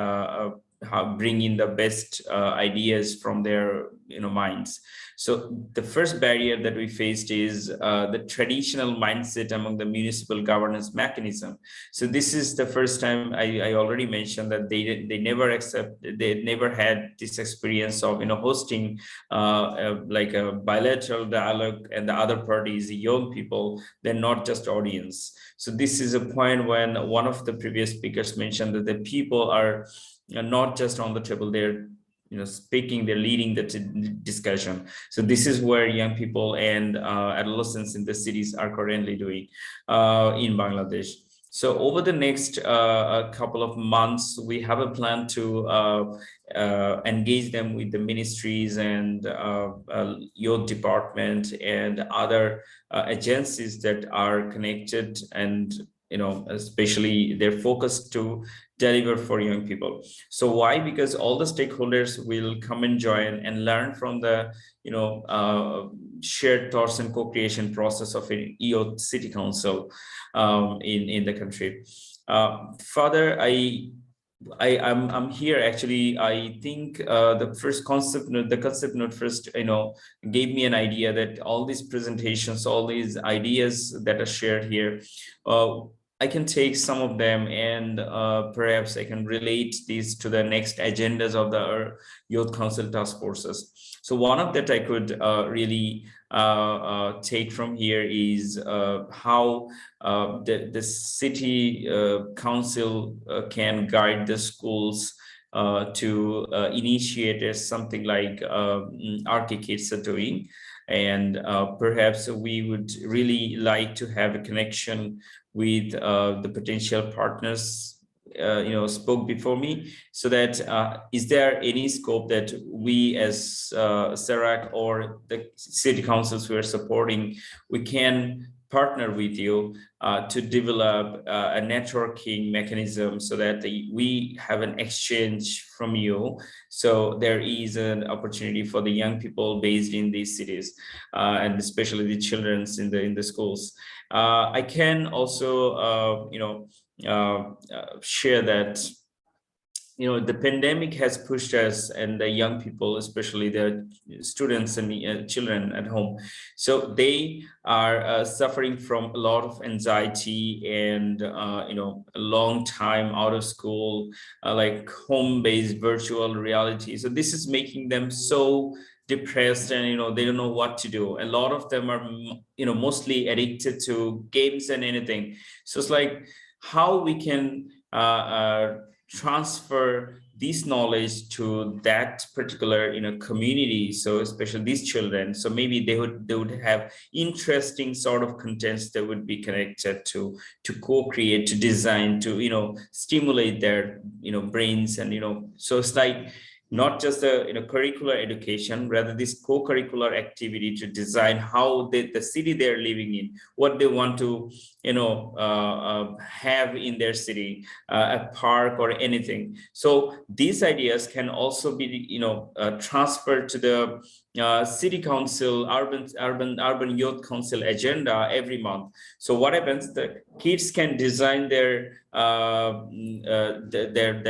[SPEAKER 5] bring in the best ideas from their minds. So the first barrier that we faced is the traditional mindset among the municipal governance mechanism. So this is the first time I already mentioned that they never had this experience of hosting like a bilateral dialogue, and the other party is young people, they're not just audience. So this is a point when one of the previous speakers mentioned that the people are not just on the table, they're speaking, they're leading the discussion. So this is where young people and adolescents in the cities are currently doing in Bangladesh. So over the next couple of months, we have a plan to engage them with the ministries and youth department and other agencies that are connected, and especially they're focused to deliver for young people. So why? Because all the stakeholders will come and join and learn from the shared thoughts and co-creation process of an youth city council in the country. Further, I'm here actually. I think the first concept note first gave me an idea that all these presentations, all these ideas that are shared here, I can take some of them and perhaps I can relate these to the next agendas of the Youth Council task forces. So one of that I could really take from here is how the city council can guide the schools to initiate something like archiKIDs are doing. And perhaps we would really like to have a connection with the potential partners spoke before me, so that is there any scope that we as Sorak or the city councils who are supporting, we can partner with you to develop a networking mechanism so that we have an exchange from you. So there is an opportunity for the young people based in these cities and especially the children in the schools. I can also share that the pandemic has pushed us and the young people, especially the students and children at home. So they are suffering from a lot of anxiety and, a long time out of school, like home-based virtual reality. So this is making them so depressed and, they don't know what to do. A lot of them are, mostly addicted to games and anything. So it's like how we can transfer this knowledge to that particular community, so especially these children, so maybe they would have interesting sort of contents that would be connected to co-create, to design, to stimulate their brains, and so it's like not just a curricular education, rather this co-curricular activity to design how the city they're living in, what they want to have in their city, a park or anything. So these ideas can also be transferred to the city council, urban youth council agenda every month. So what happens? The kids can design their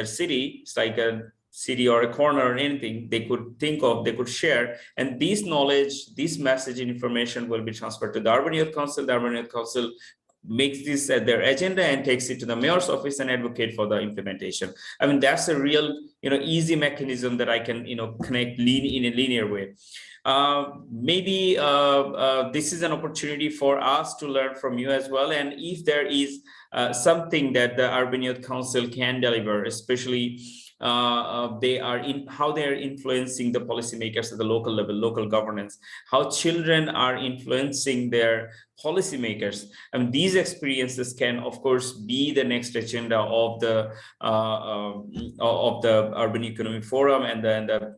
[SPEAKER 5] city. It's like a city or a corner or anything they could think of, they could share, and this knowledge, this message and information will be transferred to the urban youth council. The urban youth council makes this at their agenda and takes it to the mayor's office and advocate for the implementation. I mean, that's a real easy mechanism that I can connect in a linear way. Maybe this is an opportunity for us to learn from you as well, and if there is something that the urban youth council can deliver, especially how they are influencing the policymakers at the local level, local governance, how children are influencing their policymakers. I mean, these experiences can, of course, be the next agenda of the Urban Economic Forum and the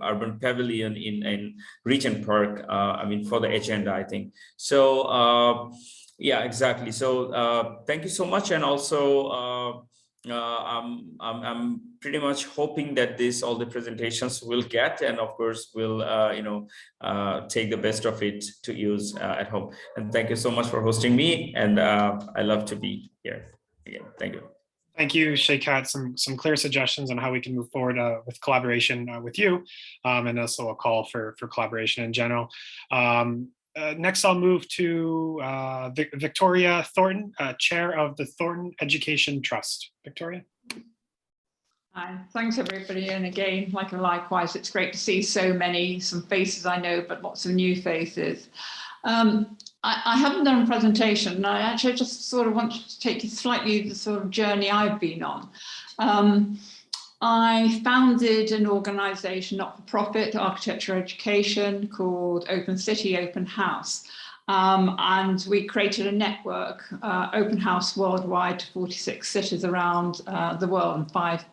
[SPEAKER 5] Urban Pavilion in Regent Park. I mean, for the agenda, I think. So, yeah, exactly. So, thank you so much, and also. I'm pretty much hoping that all the presentations will get, and of course will take the best of it to use at home. And thank you so much for hosting me, and I love to be here again. Thank you.
[SPEAKER 4] Thank you, Sheikhat. Some clear suggestions on how we can move forward with collaboration with you, and also a call for collaboration in general. Next, I'll move to Victoria Thornton, Chair of the Thornton Education Trust. Victoria.
[SPEAKER 6] Hi, thanks everybody. And again, likewise, it's great to see some faces I know, but lots of new faces. I haven't done a presentation, and I actually just sort of want to take you slightly the sort of journey I've been on. I founded an organisation, not-for-profit, architecture education, called Open City, Open House. And we created a network, Open House worldwide, to 46 cities around the world, and 5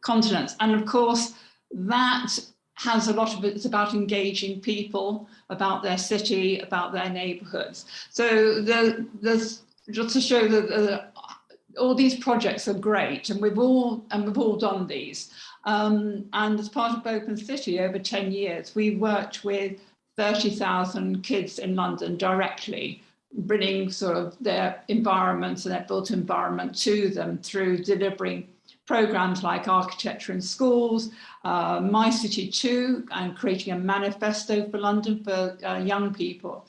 [SPEAKER 6] continents. And of course, that has a lot of it's about engaging people, about their city, about their neighborhoods. So there's just to show that all these projects are great, and we've all done these. And as part of Open City over 10 years, we worked with 30,000 kids in London directly, bringing sort of their environments and their built environment to them through delivering programs like architecture in schools, My City 2, and creating a manifesto for London for young people.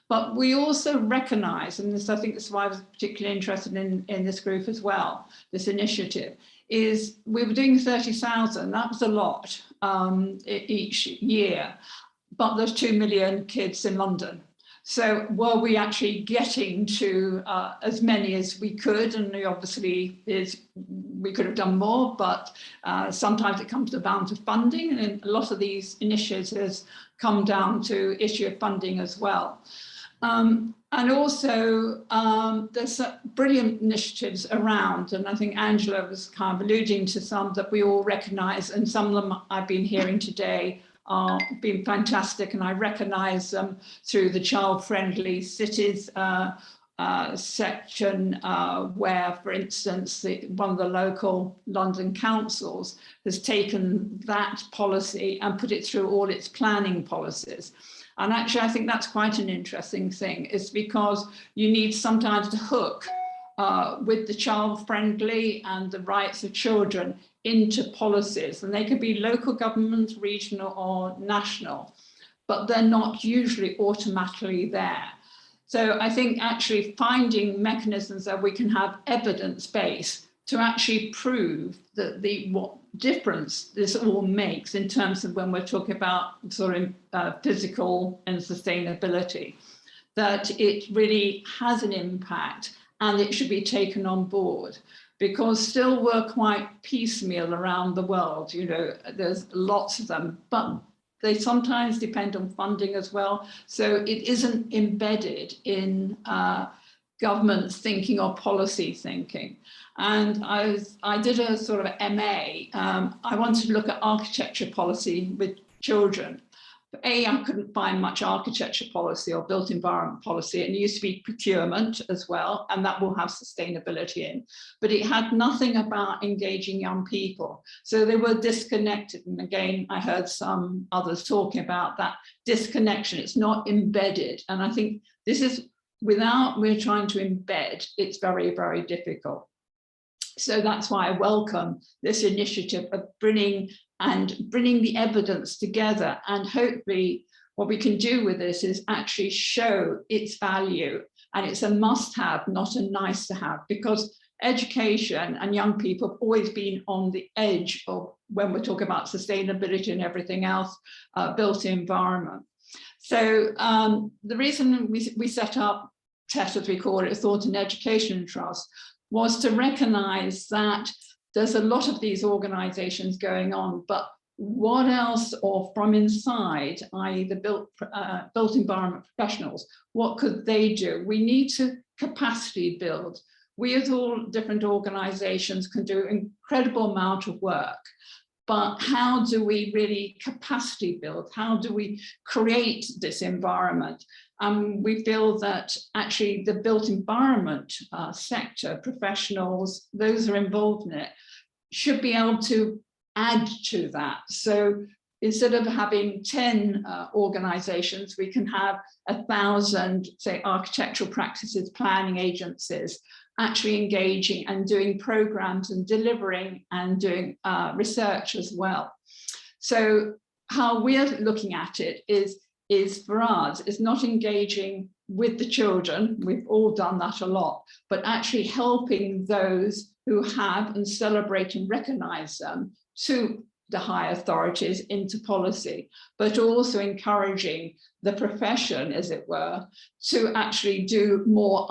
[SPEAKER 6] But we also recognise, and this, I think this is why I was particularly interested in this group as well, this initiative, is we were doing 30,000, that was a lot each year, but there's 2 million kids in London. So were we actually getting to as many as we could? And obviously we could have done more, but sometimes it comes down to funding, and a lot of these initiatives come down to issue of funding as well. And also there's brilliant initiatives around, and I think Angela was kind of alluding to some that we all recognise, and some of them I've been hearing today are been fantastic, and I recognise them through the child-friendly cities section, where, for instance, one of the local London councils has taken that policy and put it through all its planning policies. And actually, I think that's quite an interesting thing. It's because you need sometimes to hook with the child-friendly and the rights of children into policies, and they can be local government, regional or national, but they're not usually automatically there. So I think actually finding mechanisms that we can have evidence base to actually prove that what difference this all makes in terms of when we're talking about sort of physical and sustainability, that it really has an impact and it should be taken on board. Because still we're quite piecemeal around the world, you know, there's lots of them, but they sometimes depend on funding as well. So it isn't embedded in government thinking or policy thinking. And I did a sort of MA. I wanted to look at architecture policy with children. I couldn't find much architecture policy or built environment policy. It used to be procurement as well, and that will have sustainability in, but it had nothing about engaging young people. So they were disconnected. And again, I heard some others talking about that disconnection. It's not embedded. And I think this is, without we're trying to embed, it's very, very difficult. So that's why I welcome this initiative of bringing the evidence together, and hopefully what we can do with this is actually show its value, and it's a must-have, not a nice-to-have, because education and young people have always been on the edge of, when we're talking about sustainability and everything else, built environment. So the reason we set up TET, as we call it, Thornton Education Trust, was to recognise that there's a lot of these organisations going on, but what else, or from inside, i.e. the built environment professionals, what could they do? We need to capacity build. We as all different organisations can do an incredible amount of work, but how do we really capacity build? How do we create this environment? We feel that actually the built environment sector, professionals, those who are involved in it, should be able to add to that. So instead of having 10 organizations, we can have 1,000, say, architectural practices, planning agencies, actually engaging and doing programs and delivering and doing research as well. So how we're looking at it is for us, is not engaging with the children, we've all done that a lot, but actually helping those who have and celebrate and recognize them to the high authorities into policy, but also encouraging the profession, as it were, to actually do more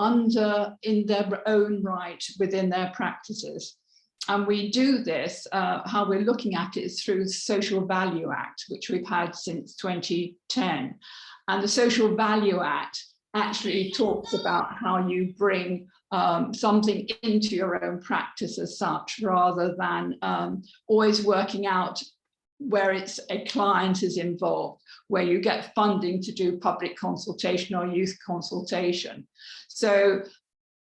[SPEAKER 6] in their own right within their practices. And we do this, how we're looking at it is through the Social Value Act, which we've had since 2010. And the Social Value Act actually talks about how you bring something into your own practice as such, rather than always working out where it's a client is involved, where you get funding to do public consultation or youth consultation. So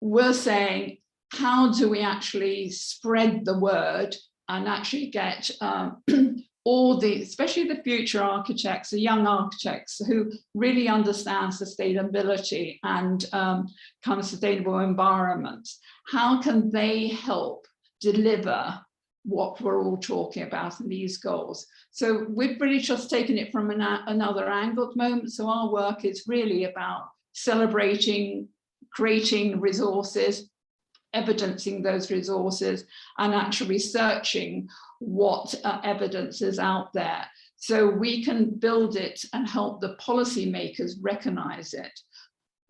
[SPEAKER 6] we're saying, how do we actually spread the word and actually get all the, especially the future architects, the young architects who really understand sustainability and kind of sustainable environments, how can they help deliver what we're all talking about in these goals? So we've really just taken it from another angle at the moment. So our work is really about celebrating, creating resources, evidencing those resources, and actually researching what evidence is out there, so we can build it and help the policymakers recognize it.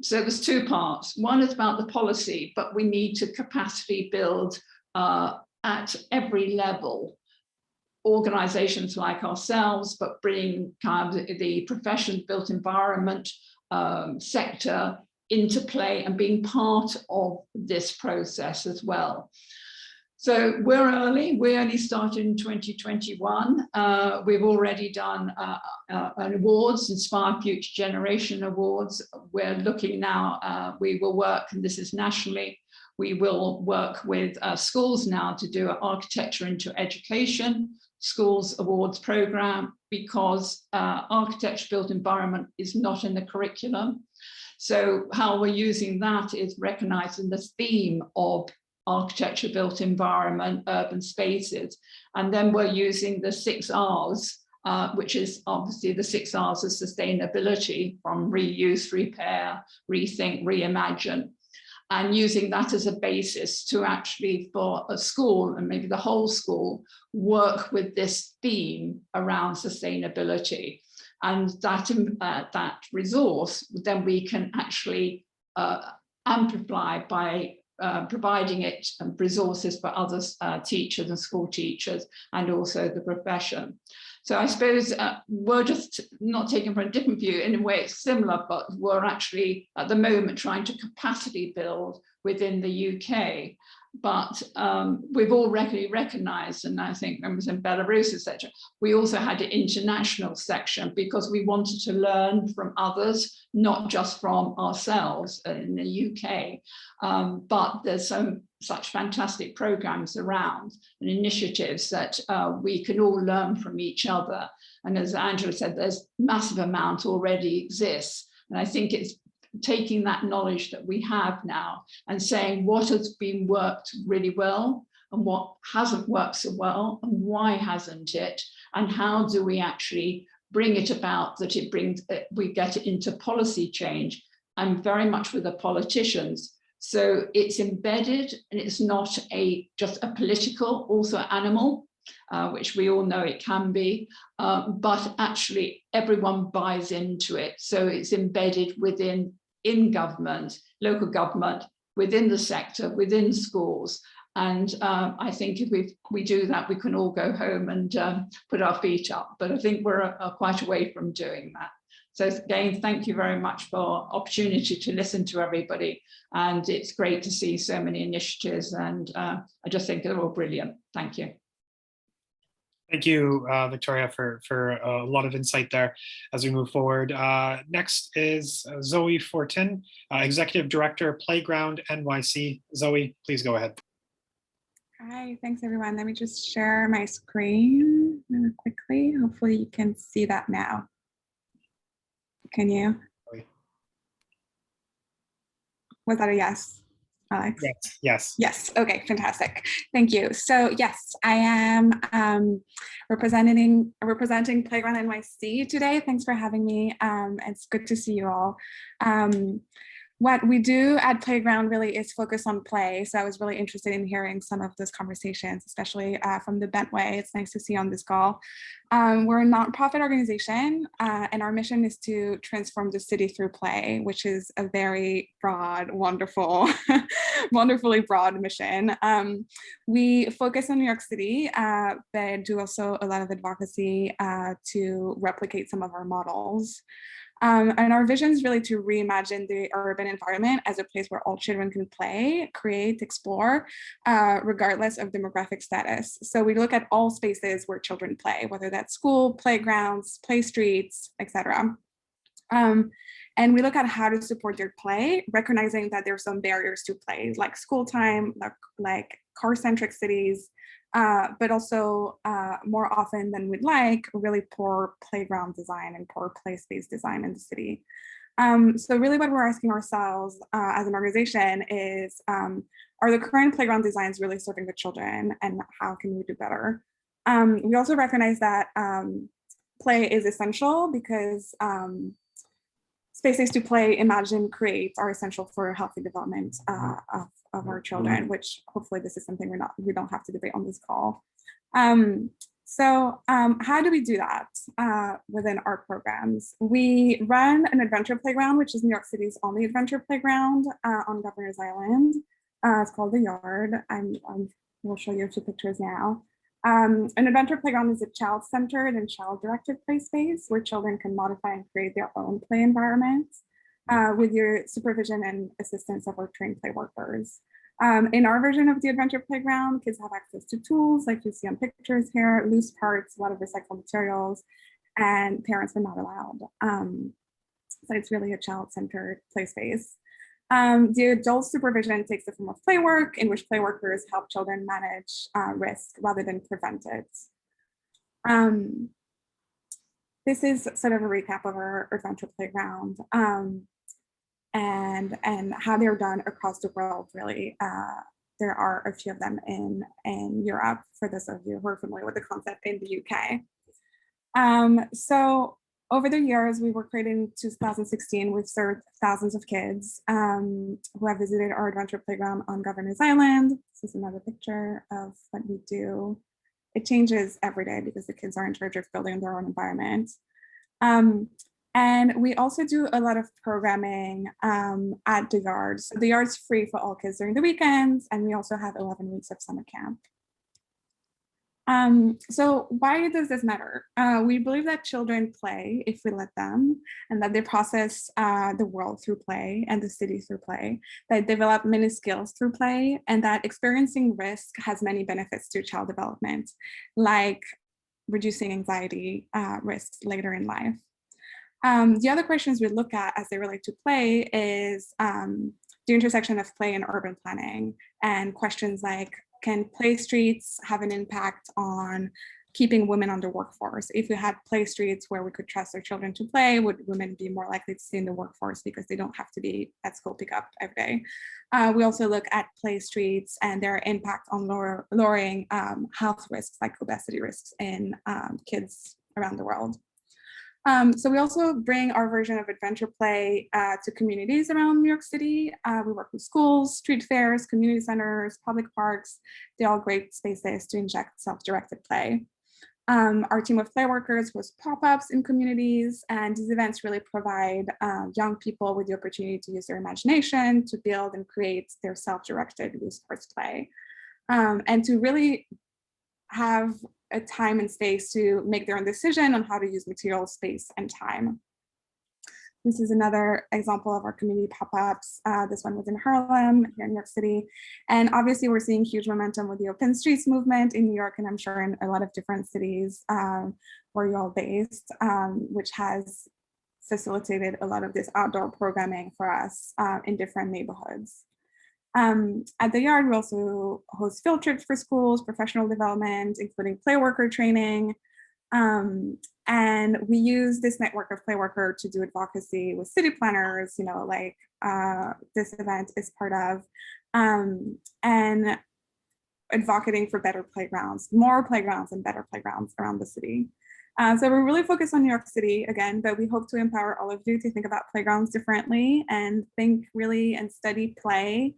[SPEAKER 6] So there's two parts. One is about the policy, but we need to capacity build at every level. Organizations like ourselves, but bring kind of the profession built environment sector into play and being part of this process as well. So we're early. We only started in 2021. We've already done an awards, Inspire Future Generation Awards. We're looking now, we will work, and this is nationally, we will work with schools now to do an Architecture into Education Schools Awards program, because architecture built environment is not in the curriculum. So how we're using that is recognizing the theme of architecture built environment, urban spaces. And then we're using the 6 R's, which is obviously the 6 R's of sustainability, from reuse, repair, rethink, reimagine, and using that as a basis to actually, for a school and maybe the whole school, work with this theme around sustainability. And that resource, then we can actually amplify by providing it resources for other teachers and school teachers, and also the profession. So I suppose we're just not taking from a different view. In a way it's similar, but we're actually at the moment trying to capacity build within the UK. But we've already recognized, and I think members in Belarus, etc., we also had an international section because we wanted to learn from others, not just from ourselves in the UK. But there's such fantastic programs around and initiatives that we can all learn from each other. And as Angela said, there's massive amount already exists. And I think it's taking that knowledge that we have now and saying what has been worked really well and what hasn't worked so well, and why hasn't it, and how do we actually bring it about that it brings, we get it into policy change. I'm very much with the politicians. So it's embedded, and it's not just a political, also animal, which we all know it can be, but actually everyone buys into it. So it's embedded in government, local government, within the sector, within schools. And I think if we do that, we can all go home and put our feet up. But I think we're quite away from doing that. So again, thank you very much for opportunity to listen to everybody. And it's great to see so many initiatives. And I just think they're all brilliant. Thank you.
[SPEAKER 4] Thank you, Victoria, for a lot of insight there as we move forward. Next is Zoe Fortin, Executive Director, Playground NYC. Zoe, please go ahead.
[SPEAKER 7] Hi, thanks everyone. Let me just share my screen really quickly. Hopefully you can see that now. Can you? Was that a yes, Alex?
[SPEAKER 4] Yes, yes.
[SPEAKER 7] Yes, okay, fantastic. Thank you. So yes, I am representing Playground NYC today. Thanks for having me. It's good to see you all. What we do at Playground really is focus on play. So I was really interested in hearing some of those conversations, especially from the Bentway. It's nice to see on this call. We're a nonprofit organization, and our mission is to transform the city through play, which is a very broad, wonderful, wonderfully broad mission. We focus on New York City, but do also a lot of advocacy to replicate some of our models. And our vision is really to reimagine the urban environment as a place where all children can play, create, explore, regardless of demographic status. So we look at all spaces where children play, whether that's school, playgrounds, play streets, etc. And we look at how to support their play, recognizing that there's some barriers to play, like school time, like car-centric cities, but also more often than we'd like, really poor playground design and poor play space design in the city. So really what we're asking ourselves as an organization is, are the current playground designs really serving the children, and how can we do better? We also recognize that play is essential because spaces to play, imagine, create are essential for healthy development of our children, which hopefully this is something we don't have to debate on this call. So how do we do that within our programs? We run an adventure playground, which is New York City's only adventure playground on Governor's Island. It's called The Yard. We'll show you a few pictures now. An adventure playground is a child-centered and child-directed play space where children can modify and create their own play environments with your supervision and assistance of our trained play workers. In our version of the adventure playground, kids have access to tools like you see on pictures here, loose parts, a lot of recycled materials, and parents are not allowed. So it's really a child-centered play space. The adult supervision takes the form of play work, in which play workers help children manage risk rather than prevent it. This is sort of a recap of our adventure playground and how they're done across the world, really. There are a few of them in Europe, for those of you who are familiar with the concept in the UK. So over the years, we were created in 2016. We've served thousands of kids who have visited our adventure playground on Governor's Island. This is another picture of what we do. It changes every day because the kids are in charge of building their own environment. And we also do a lot of programming at the Yard. So the Yard's free for all kids during the weekends, and we also have 11 weeks of summer camp. So why does this matter? We believe that children play if we let them, and that they process the world through play and the city through play, that develop many skills through play, and that experiencing risk has many benefits to child development, like reducing anxiety risks later in life. The other questions we look at as they relate to play is the intersection of play and urban planning, and questions like, can play streets have an impact on keeping women on the workforce? If we had play streets where we could trust our children to play, would women be more likely to stay in the workforce because they don't have to be at school pickup every day? We also look at play streets and their impact on lowering health risks like obesity risks in kids around the world. So we also bring our version of adventure play to communities around New York City. We work with schools, street fairs, community centers, public parks. They're all great spaces to inject self-directed play. Our team of play workers host pop-ups in communities, and these events really provide young people with the opportunity to use their imagination to build and create their self-directed loose parts play, and to really have a time and space to make their own decision on how to use material, space, and time. This is another example of our community pop-ups. This one was in Harlem, here in New York City. And obviously we're seeing huge momentum with the open streets movement in New York, and I'm sure in a lot of different cities where you're all based, which has facilitated a lot of this outdoor programming for us in different neighborhoods. At the Yard, we also host field trips for schools, professional development, including play worker training. And we use this network of play worker to do advocacy with city planners, you know, like this event is part of, and advocating for better playgrounds, more playgrounds and better playgrounds around the city. So we're really focused on New York City again, but we hope to empower all of you to think about playgrounds differently and think really and study play,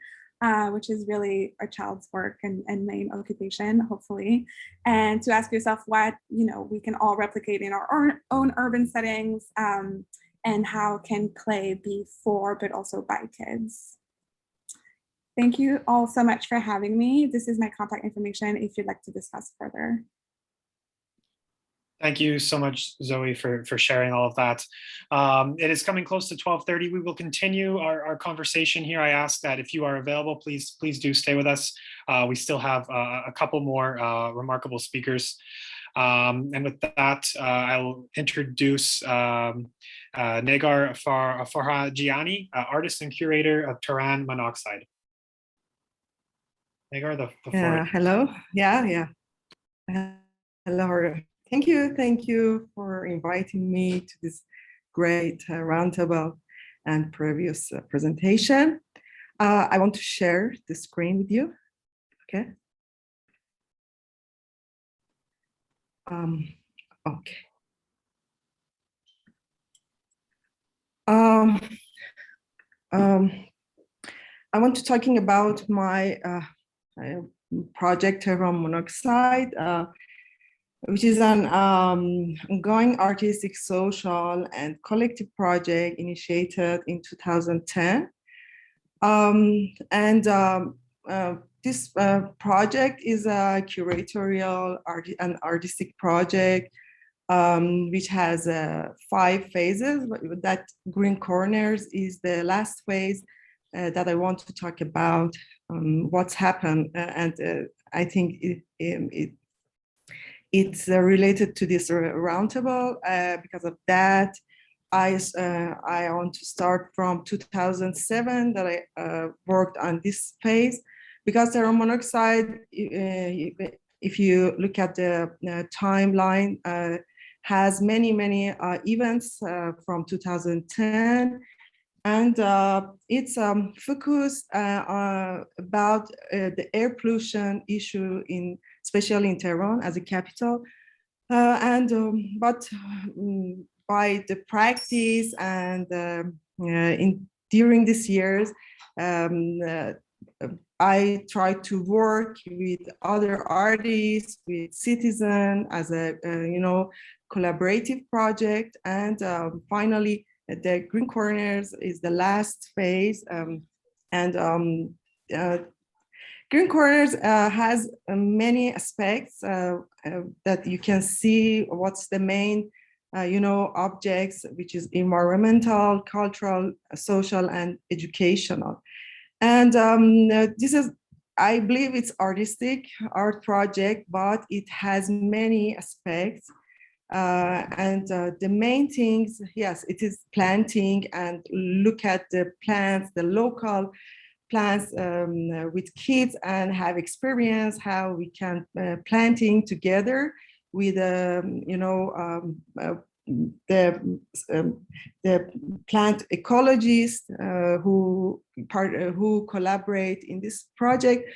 [SPEAKER 7] which is really a child's work and main occupation, hopefully, and to ask yourself what, you know, we can all replicate in our own urban settings, and how can play be for but also by kids. Thank you all so much for having me. This is my contact information if you'd like to discuss further.
[SPEAKER 4] Thank you so much, Zoe, for sharing all of that. It is coming close to 12:30. We will continue our conversation here. I ask that if you are available, please do stay with us. We still have a couple more remarkable speakers. And with that, I'll introduce Negar Farhajiani, artist and curator of Tehran Monoxide. Negar, the floor.
[SPEAKER 8] Hello. Yeah. Hello. Thank you for inviting me to this great roundtable and previous presentation. I want to share the screen with you. Okay. Okay. I want to talking about my project Tehran Monoxide, which is an ongoing artistic, social, and collective project initiated in 2010. This project is a curatorial and artistic project which has 5 phases. That green corners is the last phase that I want to talk about what's happened, and I think it's related to this roundtable. Because of that, I want to start from 2007 that I worked on this phase, because Tehran Monoxide, if you look at the timeline, has many events from 2010, and it's focused about the air pollution issue especially in Tehran as a capital, but by the practice and during these years, I try to work with other artists, with citizens as a collaborative project, and finally the Green Corners is the last phase, Green Corners has many aspects that you can see. What's the main objects, which is environmental, cultural, social, and educational. And this is, I believe it's art project, but it has many aspects. The main things, yes, it is planting and look at the plants, the local plants with kids, and have experience how we can planting together with the plant ecologists who collaborate in this project.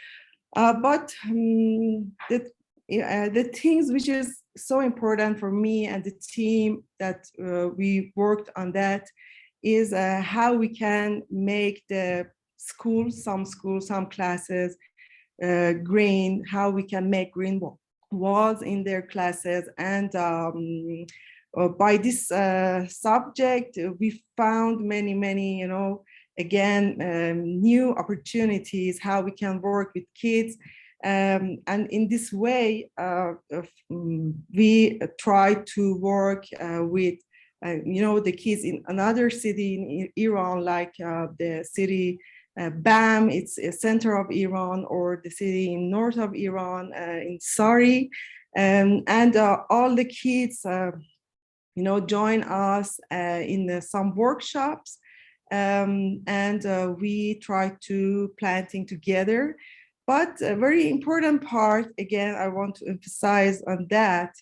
[SPEAKER 8] But the things which is so important for me and the team that we worked on that is how we can make the some classes green, how we can make green walls in their classes. And by this subject, we found many, new opportunities, how we can work with kids. And in this way, we try to work with, the kids in another city in Iran, like the city Bam, it's a center of Iran, or the city in north of Iran, in Saudry. And all the kids, join us in some workshops, and we try to planting together. But a very important part, again, I want to emphasize on that,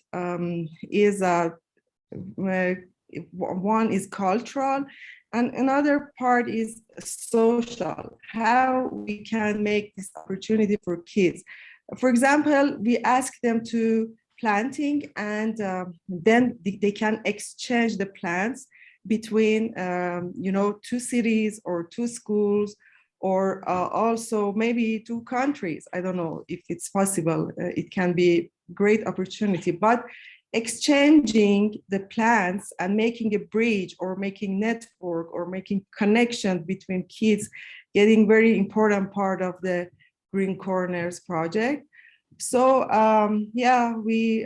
[SPEAKER 8] is one is cultural, and another part is social, how we can make this opportunity for kids. For example, we ask them to planting, and then they can exchange the plants between, 2 cities or 2 schools, or also maybe 2 countries. I don't know if it's possible. It can be great opportunity, but exchanging the plants and making a bridge or making network or making connection between kids, getting very important part of the Green Corners project. So yeah, we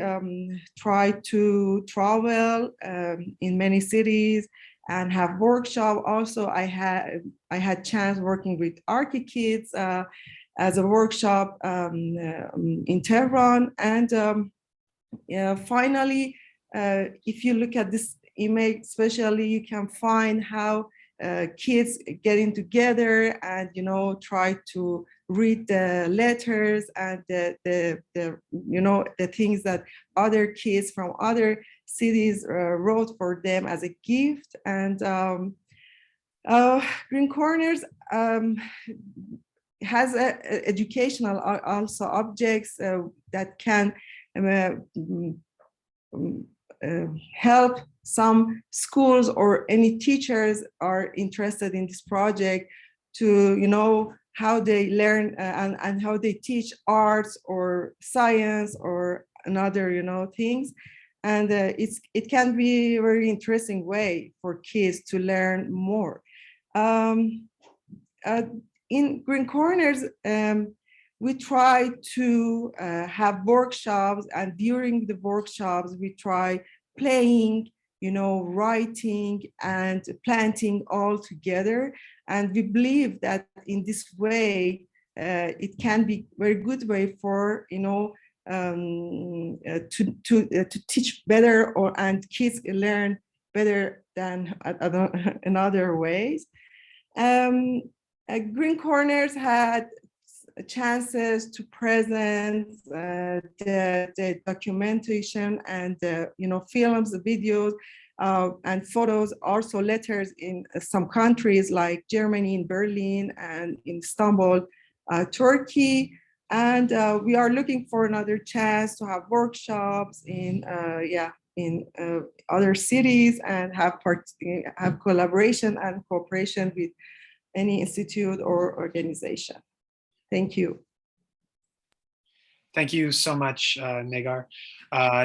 [SPEAKER 8] try to travel in many cities and have workshop. Also, I had chance working with archiKID as a workshop in Tehran. And yeah, finally, if you look at this image, especially, you can find how kids getting together and try to read the letters and the things that other kids from other cities wrote for them as a gift. And Green Corners has educational also objects that can help some schools or any teachers are interested in this project to how they learn and how they teach arts or science or another things. And it can be a very interesting way for kids to learn more. In Green Corners, we try to have workshops, and during the workshops, we try playing, writing and planting all together. And we believe that in this way, it can be a very good way for, to teach better and kids learn better than in other ways. Green Corners had chances to present the documentation and films, videos, and photos, also letters in some countries like Germany, in Berlin, and in Istanbul, Turkey. And we are looking for another chance to have workshops in other cities and have collaboration and cooperation with any institute or organization. Thank you.
[SPEAKER 4] Thank you so much, Negar.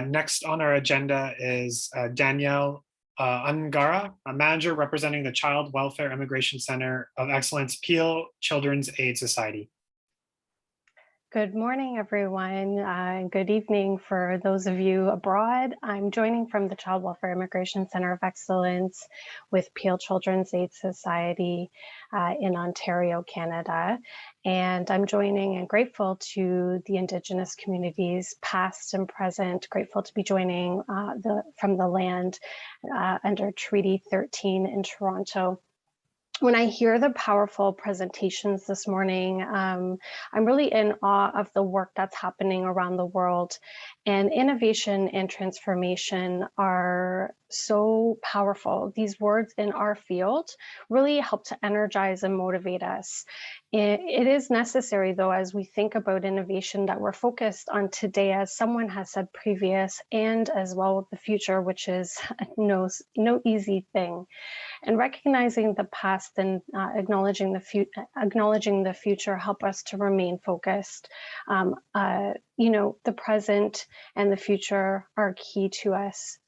[SPEAKER 4] Next on our agenda is Danielle Ungara, a manager representing the Child Welfare Immigration Center of Excellence, Peel Children's Aid Society.
[SPEAKER 2] Good morning, everyone. Good evening for those of you abroad. I'm joining from the Child Welfare Immigration Center of Excellence with Peel Children's Aid Society in Ontario, Canada. And I'm joining and grateful to the Indigenous communities, past and present, grateful to be joining from the land under Treaty 13 in Toronto. When I hear the powerful presentations this morning, I'm really in awe of the work that's happening around the world. And innovation and transformation are so powerful. These words in our field really help to energize and motivate us. It is necessary, though, as we think about innovation, that we're focused on today, as someone has said previous, and as well the future, which is no easy thing. And recognizing the past and acknowledging the future help us to remain focused. The present and the future are key to us.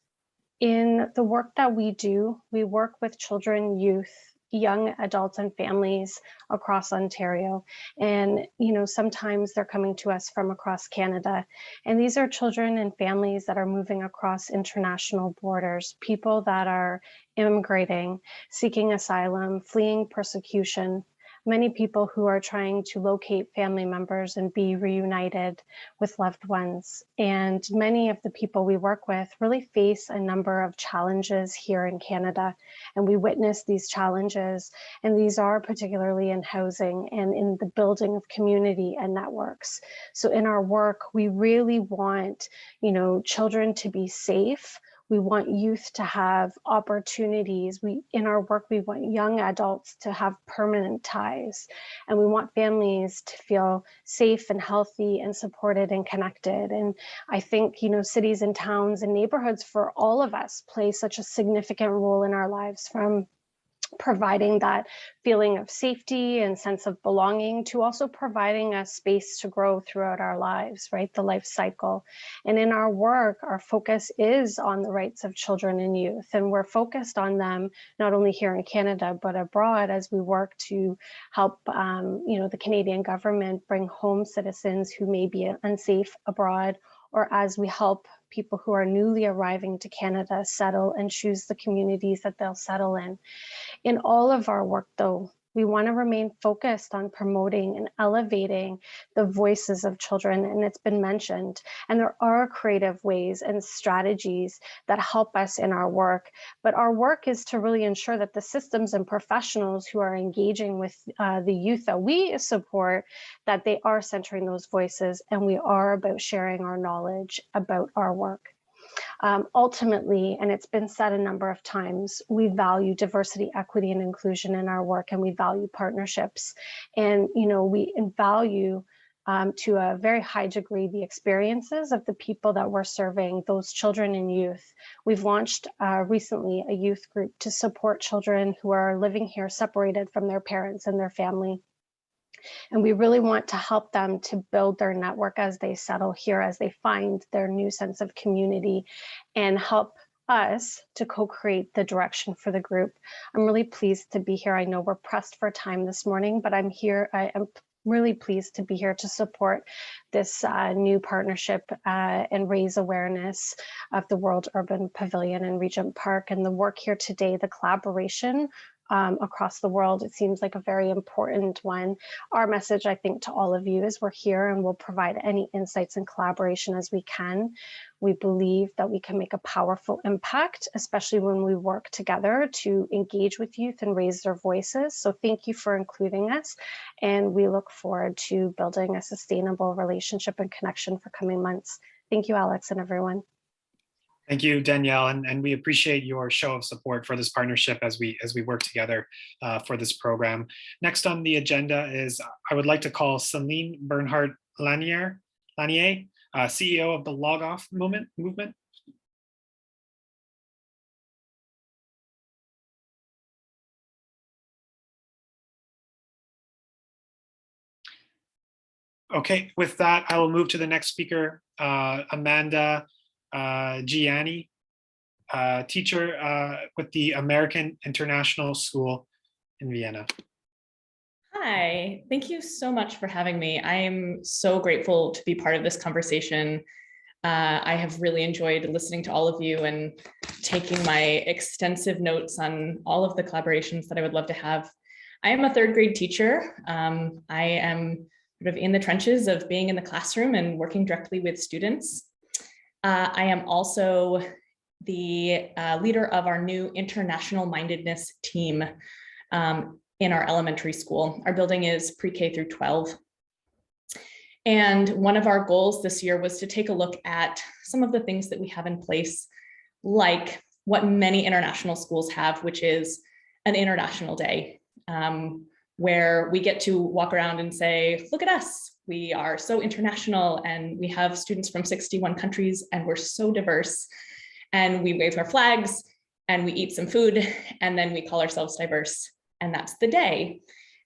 [SPEAKER 2] In the work that we do, we work with children, youth, young adults and families across Ontario. And, sometimes they're coming to us from across Canada. And these are children and families that are moving across international borders, people that are immigrating, seeking asylum, fleeing persecution, many people who are trying to locate family members and be reunited with loved ones. And many of the people we work with really face a number of challenges here in Canada. And we witness these challenges, and these are particularly in housing and in the building of community and networks. So in our work, we really want, children to be safe. We want youth to have opportunities. In our work, we want young adults to have permanent ties. And we want families to feel safe and healthy and supported and connected. And I think, cities and towns and neighborhoods for all of us play such a significant role in our lives, from providing that feeling of safety and sense of belonging, to also providing a space to grow throughout our lives, right? The life cycle. And in our work, our focus is on the rights of children and youth. And we're focused on them not only here in Canada, but abroad as we work to help the Canadian government bring home citizens who may be unsafe abroad, or as we help people who are newly arriving to Canada settle and choose the communities that they'll settle in. In all of our work, though, we want to remain focused on promoting and elevating the voices of children, and it's been mentioned. And there are creative ways and strategies that help us in our work, but our work is to really ensure that the systems and professionals who are engaging with the youth that we support, that they are centering those voices, and we are about sharing our knowledge about our work. Ultimately, and it's been said a number of times, we value diversity, equity, and inclusion in our work, and we value partnerships. And, we value to a very high degree the experiences of the people that we're serving, those children and youth. We've launched recently a youth group to support children who are living here separated from their parents and their family. And we really want to help them to build their network as they settle here, as they find their new sense of community, and help us to co-create the direction for the group. I'm really pleased to be here. I know we're pressed for time this morning, but I'm here. I am really pleased to be here to support this new partnership and raise awareness of the World Urban Pavilion in Regent Park, and the work here today, the collaboration across the world. It seems like a very important one. Our message, I think, to all of you is we're here and we'll provide any insights and collaboration as we can. We believe that we can make a powerful impact, especially when we work together to engage with youth and raise their voices. So thank you for including us, and we look forward to building a sustainable relationship and connection for coming months. Thank you, Alex, and everyone.
[SPEAKER 4] Thank you, Danielle, and we appreciate your show of support for this partnership as we work together for this program. Next on the agenda is I would like to call Celine Bernhardt-Lanier, CEO of the Log Off movement. Okay, with that, I will move to the next speaker, Amanda Gianni, teacher with the American International School in Vienna.
[SPEAKER 9] Hi, thank you so much for having me. I am so grateful to be part of this conversation. I have really enjoyed listening to all of you and taking my extensive notes on all of the collaborations that I would love to have. I am a third grade teacher. I am sort of in the trenches of being in the classroom and working directly with students. I am also the leader of our new international mindedness team in our elementary school. Our building is pre-K through 12. And one of our goals this year was to take a look at some of the things that we have in place, like what many international schools have, which is an international day, where we get to walk around and say, look at us. We are so international and we have students from 61 countries and we're so diverse, and we wave our flags and we eat some food and then we call ourselves diverse, and that's the day.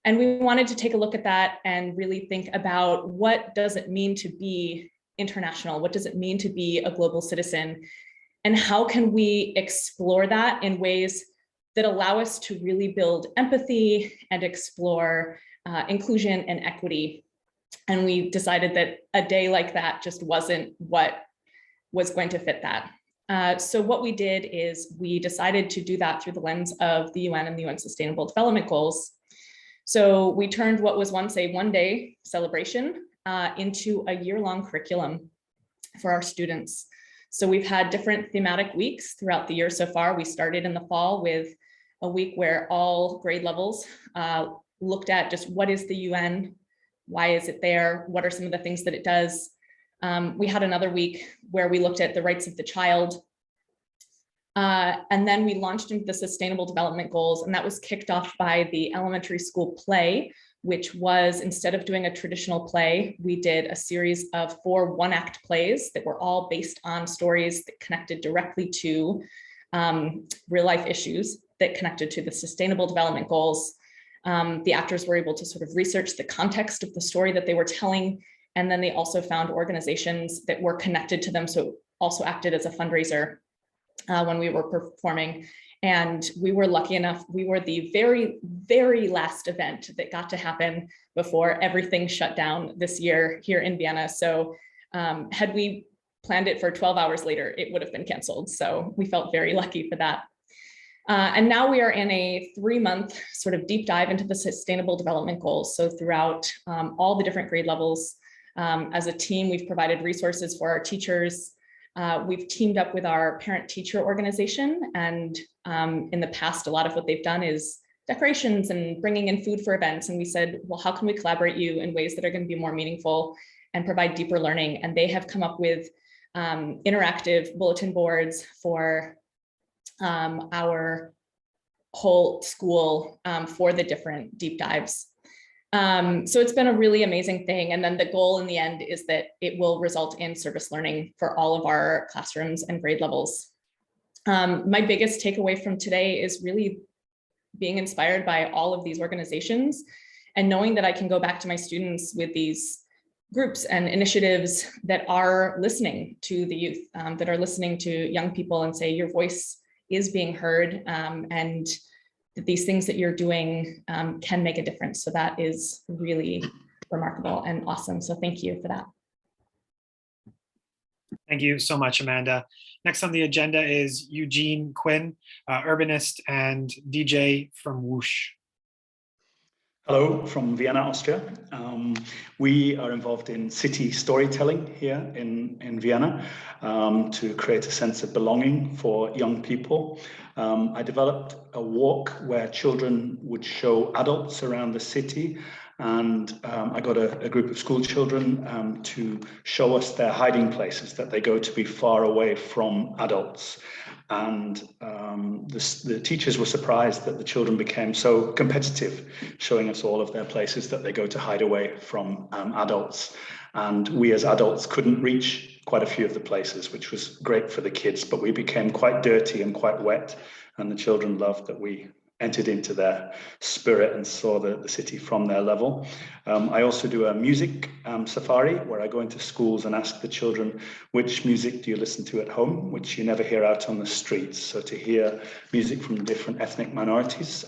[SPEAKER 9] And we wanted to take a look at that and really think about what does it mean to be international? What does it mean to be a global citizen? And how can we explore that in ways that allow us to really build empathy and explore inclusion and equity? And we decided that a day like that just wasn't what was going to fit that. So what we did is we decided to do that through the lens of the UN and the UN Sustainable Development Goals. So we turned what was once a one-day celebration into a year-long curriculum for our students. So we've had different thematic weeks throughout the year so far. We started in the fall with a week where all grade levels looked at just what is the UN, why is it there, what are some of the things that it does. We had another week where we looked at the rights of the child. And then we launched into the Sustainable Development Goals, and that was kicked off by the elementary school play, which was, instead of doing a traditional play, we did a series of 4 one-act plays that were all based on stories that connected directly to real life issues that connected to the Sustainable Development Goals. The actors were able to sort of research the context of the story that they were telling, and then they also found organizations that were connected to them, so also acted as a fundraiser when we were performing. And we were lucky enough, we were the very, very last event that got to happen before everything shut down this year here in Vienna. So had we planned it for 12 hours later, it would have been canceled. So we felt very lucky for that. And now we are in a 3-month sort of deep dive into the Sustainable Development Goals. So throughout all the different grade levels, as a team, we've provided resources for our teachers. We've teamed up with our parent-teacher organization, and in the past, a lot of what they've done is decorations and bringing in food for events. And we said, well, how can we collaborate you in ways that are going to be more meaningful and provide deeper learning? And they have come up with interactive bulletin boards for our whole school for the different deep dives. So it's been a really amazing thing. And then the goal in the end is that it will result in service learning for all of our classrooms and grade levels. My biggest takeaway from today is really being inspired by all of these organizations and knowing that I can go back to my students with these groups and initiatives that are listening to the youth, that are listening to young people and say, your voice is being heard, and that these things that you're doing can make a difference. So that is really remarkable and awesome. So thank you for that.
[SPEAKER 4] Thank you so much, Amanda. Next on the agenda is Eugene Quinn, urbanist and DJ from Whoosh.
[SPEAKER 11] Hello from Vienna, Austria. We are involved in city storytelling here in Vienna to create a sense of belonging for young people. I developed a walk where children would show adults around the city, and I got a group of school children to show us their hiding places that they go to be far away from adults. And the teachers were surprised that the children became so competitive, showing us all of their places that they go to hide away from adults. And we as adults couldn't reach quite a few of the places, which was great for the kids, but we became quite dirty and quite wet. And the children loved that we entered into their spirit and saw the city from their level. I also do a music safari where I go into schools and ask the children, which music do you listen to at home, which you never hear out on the streets? So to hear music from different ethnic minorities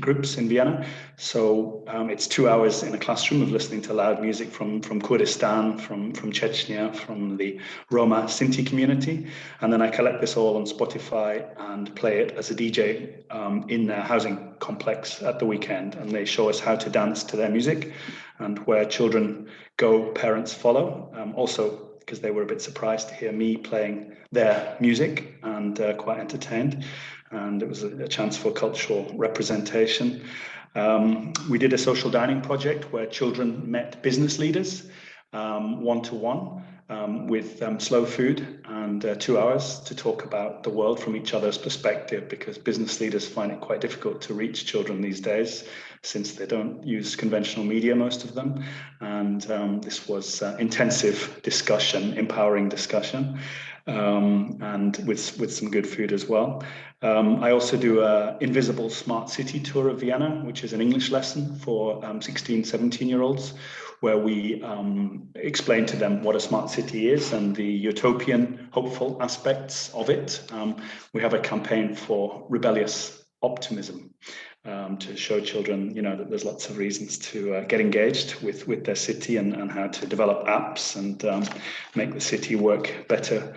[SPEAKER 11] groups in Vienna. So it's 2 hours in a classroom of listening to loud music from Kurdistan, from Chechnya, from the Roma Sinti community. And then I collect this all on Spotify and play it as a DJ in their housing complex at the weekend, and they show us how to dance to their music, and where children go, parents follow. Also, because they were a bit surprised to hear me playing their music and quite entertained, and it was a chance for cultural representation. We did a social dining project where children met business leaders one-to-one with slow food and 2 hours to talk about the world from each other's perspective, because business leaders find it quite difficult to reach children these days since they don't use conventional media, most of them. And this was intensive discussion, empowering discussion, and with some good food as well. I also do an invisible smart city tour of Vienna, which is an English lesson for 16, 17-year-olds, where we explain to them what a smart city is and the utopian, hopeful aspects of it. We have a campaign for rebellious optimism to show children, that there's lots of reasons to get engaged with their city and how to develop apps and make the city work better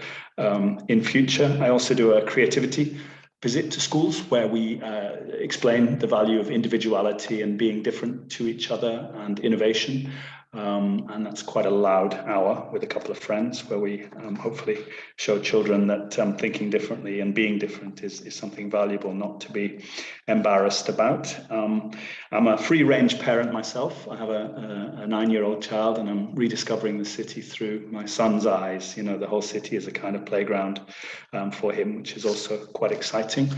[SPEAKER 11] in future. I also do a creativity visit to schools where we explain the value of individuality and being different to each other and innovation. And that's quite a loud hour with a couple of friends where we hopefully show children that thinking differently and being different is something valuable, not to be embarrassed about. I'm a free-range parent myself. I have a 9-year-old child, and I'm rediscovering the city through my son's eyes. The whole city is a kind of playground for him, which is also quite exciting.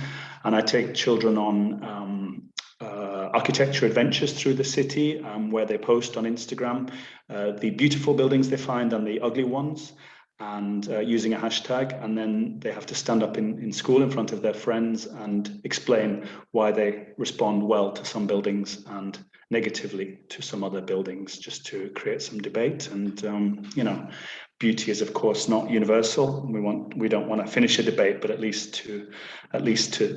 [SPEAKER 11] And I take children on architecture adventures through the city, where they post on Instagram the beautiful buildings they find and the ugly ones. and using a hashtag, and then they have to stand up in school in front of their friends and explain why they respond well to some buildings and negatively to some other buildings, just to create some debate. And you know, beauty is of course not universal. We don't want to finish a debate, but at least to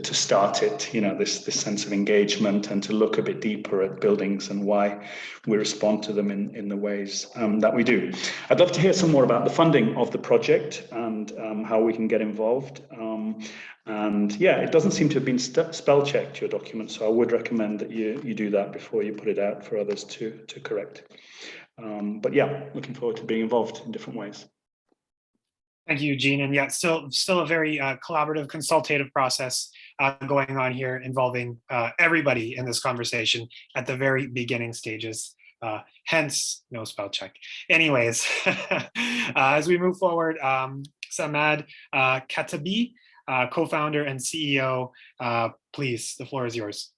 [SPEAKER 11] start it. You know, this sense of engagement, and to look a bit deeper at buildings and why we respond to them in the ways that we do. I'd love to hear some more about the funding of the project and how we can get involved. And yeah, it doesn't seem to have been spell checked, your document, so I would recommend that you do that before you put it out for others to correct. But yeah, looking forward to being involved in different ways.
[SPEAKER 4] Thank you, Eugene. And yeah, still a very collaborative, consultative process going on here, involving everybody in this conversation at the very beginning stages. Hence, no spell check. Anyways, as we move forward, Samad Katabi, co-founder and CEO, please, the floor is yours.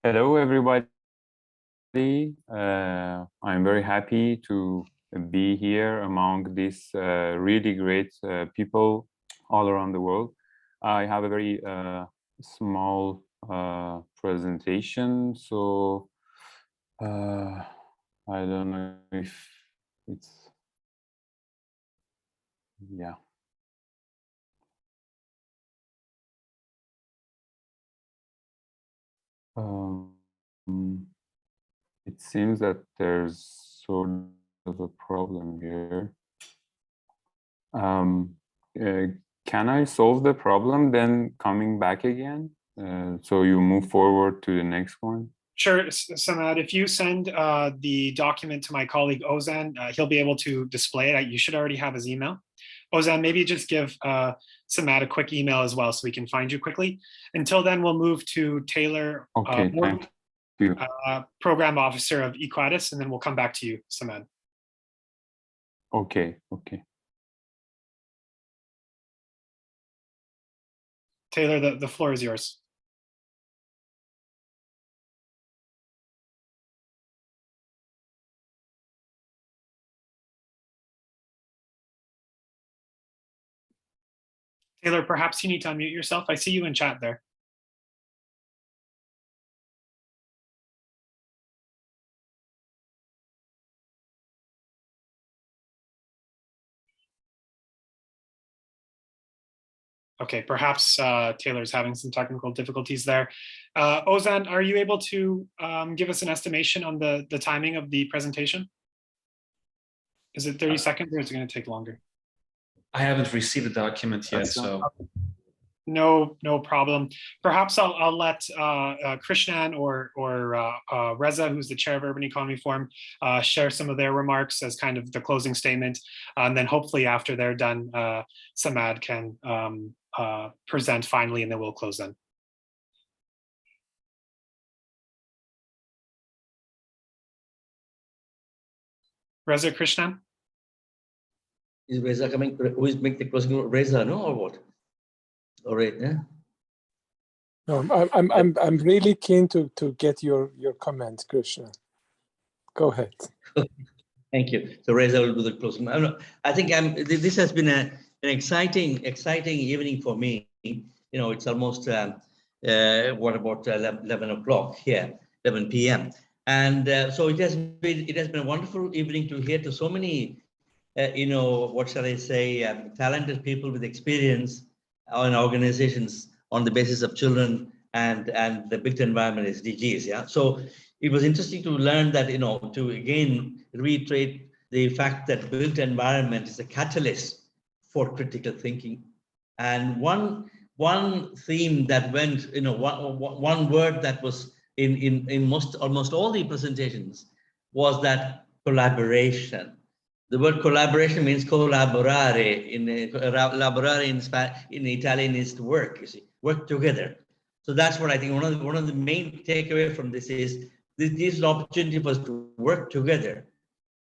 [SPEAKER 12] Hello, everybody. I'm very happy to be here among these really great people all around the world. I have a very small presentation, so I don't know if it's, yeah. It seems that there's sort of a problem here. Can I solve the problem, then coming back again? So you move forward to the next one?
[SPEAKER 4] Sure, Samad, if you send the document to my colleague Ozan, he'll be able to display it. You should already have his email. Ozan, maybe just give Samad a quick email as well so we can find you quickly. Until then, we'll move to Taylor,
[SPEAKER 12] okay, thank you.
[SPEAKER 4] Program Officer of Equatis, and then we'll come back to you, Samad.
[SPEAKER 12] Okay, okay.
[SPEAKER 4] Taylor, the floor is yours. Taylor, perhaps you need to unmute yourself. I see you in chat there. Okay, perhaps Taylor's having some technical difficulties there. Ozan, are you able to give us an estimation on the timing of the presentation? Is it 30 seconds or is it going to take longer?
[SPEAKER 22] I haven't received the document yet, so.
[SPEAKER 4] No problem. Perhaps I'll let Krishnan or Reza, who's the chair of Urban Economy Forum, share some of their remarks as kind of the closing statement. And then hopefully after they're done, Samad can present finally, and then we'll close then. Reza, Krishnan?
[SPEAKER 23] Is Reza coming? Who is make the closing? Reza, no, or what? All right, yeah.
[SPEAKER 24] No, I'm really keen to get your comments, Krishna. Go ahead.
[SPEAKER 23] Thank you. So Reza will do the closing. I think this has been an exciting evening for me. You know, it's almost what about 11 o'clock here, 11 p.m. And so it has been a wonderful evening to hear to so many, you know, what shall I say, talented people with experience in organizations on the basis of children and the built environment SDGs. Yeah. So it was interesting to learn that, you know, to again reiterate the fact that built environment is a catalyst for critical thinking. And one theme that went, you know, one word that was in almost all the presentations was that collaboration. The word collaboration means collaborare. Lavorare in Italian is to work. You see, work together. So that's what I think. One of the main takeaway from this is this is an opportunity for us to work together.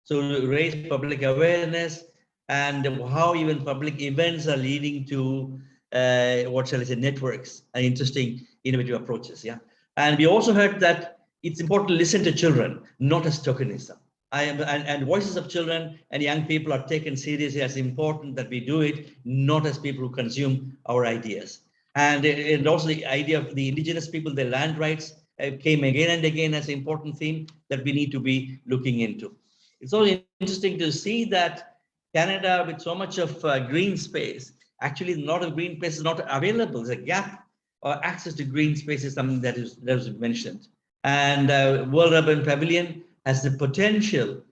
[SPEAKER 23] So to raise public awareness and how even public events are leading to what shall I say, networks and interesting innovative approaches. Yeah, and we also heard that it's important to listen to children, not as tokenism. and voices of children and young people are taken seriously as important that we do it, not as people who consume our ideas. And also the idea of the indigenous people, their land rights came again and again as an important theme that we need to be looking into. It's also interesting to see that Canada, with so much of green space, actually a lot of green space is not available. There's a gap or access to green space is something that was mentioned. And World Urban Pavilion has the potential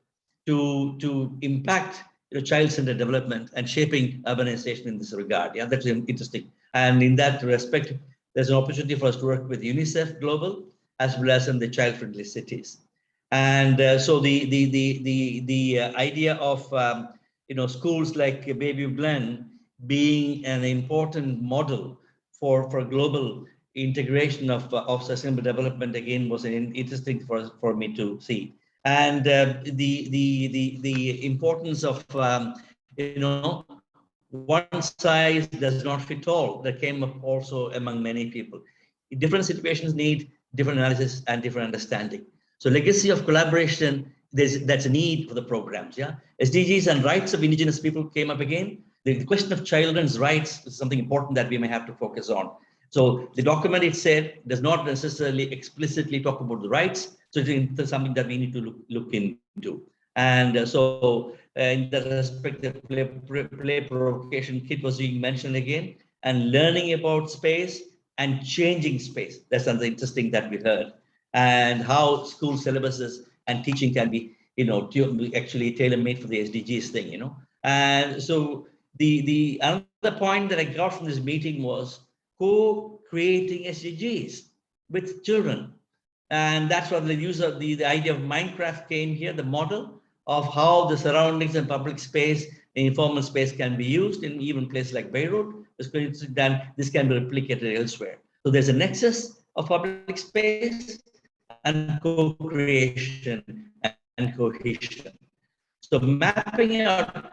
[SPEAKER 23] to impact child-centered development and shaping urbanization in this regard. Yeah, that's interesting. And in that respect, there's an opportunity for us to work with Unicef Global as well as in the child-friendly cities. And so the idea of schools like Bayview Glen being an important model for global integration of sustainable development again was interesting for me to see. And the importance of one size does not fit all that came up also among many people. Different situations need different analysis and different understanding. So legacy of collaboration, that's a need for the programs. Yeah, SDGs and rights of indigenous people came up again. The question of children's rights is something important that we may have to focus on. So the document, it said, does not necessarily explicitly talk about the rights. So it's something that we need to look into. And so in that respect, the play provocation kit was being mentioned again, and learning about space and changing space. That's something interesting that we heard. And how school syllabuses and teaching can be, actually tailor-made for the SDGs thing, And so the another point that I got from this meeting was co-creating SDGs with children. And that's why the use of the idea of Minecraft came here, the model of how the surroundings and public space and informal space can be used in even places like Beirut. This can be replicated elsewhere. So there's a nexus of public space and co-creation and cohesion. So mapping out,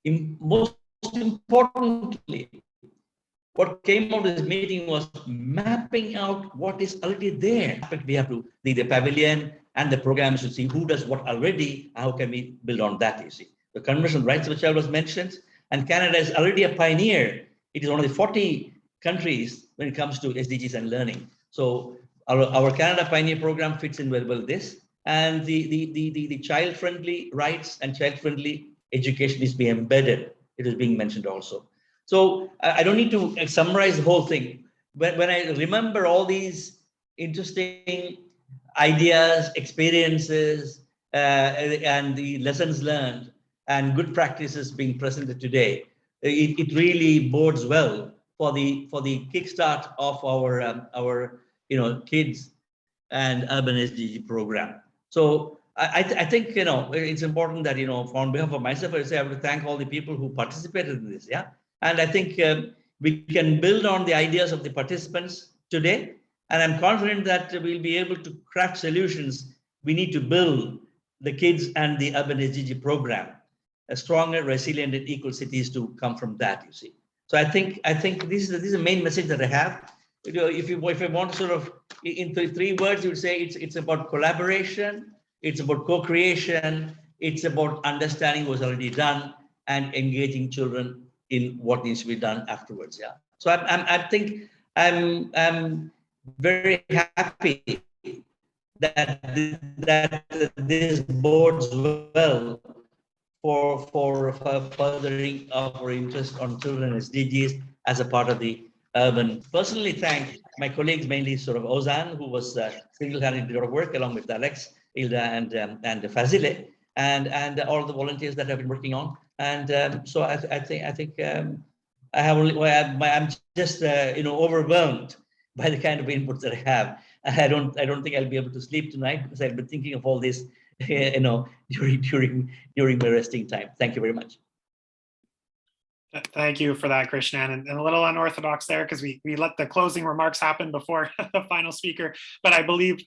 [SPEAKER 23] most importantly, what came out of this meeting was mapping out what is already there. We have to, the pavilion and the programs should see who does what already, how can we build on that, you see. The Convention on Rights of the Child was mentioned, and Canada is already a pioneer. It is one of the 40 countries when it comes to SDGs and learning. So our Canada Pioneer Program fits in very well with this. And the child-friendly rights and child-friendly education is being embedded. It is being mentioned also. So I don't need to summarize the whole thing. When I remember all these interesting ideas, experiences, and the lessons learned and good practices being presented today, it really bodes well for the kickstart of our kids and urban SDG program. So I think it's important that on behalf of myself, I say I have to thank all the people who participated in this. Yeah. And I think we can build on the ideas of the participants today. And I'm confident that we'll be able to craft solutions. We need to build the kids and the urban SDG program, a stronger, resilient, and equal cities to come from that, you see. So I think this is the main message that I have. If I want to sort of, in three words, you would say it's about collaboration, it's about co-creation, it's about understanding what's already done and engaging children in what needs to be done afterwards. Yeah. So I think I'm very happy that this bodes well for furthering our interest on children SDGs as a part of the urban. Personally, thank my colleagues, mainly sort of Ozan, who was single-handedly did a lot of work along with Alex, Hilda, and Fazile, and all the volunteers that have been working on. And so I think I have only, I'm just overwhelmed by the kind of inputs that I have. I don't think I'll be able to sleep tonight because I've been thinking of all this, during my resting time. Thank you very much.
[SPEAKER 4] Thank you for that, Krishnan, and a little unorthodox there because we let the closing remarks happen before the final speaker. But I believe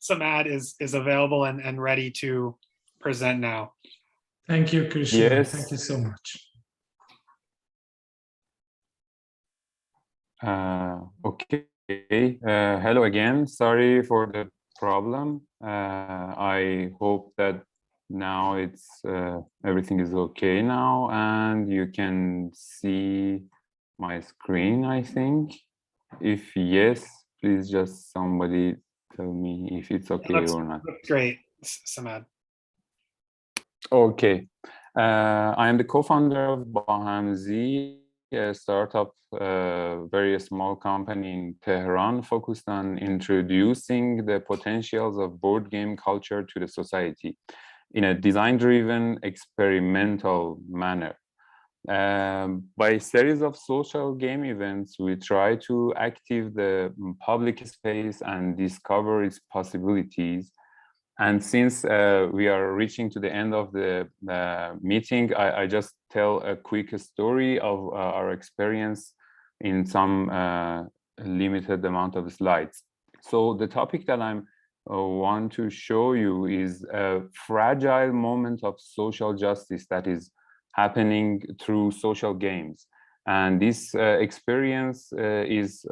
[SPEAKER 4] Samad is available and ready to present now.
[SPEAKER 24] Thank you, Krishnan.
[SPEAKER 12] Yes.
[SPEAKER 24] Thank you so much.
[SPEAKER 12] Okay. Hello again. Sorry for the problem. I hope that now it's everything is okay now, and you can see my screen, I think. If yes, please just somebody tell me if it's okay or not.
[SPEAKER 4] Looks great, Samad.
[SPEAKER 12] Okay. I am the co-founder of Bahamzi, a startup, very small company in Tehran focused on introducing the potentials of board game culture to the society in a design-driven, experimental manner. By a series of social game events, we try to activate the public space and discover its possibilities. And since we are reaching to the end of the meeting, I just tell a quick story of our experience in some limited amount of slides. So the topic that I want to show you is a fragile moment of social justice that is happening through social games. And this experience is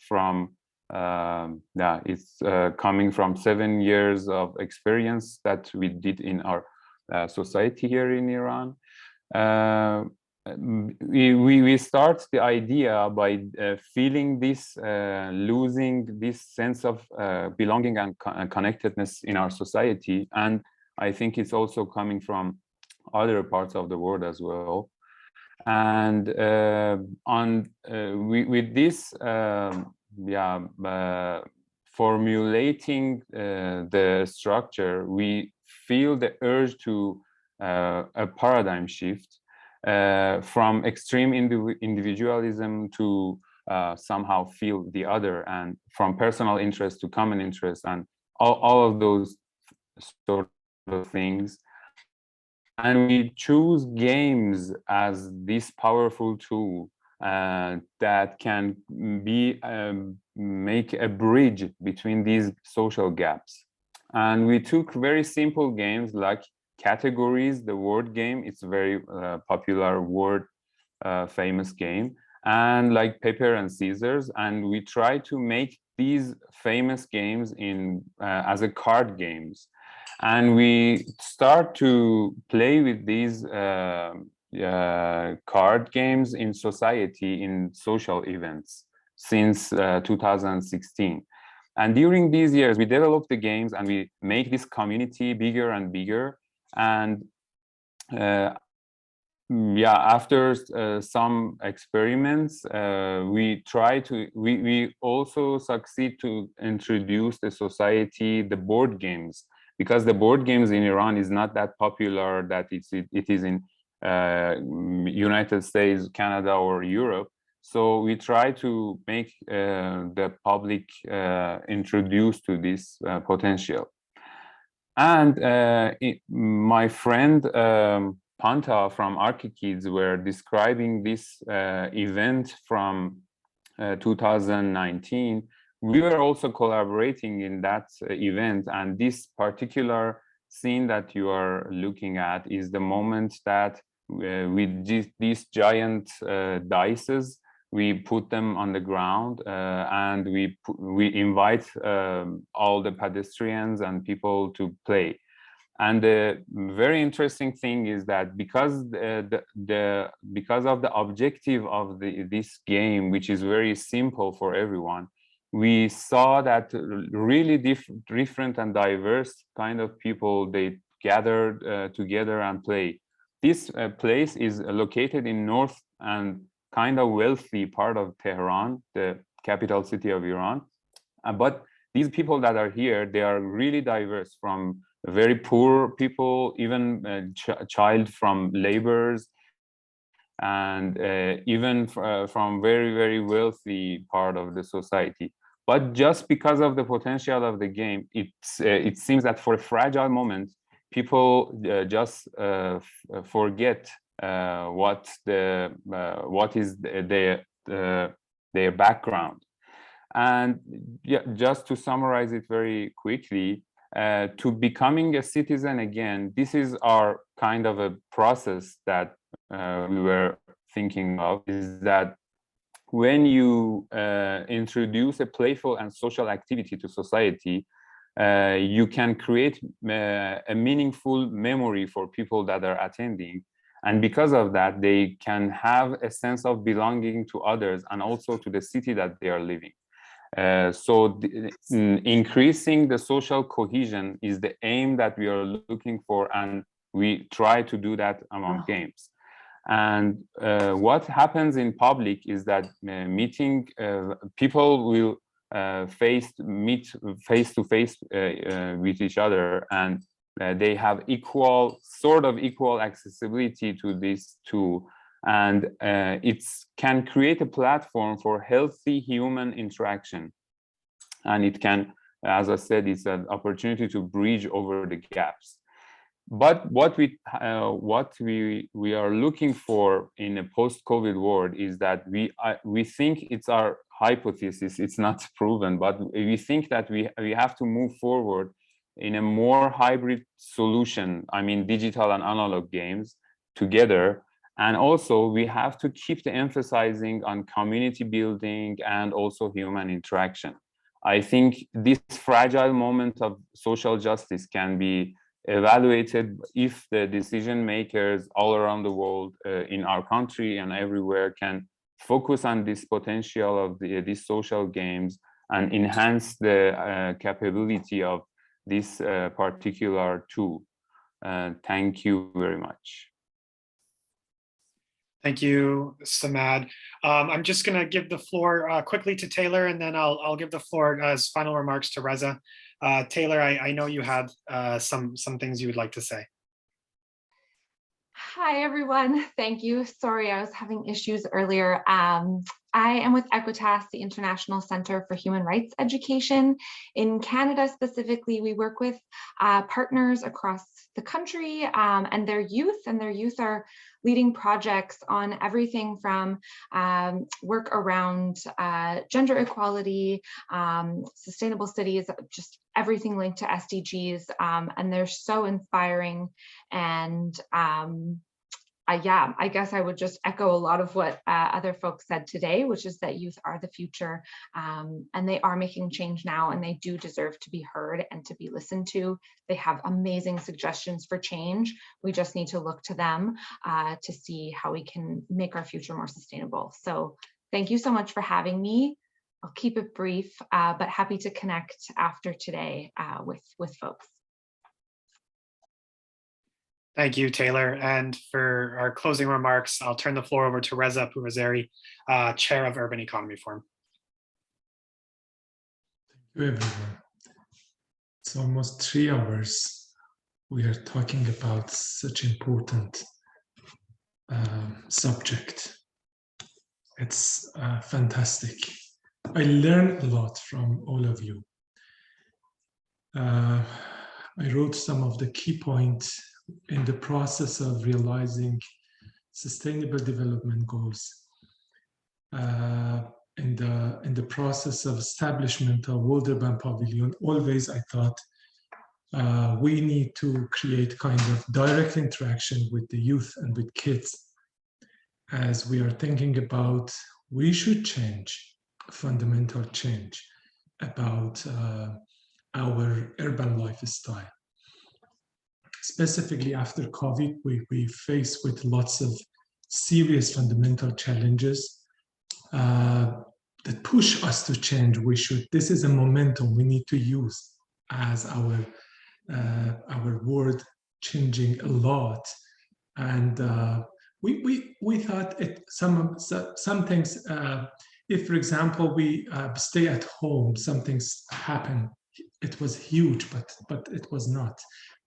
[SPEAKER 12] from it's coming from 7 years of experience that we did in our society here in Iran. We start the idea by feeling this, losing this sense of belonging and connectedness in our society. And I think it's also coming from other parts of the world as well. And with this, formulating the structure, we feel the urge to a paradigm shift from extreme individualism to somehow feel the other, and from personal interest to common interest, and all of those sort of things. And we choose games as this powerful tool that can be make a bridge between these social gaps. And we took very simple games like categories, the word game. It's a very popular word, famous game, and like paper and scissors. And we try to make these famous games in as a card games. And we start to play with these card games in society, in social events since 2016. And during these years, we develop the games and we make this community bigger and bigger. And after some experiments, we also succeed to introduce the society, the board games, because the board games in Iran is not that popular that it is in United States, Canada, or Europe. So we try to make the public introduced to this potential. And my friend Panta from archiKID were describing this event from 2019. We were also collaborating in that event, and this particular scene that you are looking at is the moment that with these giant dices, we put them on the ground and we invite all the pedestrians and people to play. And the very interesting thing is that because of the objective of this game, which is very simple for everyone, we saw that really different and diverse kind of people, they gathered together and play. This place is located in north and kind of wealthy part of Tehran, the capital city of Iran. But these people that are here, they are really diverse, from very poor people, even child from laborers, and even from very, very wealthy part of the society. But just because of the potential of the game, it seems that for a fragile moment, people just forget what is their background. And just to summarize it very quickly, to becoming a citizen again, this is our kind of a process that we were thinking of, is that when you introduce a playful and social activity to society, you can create a meaningful memory for people that are attending. And because of that, they can have a sense of belonging to others and also to the city that they are living. Increasing the social cohesion is the aim that we are looking for, and we try to do that among games. And what happens in public is that people will meet face to face with each other, and they have sort of equal accessibility to this tool, and it can create a platform for healthy human interaction, and it can, as I said, it's an opportunity to bridge over the gaps. But what we are looking for in a post-COVID world is that we think it's our hypothesis, it's not proven, but we think that we have to move forward in a more hybrid solution. I mean, digital and analog games together. And also we have to keep the emphasizing on community building and also human interaction. I think this fragile moment of social justice can be evaluated if the decision makers all around the world, in our country and everywhere, can focus on this potential of these social games and enhance the capability of this particular tool. Thank you very much.
[SPEAKER 4] Thank you, Samad. I'm just going to give the floor quickly to Taylor, and then I'll give the floor as final remarks to Reza. Taylor, I know you had some things you would like to say.
[SPEAKER 3] Hi, everyone. Thank you. Sorry, I was having issues earlier. I am with Equitas, the International Center for Human Rights Education. In Canada specifically, we work with partners across the country and their youth are leading projects on everything from work around gender equality, sustainable cities, just everything linked to SDGs, and they're so inspiring. And yeah, I guess I would just echo a lot of what other folks said today, which is that youth are the future, and they are making change now, and they do deserve to be heard and to be listened to. They have amazing suggestions for change. We just need to look to them to see how we can make our future more sustainable. So thank you so much for having me. I'll keep it brief, but happy to connect after today with folks.
[SPEAKER 4] Thank you, Taylor. And for our closing remarks, I'll turn the floor over to Reza Pourazeri, Chair of Urban Economy Forum.
[SPEAKER 24] Thank you, everyone. It's almost 3 hours. We are talking about such important subject. It's fantastic. I learned a lot from all of you. I wrote some of the key points in the process of realizing sustainable development goals, in the process of establishment of World Urban Pavilion. Always I thought we need to create kind of direct interaction with the youth and with kids, as we are thinking about we should change, fundamental change about our urban lifestyle. Specifically after COVID, we faced with lots of serious fundamental challenges that push us to change. This is a momentum we need to use as our world changing a lot. And we thought some things, if for example, we stay at home, some things happen. It was huge, but it was not.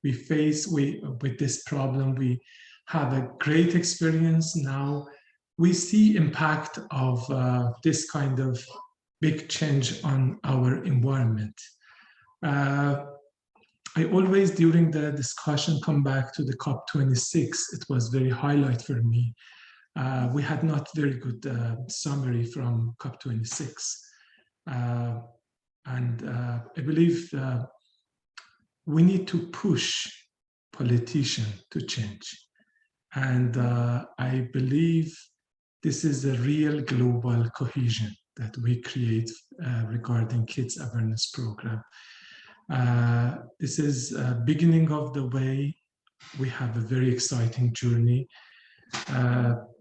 [SPEAKER 24] We face with this problem. We have a great experience now. We see impact of this kind of big change on our environment. I always, during the discussion, come back to the COP26. It was very highlight for me. We had not very good summary from COP26. And I believe we need to push politicians to change. And I believe this is a real global cohesion that we create regarding kids awareness program. This is beginning of the way. We have a very exciting journey.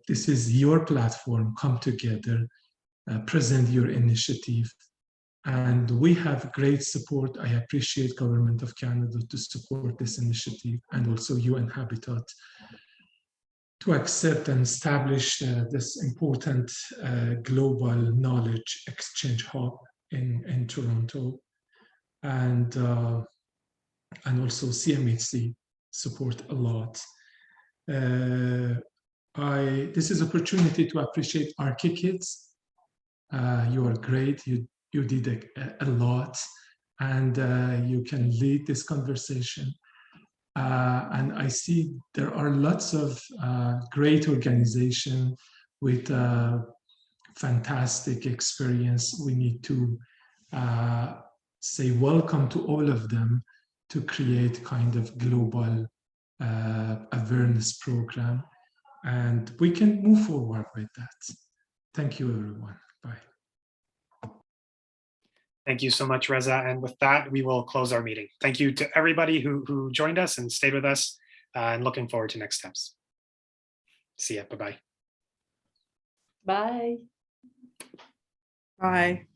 [SPEAKER 24] This is your platform. Come together, present your initiative. And we have great support. I appreciate Government of Canada to support this initiative, and also UN Habitat to accept and establish this important global knowledge exchange hub in Toronto. And also CMHC support a lot. This is opportunity to appreciate archiKID. You are great. You did a lot, and you can lead this conversation. And I see there are lots of great organizations with fantastic experience. We need to say welcome to all of them to create kind of global awareness program, and we can move forward with that. Thank you, everyone. Bye.
[SPEAKER 4] Thank you so much, Reza. And with that, we will close our meeting. Thank you to everybody who joined us and stayed with us, and looking forward to next steps. See ya. Bye-bye.
[SPEAKER 8] Bye. Bye.